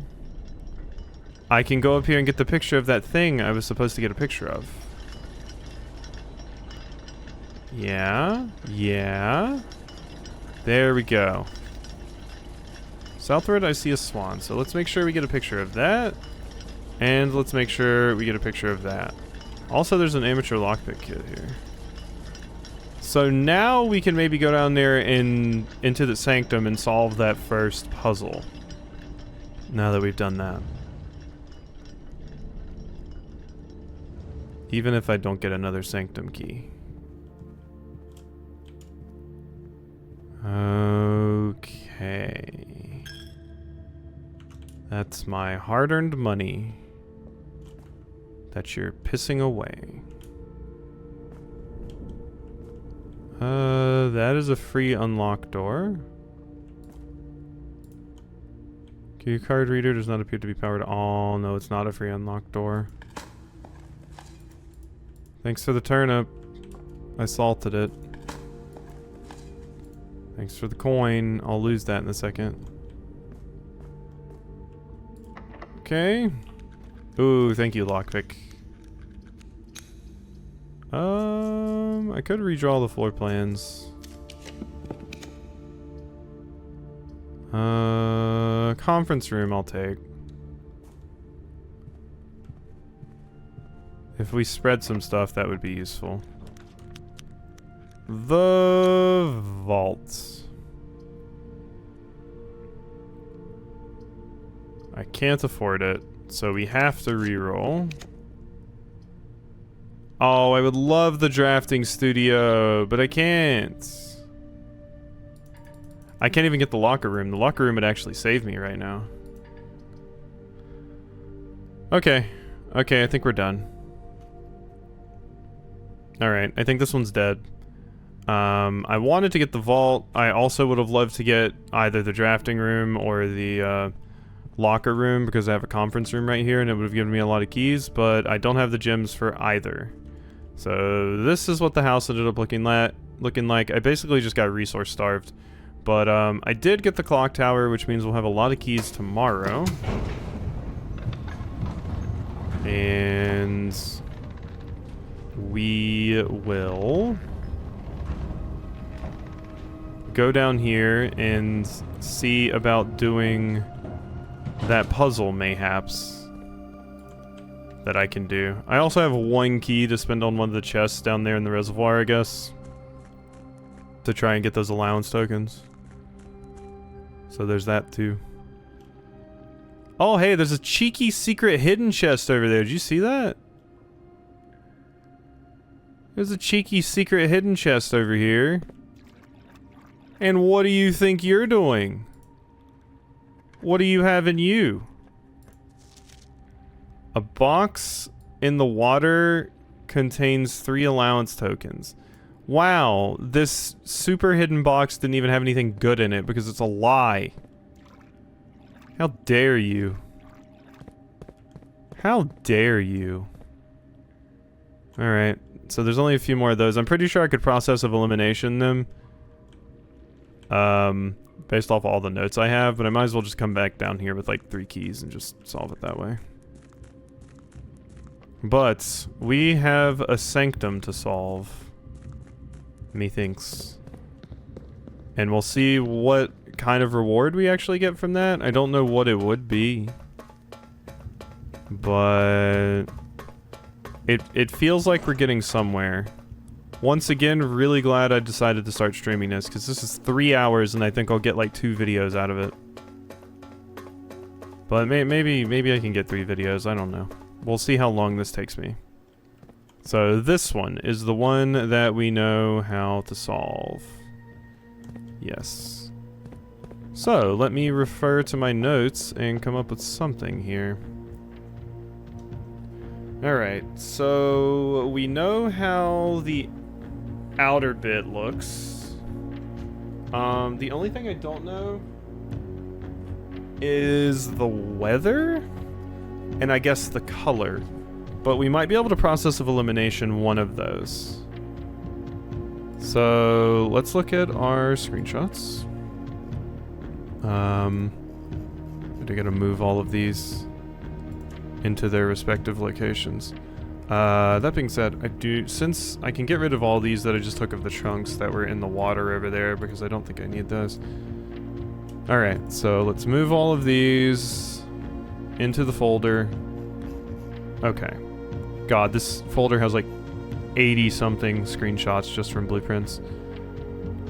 I can go up here and get the picture of that thing I was supposed to get a picture of. Yeah. There we go. Southward, I see a swan, so let's make sure we get a picture of that. And let's make sure we get a picture of that. Also, there's an amateur lockpick kit here. So now we can maybe go down there and into the sanctum and solve that first puzzle. Now that we've done that. Even if I don't get another sanctum key. Okay. That's my hard-earned money that you're pissing away. That is a free unlock door. Key card reader does not appear to be powered. Oh, no, it's not a free unlock door. Thanks for the turnip. I salted it. Thanks for the coin. I'll lose that in a second. Okay. Ooh, thank you, lockpick. I could redraw the floor plans. Conference room I'll take. If we spread some stuff, that would be useful. The vault. I can't afford it, so we have to reroll. Oh, I would love the drafting studio, but I can't. I can't even get the locker room. The locker room would actually save me right now. Okay. Okay, I think we're done. Alright, I think this one's dead. I wanted to get the vault. I also would have loved to get either the drafting room or the locker room because I have a conference room right here and it would have given me a lot of keys, but I don't have the gems for either. So this is what the house ended up looking like. I basically just got resource starved. But I did get the clock tower, which means we'll have a lot of keys tomorrow. And we will go down here and see about doing that puzzle, mayhaps, that I can do. I also have one key to spend on one of the chests down there in the reservoir, I guess, to try and get those allowance tokens. So there's that too. Oh, hey, there's a cheeky secret hidden chest over there. Did you see that? There's a cheeky secret hidden chest over here. And what do you think you're doing? What do you have in you? A box in the water contains 3 allowance tokens. Wow, this super hidden box didn't even have anything good in it because it's a lie. How dare you? How dare you? Alright, so there's only a few more of those. I'm pretty sure I could process of elimination them. Based off all the notes I have, but I might as well just come back down here with like 3 keys and just solve it that way. But we have a sanctum to solve. Methinks. And we'll see what kind of reward we actually get from that. I don't know what it would be. But it feels like we're getting somewhere. Once again, really glad I decided to start streaming this, because this is 3 hours and I think I'll get like 2 videos out of it. But maybe I can get 3 videos, I don't know. We'll see how long this takes me. So this one is the one that we know how to solve. Yes. So let me refer to my notes and come up with something here. Alright, so we know how the outer bit looks. The only thing I don't know is the weather and I guess the color. But we might be able to process of elimination one of those. So let's look at our screenshots. I gotta move all of these into their respective locations. That being said, since I can get rid of all these that I just took of the chunks that were in the water over there, because I don't think I need those. Alright, so let's move all of these into the folder. Okay. God, this folder has like 80 something screenshots just from blueprints.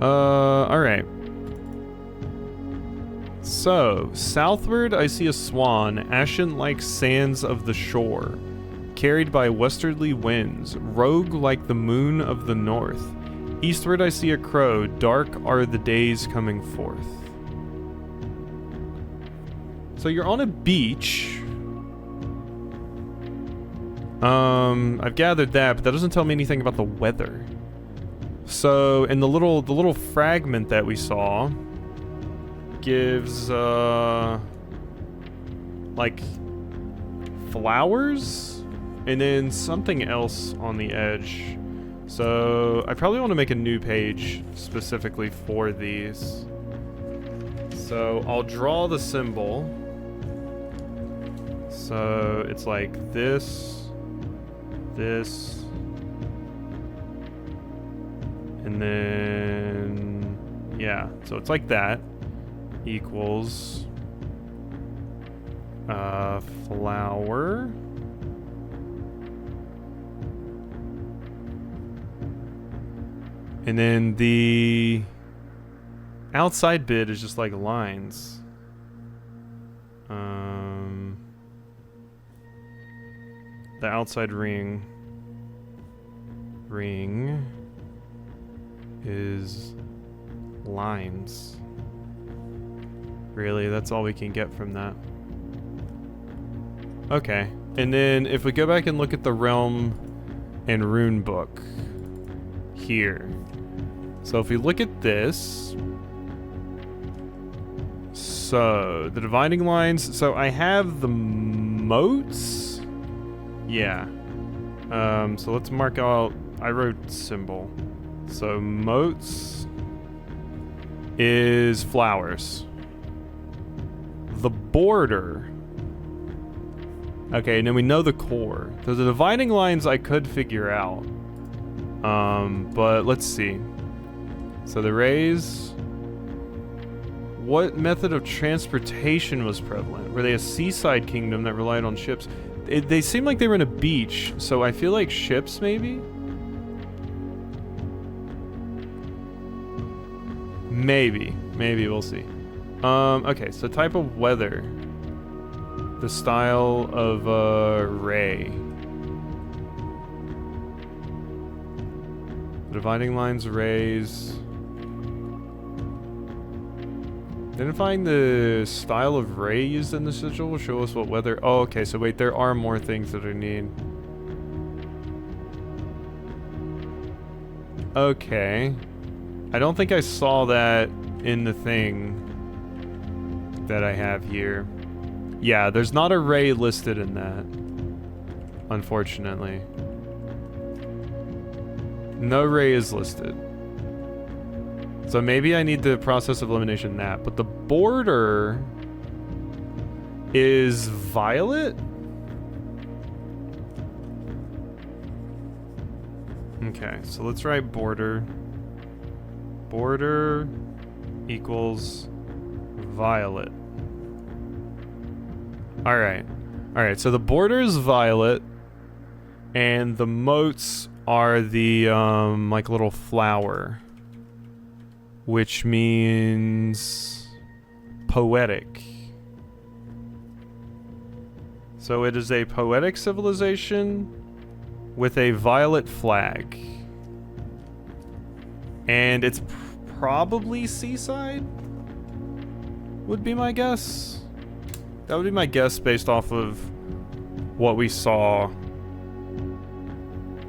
Alright. So, southward I see a swan, ashen like sands of the shore, carried by westerly winds, rogue like the moon of the north. Eastward I see a crow, dark are the days coming forth. So you're on a beach. I've gathered that, but that doesn't tell me anything about the weather. So, in the little fragment that we saw gives, like, flowers? And then something else on the edge. So, I probably want to make a new page specifically for these. So, I'll draw the symbol. So, it's like this. This, and then, yeah, so it's like that, equals, flower, and then the outside bit is just like lines. The outside ring is lines. Really, that's all we can get from that. Okay, and then if we go back and look at the realm and rune book here. So if we look at this, so the dividing lines, so I have the moats. Yeah. So let's mark out, I wrote symbol. So moats is flowers. The border. Okay, and then we know the core. So the dividing lines I could figure out. But let's see. So the rays. What method of transportation was prevalent? Were they a seaside kingdom that relied on ships? They seem like they were in a beach, so I feel like ships, maybe? Maybe, we'll see. Okay, so type of weather. The style of, ray. Dividing lines, rays. Identifying the style of ray used in the sigil will show us what weather... Oh, okay, so wait, there are more things that I need. Okay. I don't think I saw that in the thing that I have here. Yeah, there's not a ray listed in that. Unfortunately. No ray is listed. So maybe I need the process of elimination that. But the border is violet? Okay, so let's write border. Border equals violet. Alright. Alright, so the border is violet. And the moats are the, like, little flower. Which means poetic. So it is a poetic civilization with a violet flag. And it's probably seaside? Would be my guess. That would be my guess based off of what we saw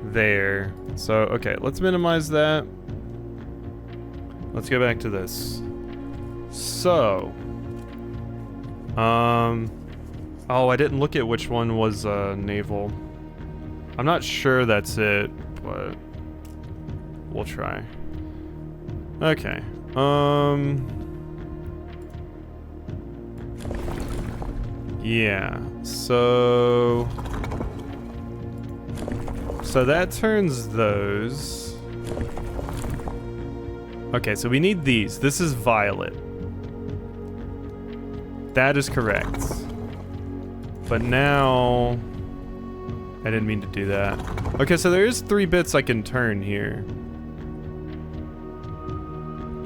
there. So, okay, let's minimize that. Let's go back to this. So, oh, I didn't look at which one was, naval. I'm not sure that's it, but we'll try. Okay, yeah, so that turns those. Okay, so we need these. This is violet. That is correct. But now... I didn't mean to do that. Okay, so there is 3 bits I can turn here.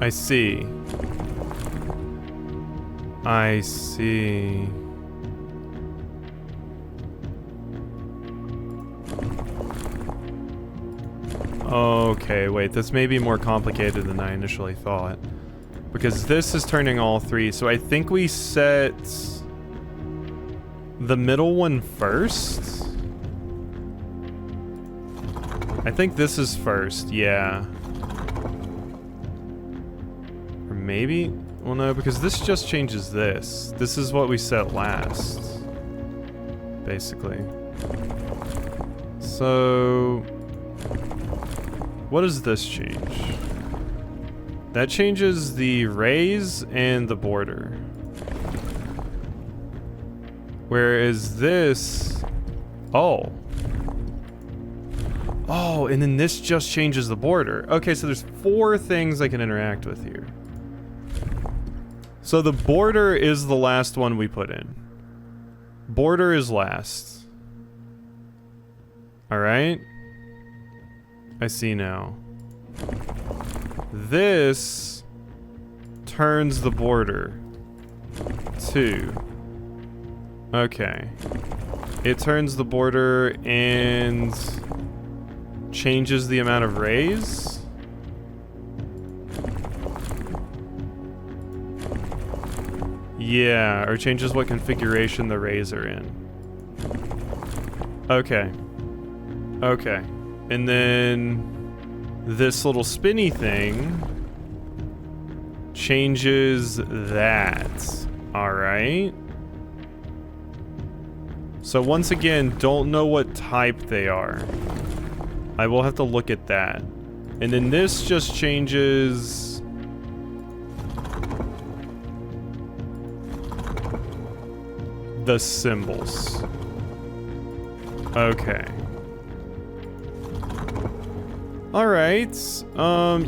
I see. I see. Okay, wait, this may be more complicated than I initially thought. Because this is turning all three, so I think we set the middle one first? I think this is first, yeah. Or maybe? Well, no, because this just changes this. This is what we set last. Basically. So... what does this change? That changes the raise and the border. Whereas this... oh. Oh, and then this just changes the border. Okay, so there's 4 things I can interact with here. So the border is the last one we put in. Border is last. Alright. I see now. This turns the border. 2. Okay. It turns the border and changes the amount of rays. Yeah, or changes what configuration the rays are in. Okay. Okay. And then this little spinny thing changes that. Alright. So once again, don't know what type they are. I will have to look at that. And then this just changes... the symbols. Okay. Alright.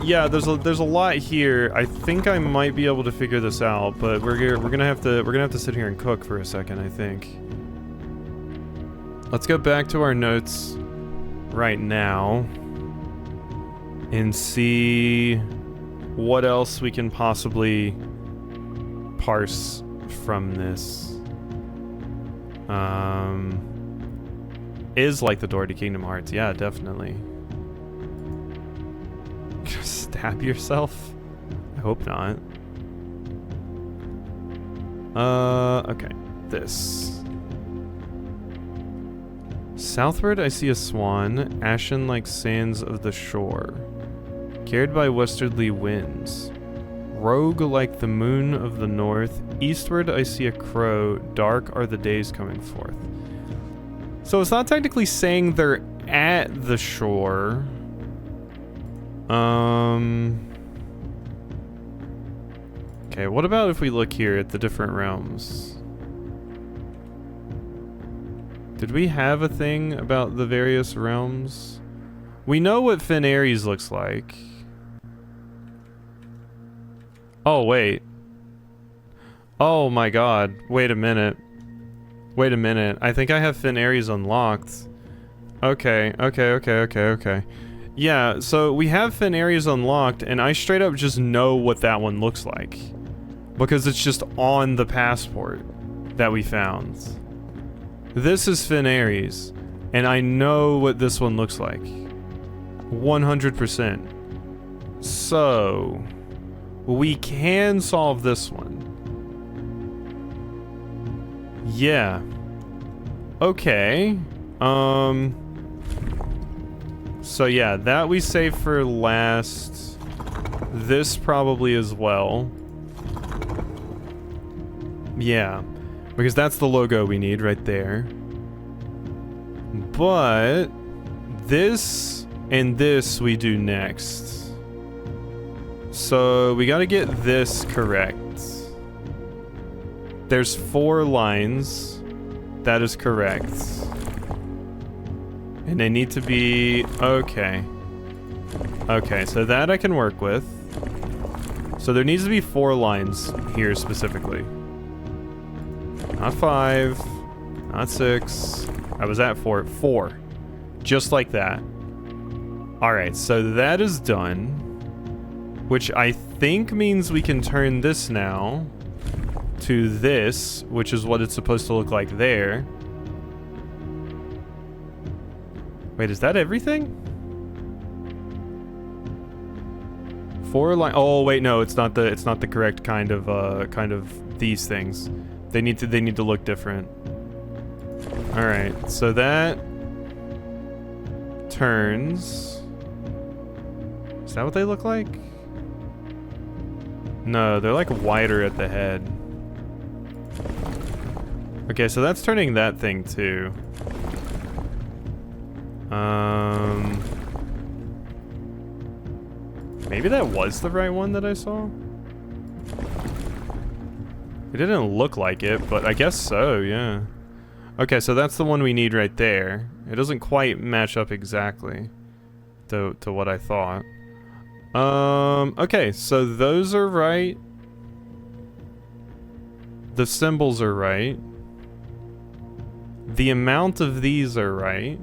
Yeah, there's a lot here. I think I might be able to figure this out, but we're gonna have to sit here and cook for a second, I think. Let's go back to our notes right now and see what else we can possibly parse from this. Is like the door to Kingdom Hearts. Yeah, definitely. Stab yourself? I hope not. Okay. This. Southward I see a swan, ashen like sands of the shore, carried by westerly winds. Rogue like the moon of the north, eastward I see a crow, dark are the days coming forth. So it's not technically saying they're at the shore. Okay, what about if we look here at the different realms? Did we have a thing about the various realms? We know what Fenares looks like. Oh, wait. Oh my god. Wait a minute. Wait a minute. I think I have Fenares unlocked. Okay. Yeah, so we have Fenares unlocked, and I straight up just know what that one looks like. Because it's just on the passport that we found. This is Fenares, and I know what this one looks like. 100%. So... we can solve this one. Yeah. Okay. So yeah, that we save for last. This probably as well. Yeah. Because that's the logo we need right there. But this and this we do next. So we gotta get this correct. There's 4 lines. That is correct. And they need to be... okay. Okay, so that I can work with. So there needs to be 4 lines here specifically. Not 5. Not 6. I was at 4. 4. Just like that. Alright, so that is done. Which I think means we can turn this now to this, which is what it's supposed to look like there. Wait, is that everything? 4 line. Oh wait, no, it's not the correct kind of these things. They need to look different. All right, so that turns. Is that what they look like? No, they're like wider at the head. Okay, so that's turning that thing too. Maybe that was the right one that I saw? It didn't look like it, but I guess so, yeah. Okay, so that's the one we need right there. It doesn't quite match up exactly to what I thought. Okay, so those are right. The symbols are right. The amount of these are right.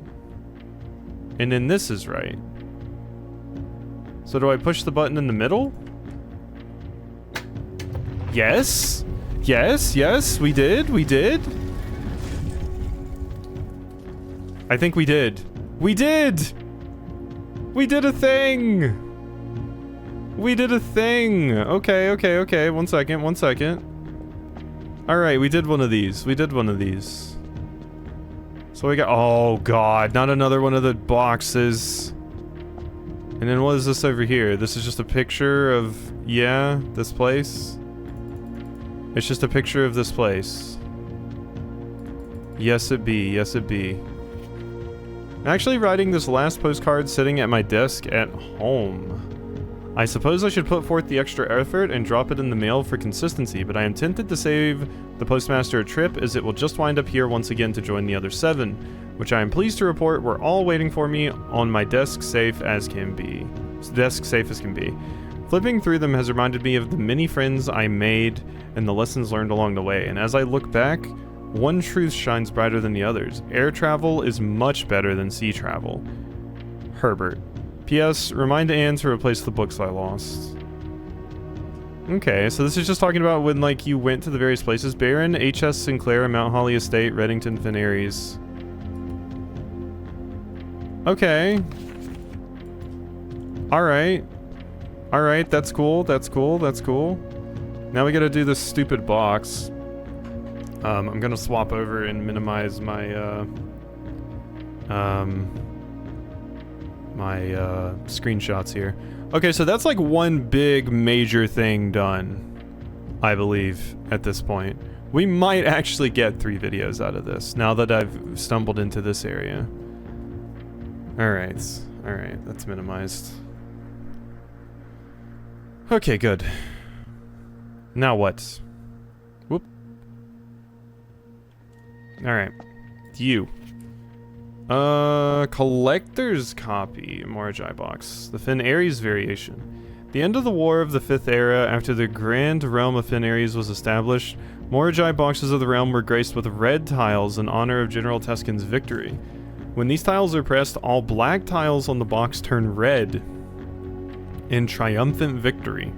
And then this is right. So do I push the button in the middle? Yes. Yes, yes, we did. We did. I think we did. We did! We did a thing! We did a thing! Okay, okay, okay. 1 second, 1 second. Alright, we did one of these. We did one of these. So we got... Oh, God. Not another one of the boxes. And then what is this over here? This is just a picture of... Yeah, this place. It's just a picture of this place. Yes, it be. Yes, it be. I'm actually writing this last postcard sitting at my desk at home. I suppose I should put forth the extra effort and drop it in the mail for consistency, but I am tempted to save the postmaster a trip as it will just wind up here once again to join the other 7, which I am pleased to report were all waiting for me on my desk safe as can be. Flipping through them has reminded me of the many friends I made and the lessons learned along the way, and as I look back, one truth shines brighter than the others. Air travel is much better than sea travel. Herbert. P.S. Remind Anne to replace the books I lost. Okay, so this is just talking about when, like, you went to the various places. Baron, H.S. Sinclair, Mount Holly Estate, Reddington, Fen Aries. Okay. Alright. Alright, that's cool, that's cool, that's cool. Now we gotta do this stupid box. I'm gonna swap over and minimize my, screenshots here. Okay, so that's like one big major thing done, I believe, at this point. We might actually get 3 videos out of this, now that I've stumbled into this area. Alright, alright, that's minimized. Okay, good. Now what? Whoop. Alright. You. Collector's copy. Moragi box. The Fen Aries variation. The end of the War of the 5th Era, after the Grand Realm of Fen Aries was established, Moragi boxes of the realm were graced with red tiles in honor of General Tuscan's victory. When these tiles are pressed, all black tiles on the box turn red in triumphant victory,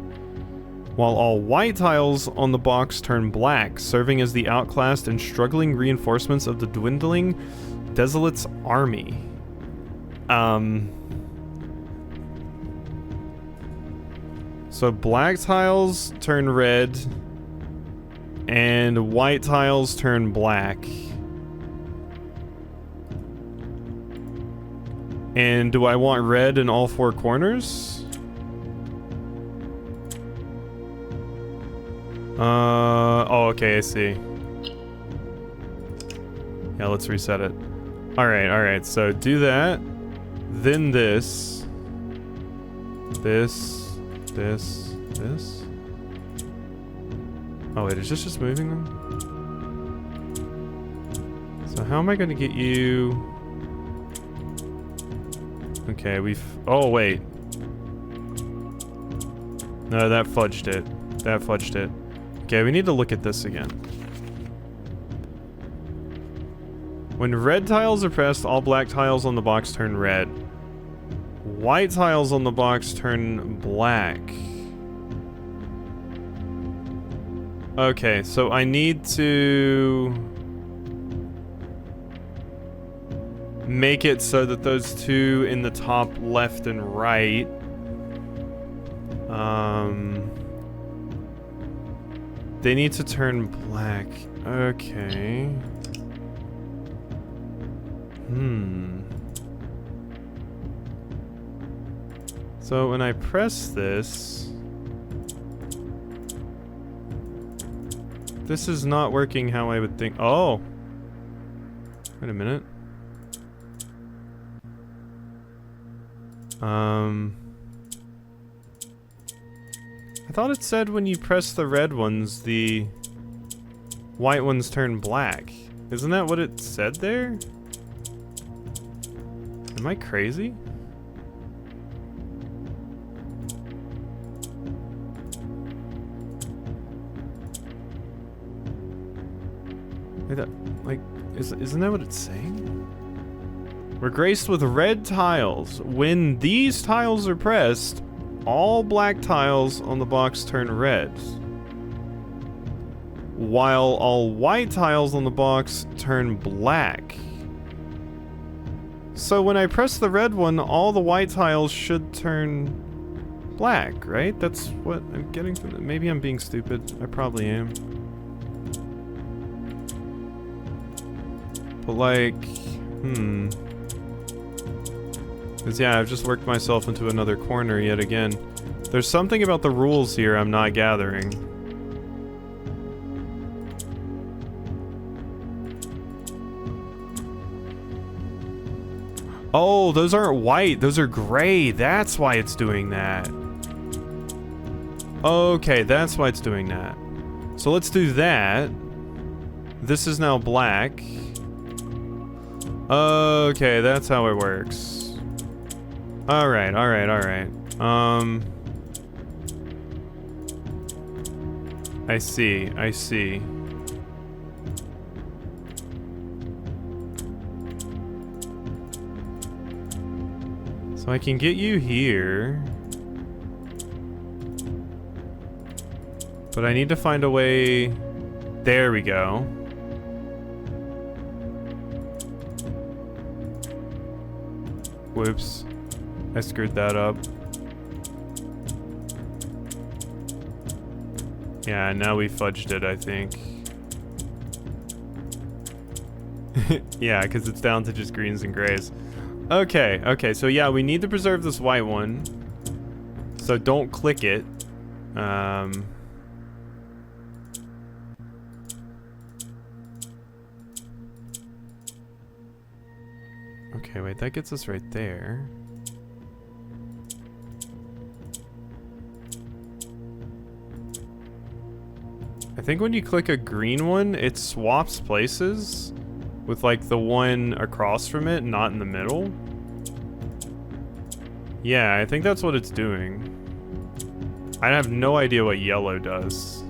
while all white tiles on the box turn black, serving as the outclassed and struggling reinforcements of the dwindling Desolate's army. So black tiles turn red, and white tiles turn black. And do I want red in all 4 corners? Oh, okay, I see. Yeah, let's reset it. Alright, so do that. Then this. This. Oh wait, is this just moving them? So how am I gonna get you... Okay, oh wait. No, that fudged it. That fudged it. Okay, we need to look at this again. When red tiles are pressed, all black tiles on the box turn red. White tiles on the box turn black. Okay, so I need to make it so that those 2 in the top left and right They need to turn black. Okay. So when I press this... This is not working how I would think. Oh! Wait a minute. I thought it said when you press the red ones, the white ones turn black. Isn't that what it said there? Am I crazy? Like, isn't that what it's saying? We're graced with red tiles. When these tiles are pressed, all black tiles on the box turn red, while all white tiles on the box turn black. So when I press the red one, all the white tiles should turn black, right? That's what I'm getting from it. Maybe I'm being stupid. I probably am. But like, Because yeah, I've just worked myself into another corner yet again. There's something about the rules here I'm not gathering. Oh, those aren't white, those are gray. That's why it's doing that. Okay, that's why it's doing that. So let's do that. This is now black. Okay, that's how it works. Alright, alright, alright. I see, I see. So I can get you here. But I need to find a way... There we go. Whoops. I screwed that up. Yeah, now we fudged it, I think. Yeah, because it's down to just greens and grays. Okay, okay, so yeah, we need to preserve this white one. So don't click it. Okay, wait, that gets us right there. I think when you click a green one, it swaps places with like the one across from it, not in the middle. Yeah, I think that's what it's doing. I have no idea what yellow does.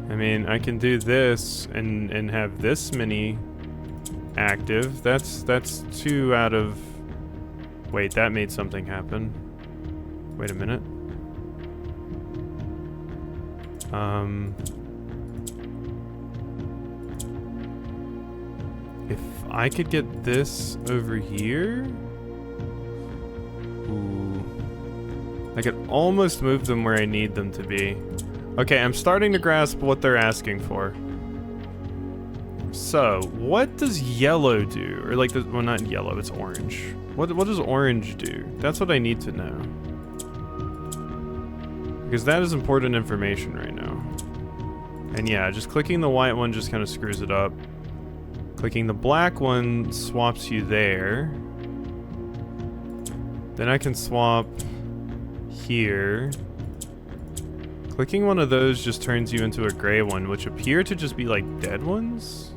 I mean, I can do this and have this many active. That's 2 out of... Wait, that made something happen. Wait a minute. If I could get this over here... Ooh. I could almost move them where I need them to be. Okay, I'm starting to grasp what they're asking for. So, what does yellow do? Or like, well, not yellow, it's orange. What does orange do? That's what I need to know. Because that is important information right now. And yeah, just clicking the white one just kind of screws it up. Clicking the black one swaps you there. Then I can swap here. Clicking one of those just turns you into a gray one, which appear to just be like dead ones.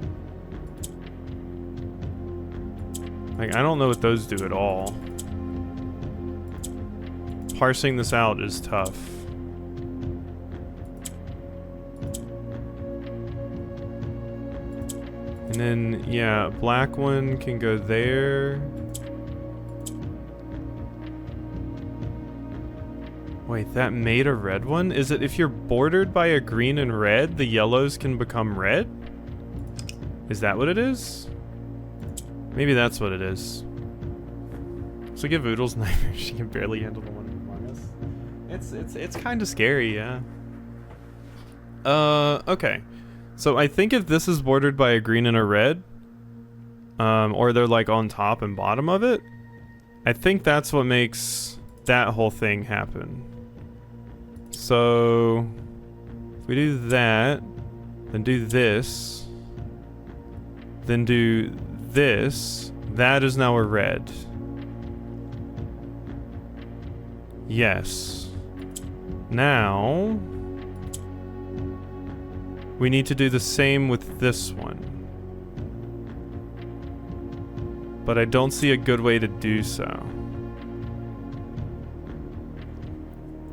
Like, I don't know what those do at all. Parsing this out is tough. And then, yeah, black one can go there. Wait, that made a red one? Is it if you're bordered by a green and red, the yellows can become red? Is that what it is? Maybe that's what it is. So give Oodles nightmares. She can barely handle the one among us. It's kind of scary, yeah. Okay. So I think if this is bordered by a green and a red, or they're like on top and bottom of it, I think that's what makes that whole thing happen. So if we do that, then do this, then do this, that is now a red. Yes. Now we need to do the same with this one. But I don't see a good way to do so.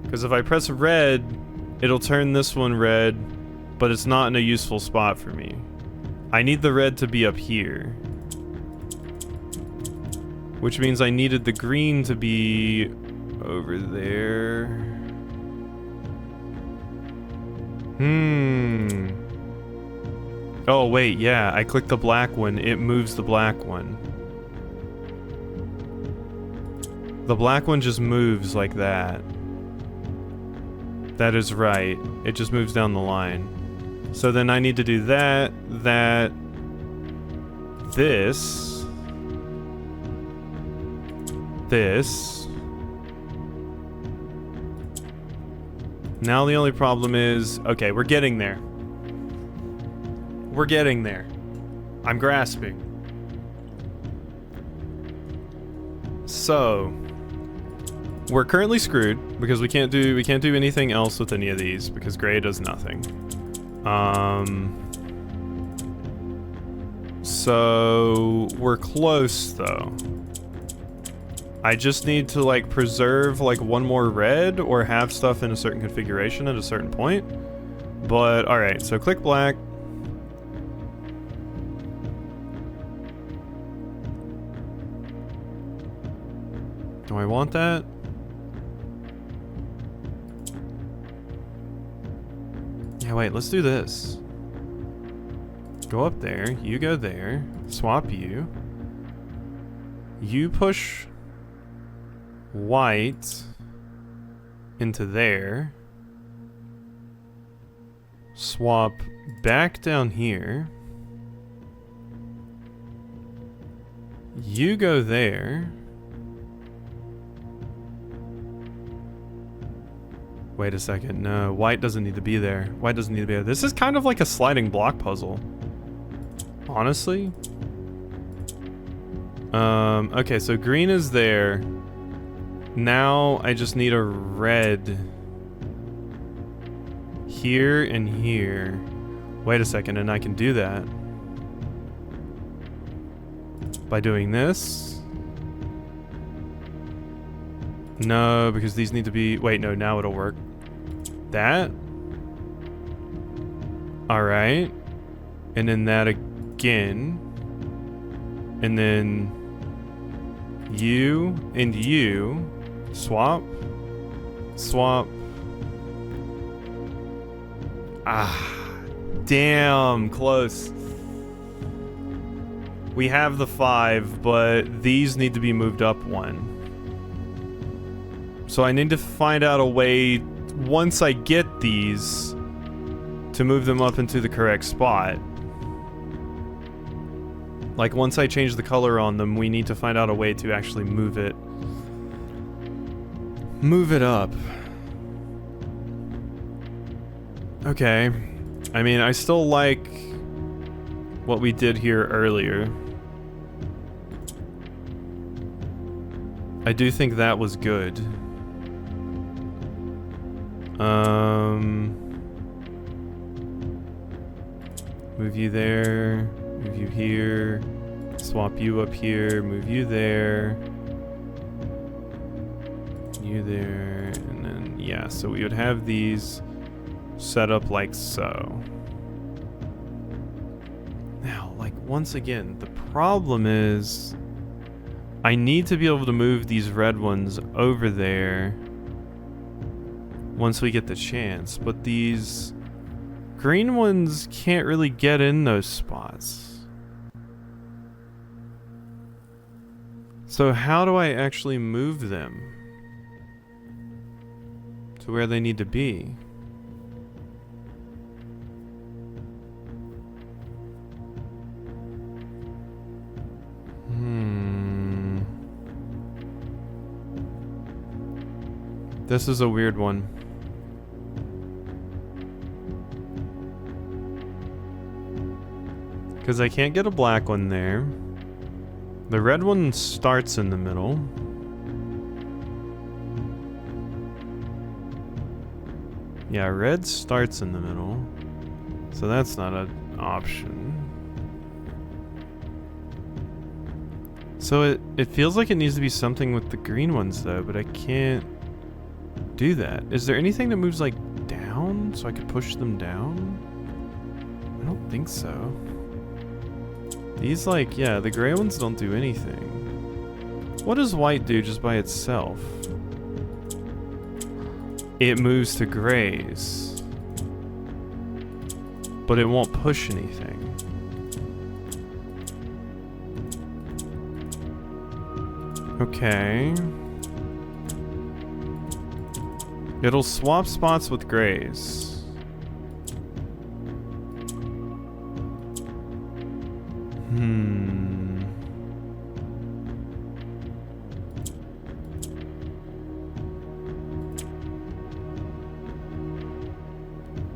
Because if I press red, it'll turn this one red, but it's not in a useful spot for me. I need the red to be up here. Which means I needed the green to be over there. Oh wait, yeah, I click the black one, it moves the black one. The black one just moves like that. That is right. It just moves down the line. So then I need to do that, this. Now the only problem is, okay, we're getting there. We're getting there. I'm grasping. So we're currently screwed because we can't do anything else with any of these because gray does nothing. So we're close though. I just need to like preserve like one more red or have stuff in a certain configuration at a certain point. But all right, so click black. Do I want that? Yeah, wait, let's do this. Go up there, you go there, swap you. You push white into there. Swap back down here. You go there. Wait a second, no, white doesn't need to be there. White doesn't need to be there. This is kind of like a sliding block puzzle. Honestly. Okay, so green is there. Now I just need a red here and here. Wait a second, and I can do that by doing this. No, because these need to be... Wait, no, now it'll work. That. Alright. And then that again. And then... You and you. Swap. Swap. Ah. Damn, close. We have the 5, but these need to be moved up 1. So I need to find out a way, once I get these, to move them up into the correct spot. Like, once I change the color on them, we need to find out a way to actually move it. Move it up. Okay. I mean, I still like what we did here earlier. I do think that was good. Move you there, move you here, swap you up here, move you there, you there, and then, yeah, so we would have these set up like so. Now, like, once again, the problem is I need to be able to move these red ones over there once we get the chance, but these green ones can't really get in those spots. So how do I actually move them to where they need to be? This is a weird one. Because I can't get a black one there. The red one starts in the middle. Yeah, red starts in the middle. So that's not an option. So it feels like it needs to be something with the green ones though, but I can't do that. Is there anything that moves like down so I could push them down? I don't think so. These like, yeah, the gray ones don't do anything. What does white do just by itself? It moves to grays. But it won't push anything. Okay. It'll swap spots with grays.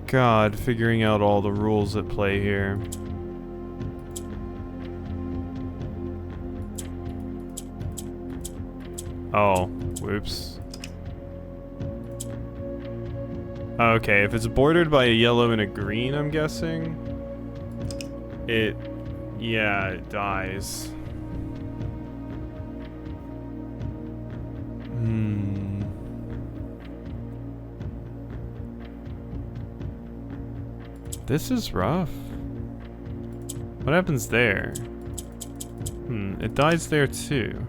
God, figuring out all the rules at play here. Oh, whoops. Okay, if it's bordered by a yellow and a green, I'm guessing, yeah, it dies. This is rough. What happens there? It dies there too.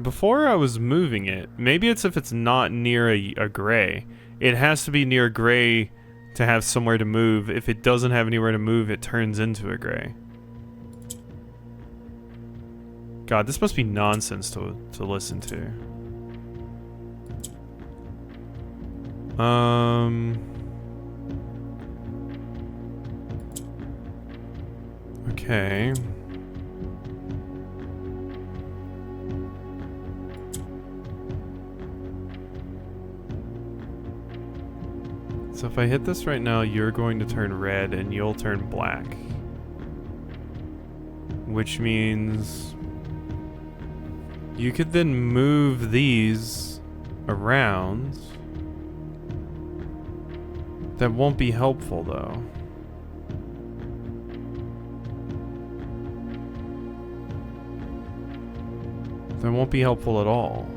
Before I was moving it, maybe it's if it's not near a gray. It has to be near gray to have somewhere to move. If it doesn't have anywhere to move, it turns into a gray. God, this must be nonsense to listen to. Okay. So if I hit this right now, you're going to turn red and you'll turn black. Which means you could then move these around. That won't be helpful though. That won't be helpful at all.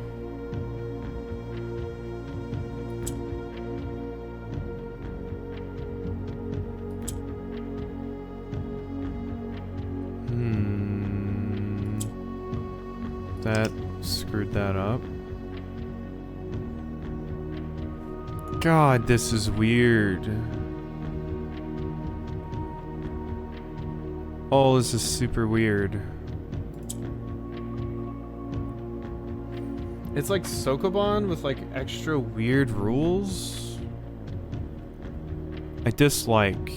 That screwed that up. God, this is weird. Oh, this is super weird. It's like Sokoban with like extra weird rules. I dislike.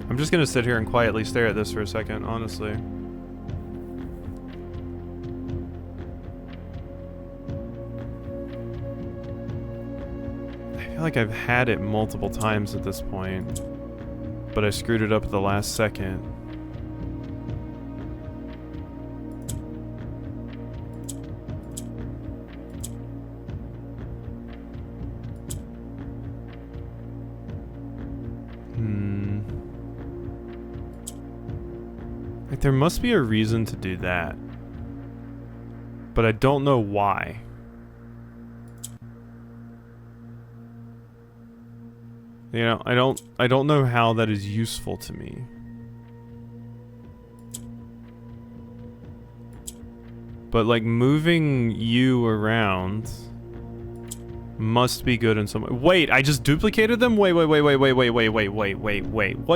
I'm just gonna sit here and quietly stare at this for a second, honestly. I feel like I've had it multiple times at this point, but I screwed it up at the last second. Like, there must be a reason to do that, but I don't know why. You know, I don't know how that is useful to me. But like moving you around, Must be good in some way. Wait, I just duplicated them? Wait. What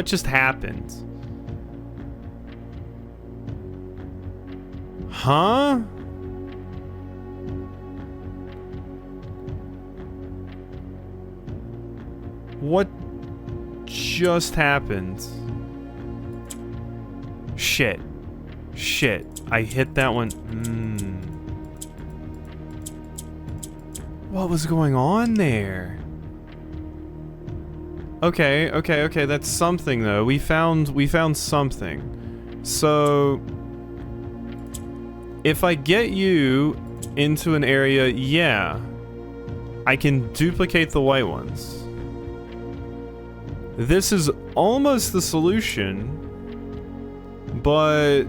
just happened? Huh? What just happened? Shit. I hit that one. What was going on there? Okay, that's something though. We found something. So if I get you into an area, yeah, I can duplicate the white ones. This is almost the solution, but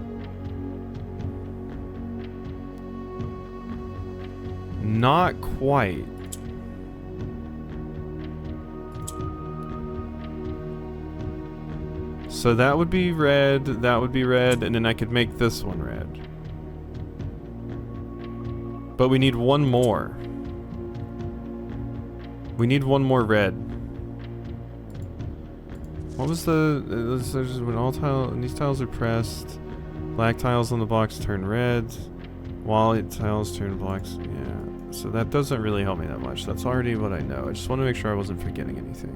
not quite. So that would be red, and then I could make this one red. But we need one more. We need one more red. What was the... when all these tiles are pressed, black tiles on the box turn red, white tiles turn blacks. Yeah. So that doesn't really help me that much. That's already what I know. I just want to make sure I wasn't forgetting anything.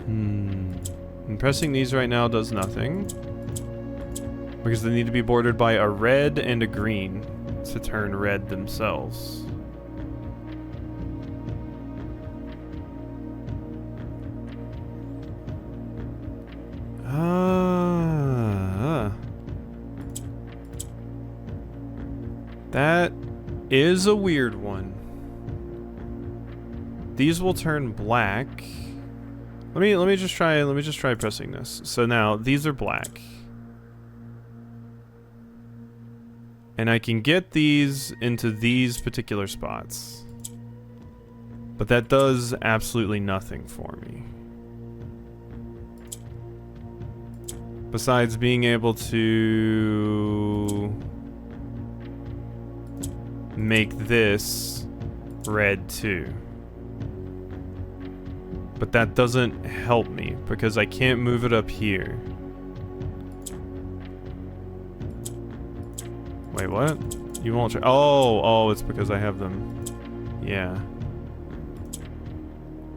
And pressing these right now does nothing. Because they need to be bordered by a red and a green to turn red themselves. That is a weird one. These will turn black. Let me just try pressing this. So now these are black. And I can get these into these particular spots. But that does absolutely nothing for me. Besides being able to make this red too. But that doesn't help me because I can't move it up here. Wait, what? You won't try. Oh, it's because I have them. Yeah.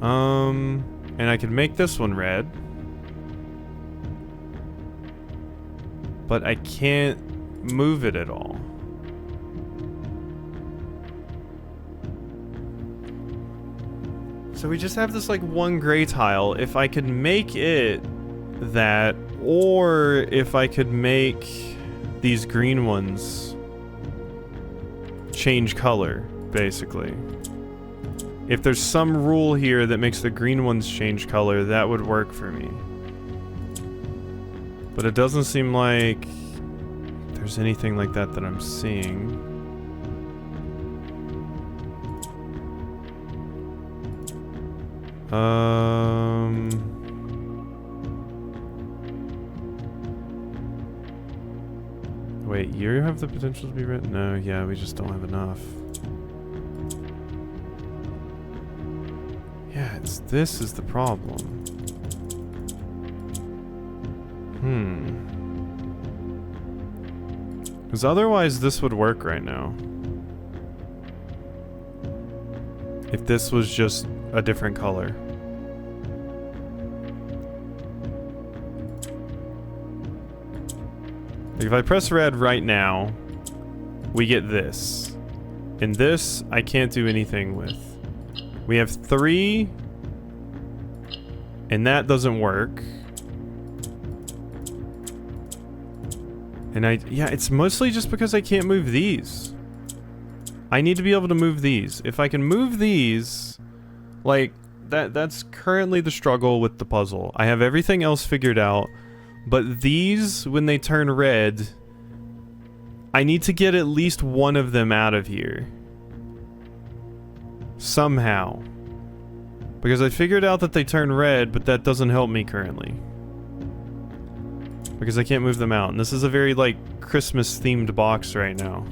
And I can make this one red. But I can't move it at all. So we just have this like one gray tile. If I could make it that, or if I could make these green ones change color, basically. If there's some rule here that makes the green ones change color, that would work for me. But it doesn't seem like there's anything like that that I'm seeing. Wait, you have the potential to be red? No, yeah, we just don't have enough. Yeah, this is the problem. Because otherwise this would work right now. If this was just a different color. Like if I press red right now, we get this. And this, I can't do anything with. We have 3, and that doesn't work. And yeah, it's mostly just because I can't move these. I need to be able to move these. If I can move these, like, that's currently the struggle with the puzzle. I have everything else figured out, but these, when they turn red, I need to get at least one of them out of here. Somehow. Because I figured out that they turn red, but that doesn't help me currently. Because I can't move them out. And this is a very, like, Christmas-themed box right now.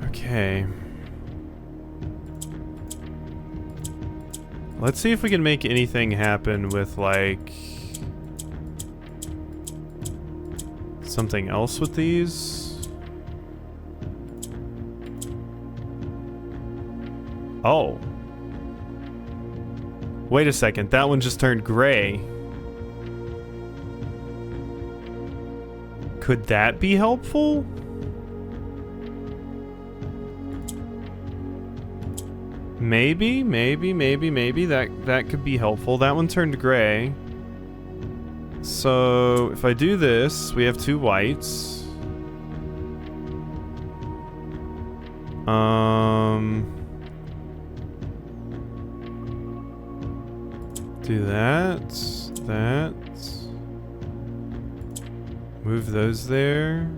Okay. Let's see if we can make anything happen with, like, something else with these. Oh. Wait a second, that one just turned gray. Could that be helpful? Maybe that could be helpful. That one turned gray. So if I do this, we have 2 whites. Do that. Move those there.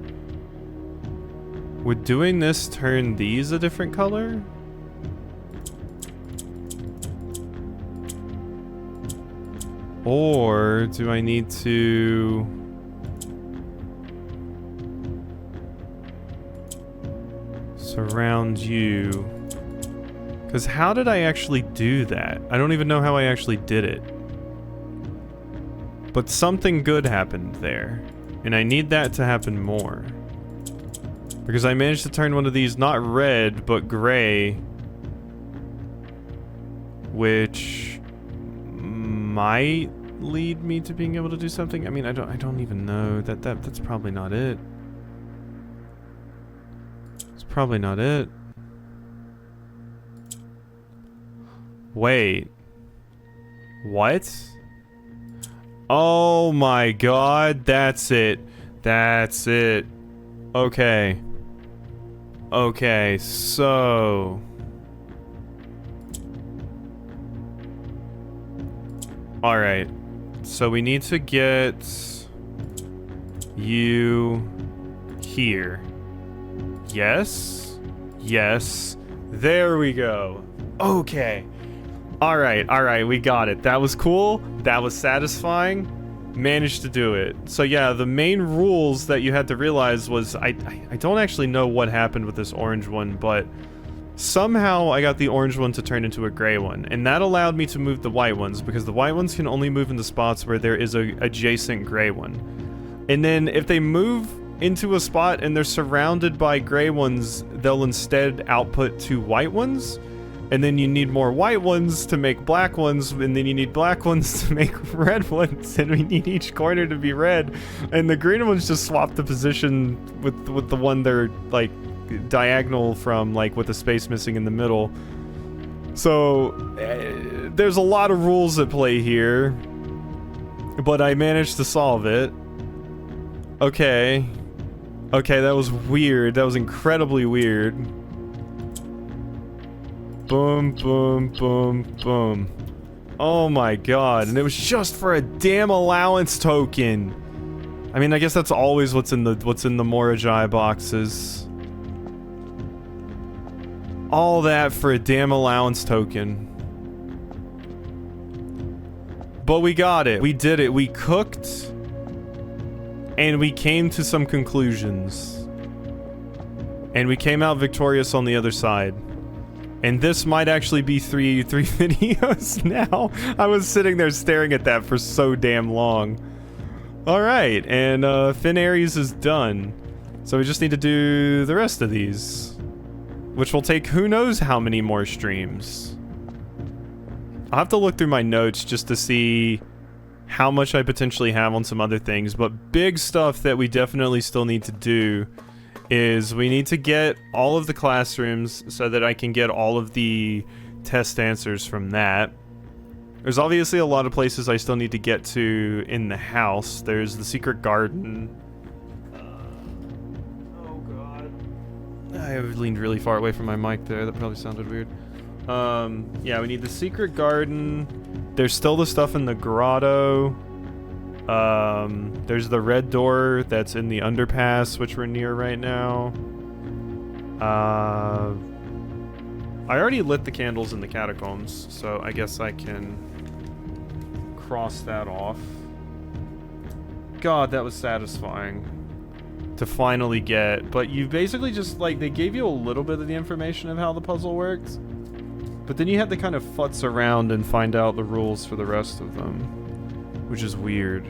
Would doing this turn these a different color? Or do I need to... surround you? Because how did I actually do that? I don't even know how I actually did it. But something good happened there. And I need that to happen more. Because I managed to turn one of these not red, but gray. Which might lead me to being able to do something. I mean, I don't even know. That's probably not it. It's probably not it. Wait. What? Oh my god, that's it. That's it. Okay. Okay, so... Alright. So we need to get... you... here. Yes? Yes. There we go. Okay. Alright, we got it. That was cool. That was satisfying. Managed to do it. So yeah, the main rules that you had to realize was... I don't actually know what happened with this orange one, but... somehow I got the orange one to turn into a gray one, and that allowed me to move the white ones, because the white ones can only move into spots where there is a adjacent gray one. And then if they move into a spot and they're surrounded by gray ones, they'll instead output 2 white ones, and then you need more white ones to make black ones, and then you need black ones to make red ones, and we need each corner to be red. And the green ones just swap the position with the one they're, like, diagonal from, like, with the space missing in the middle. So there's a lot of rules at play here, but I managed to solve it. Okay, that was weird. That was incredibly weird. Boom, boom, boom, boom. Oh my god, and it was just for a damn allowance token. I mean, I guess that's always what's in the Morajai boxes. All that for a damn allowance token. But we got it. We did it. We cooked. And we came to some conclusions. And we came out victorious on the other side. And this might actually be three videos now. I was sitting there staring at that for so damn long. Alright, and Thin Aries is done. So we just need to do the rest of these. Which will take who knows how many more streams. I'll have to look through my notes just to see how much I potentially have on some other things. But big stuff that we definitely still need to do is we need to get all of the classrooms so that I can get all of the test answers from that. There's obviously a lot of places I still need to get to in the house. There's the secret garden. Oh god. I leaned really far away from my mic there. That probably sounded weird. Yeah, we need the secret garden. There's still the stuff in the grotto. There's the red door that's in the underpass, which we're near right now. I already lit the candles in the catacombs, so I guess I can cross that off. God, that was satisfying to finally get. But you basically just, like, they gave you a little bit of the information of how the puzzle works. But then you had to kind of futz around and find out the rules for the rest of them. Which is weird.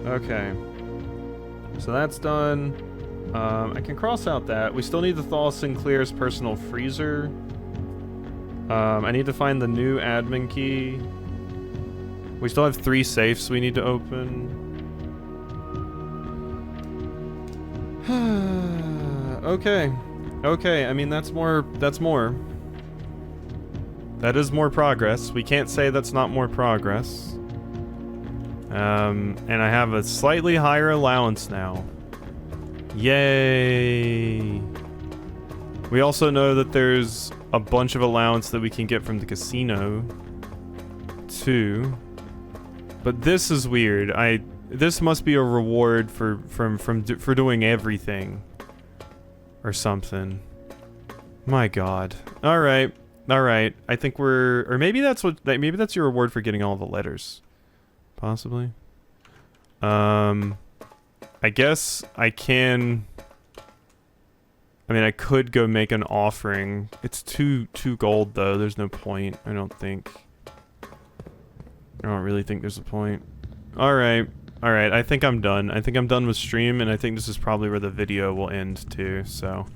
Okay. So that's done. I can cross out that. We still need to thaw Sinclair's personal freezer. I need to find the new admin key. We still have 3 safes we need to open. Okay. Okay, I mean, that's more. That is more progress. We can't say that's not more progress. And I have a slightly higher allowance now. Yay! We also know that there's a bunch of allowance that we can get from the casino, too. But this is weird. This must be a reward for doing everything, or something. My God. All right. I think or maybe that's your reward for getting all the letters, possibly. I guess I can. I mean, I could go make an offering. It's two gold though. There's no point. I don't really think there's a point. All right. I think I'm done. I think I'm done with stream, and I think this is probably where the video will end too. So,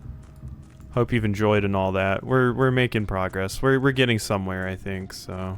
hope you've enjoyed and all that. We're making progress. We're getting somewhere, I think. So.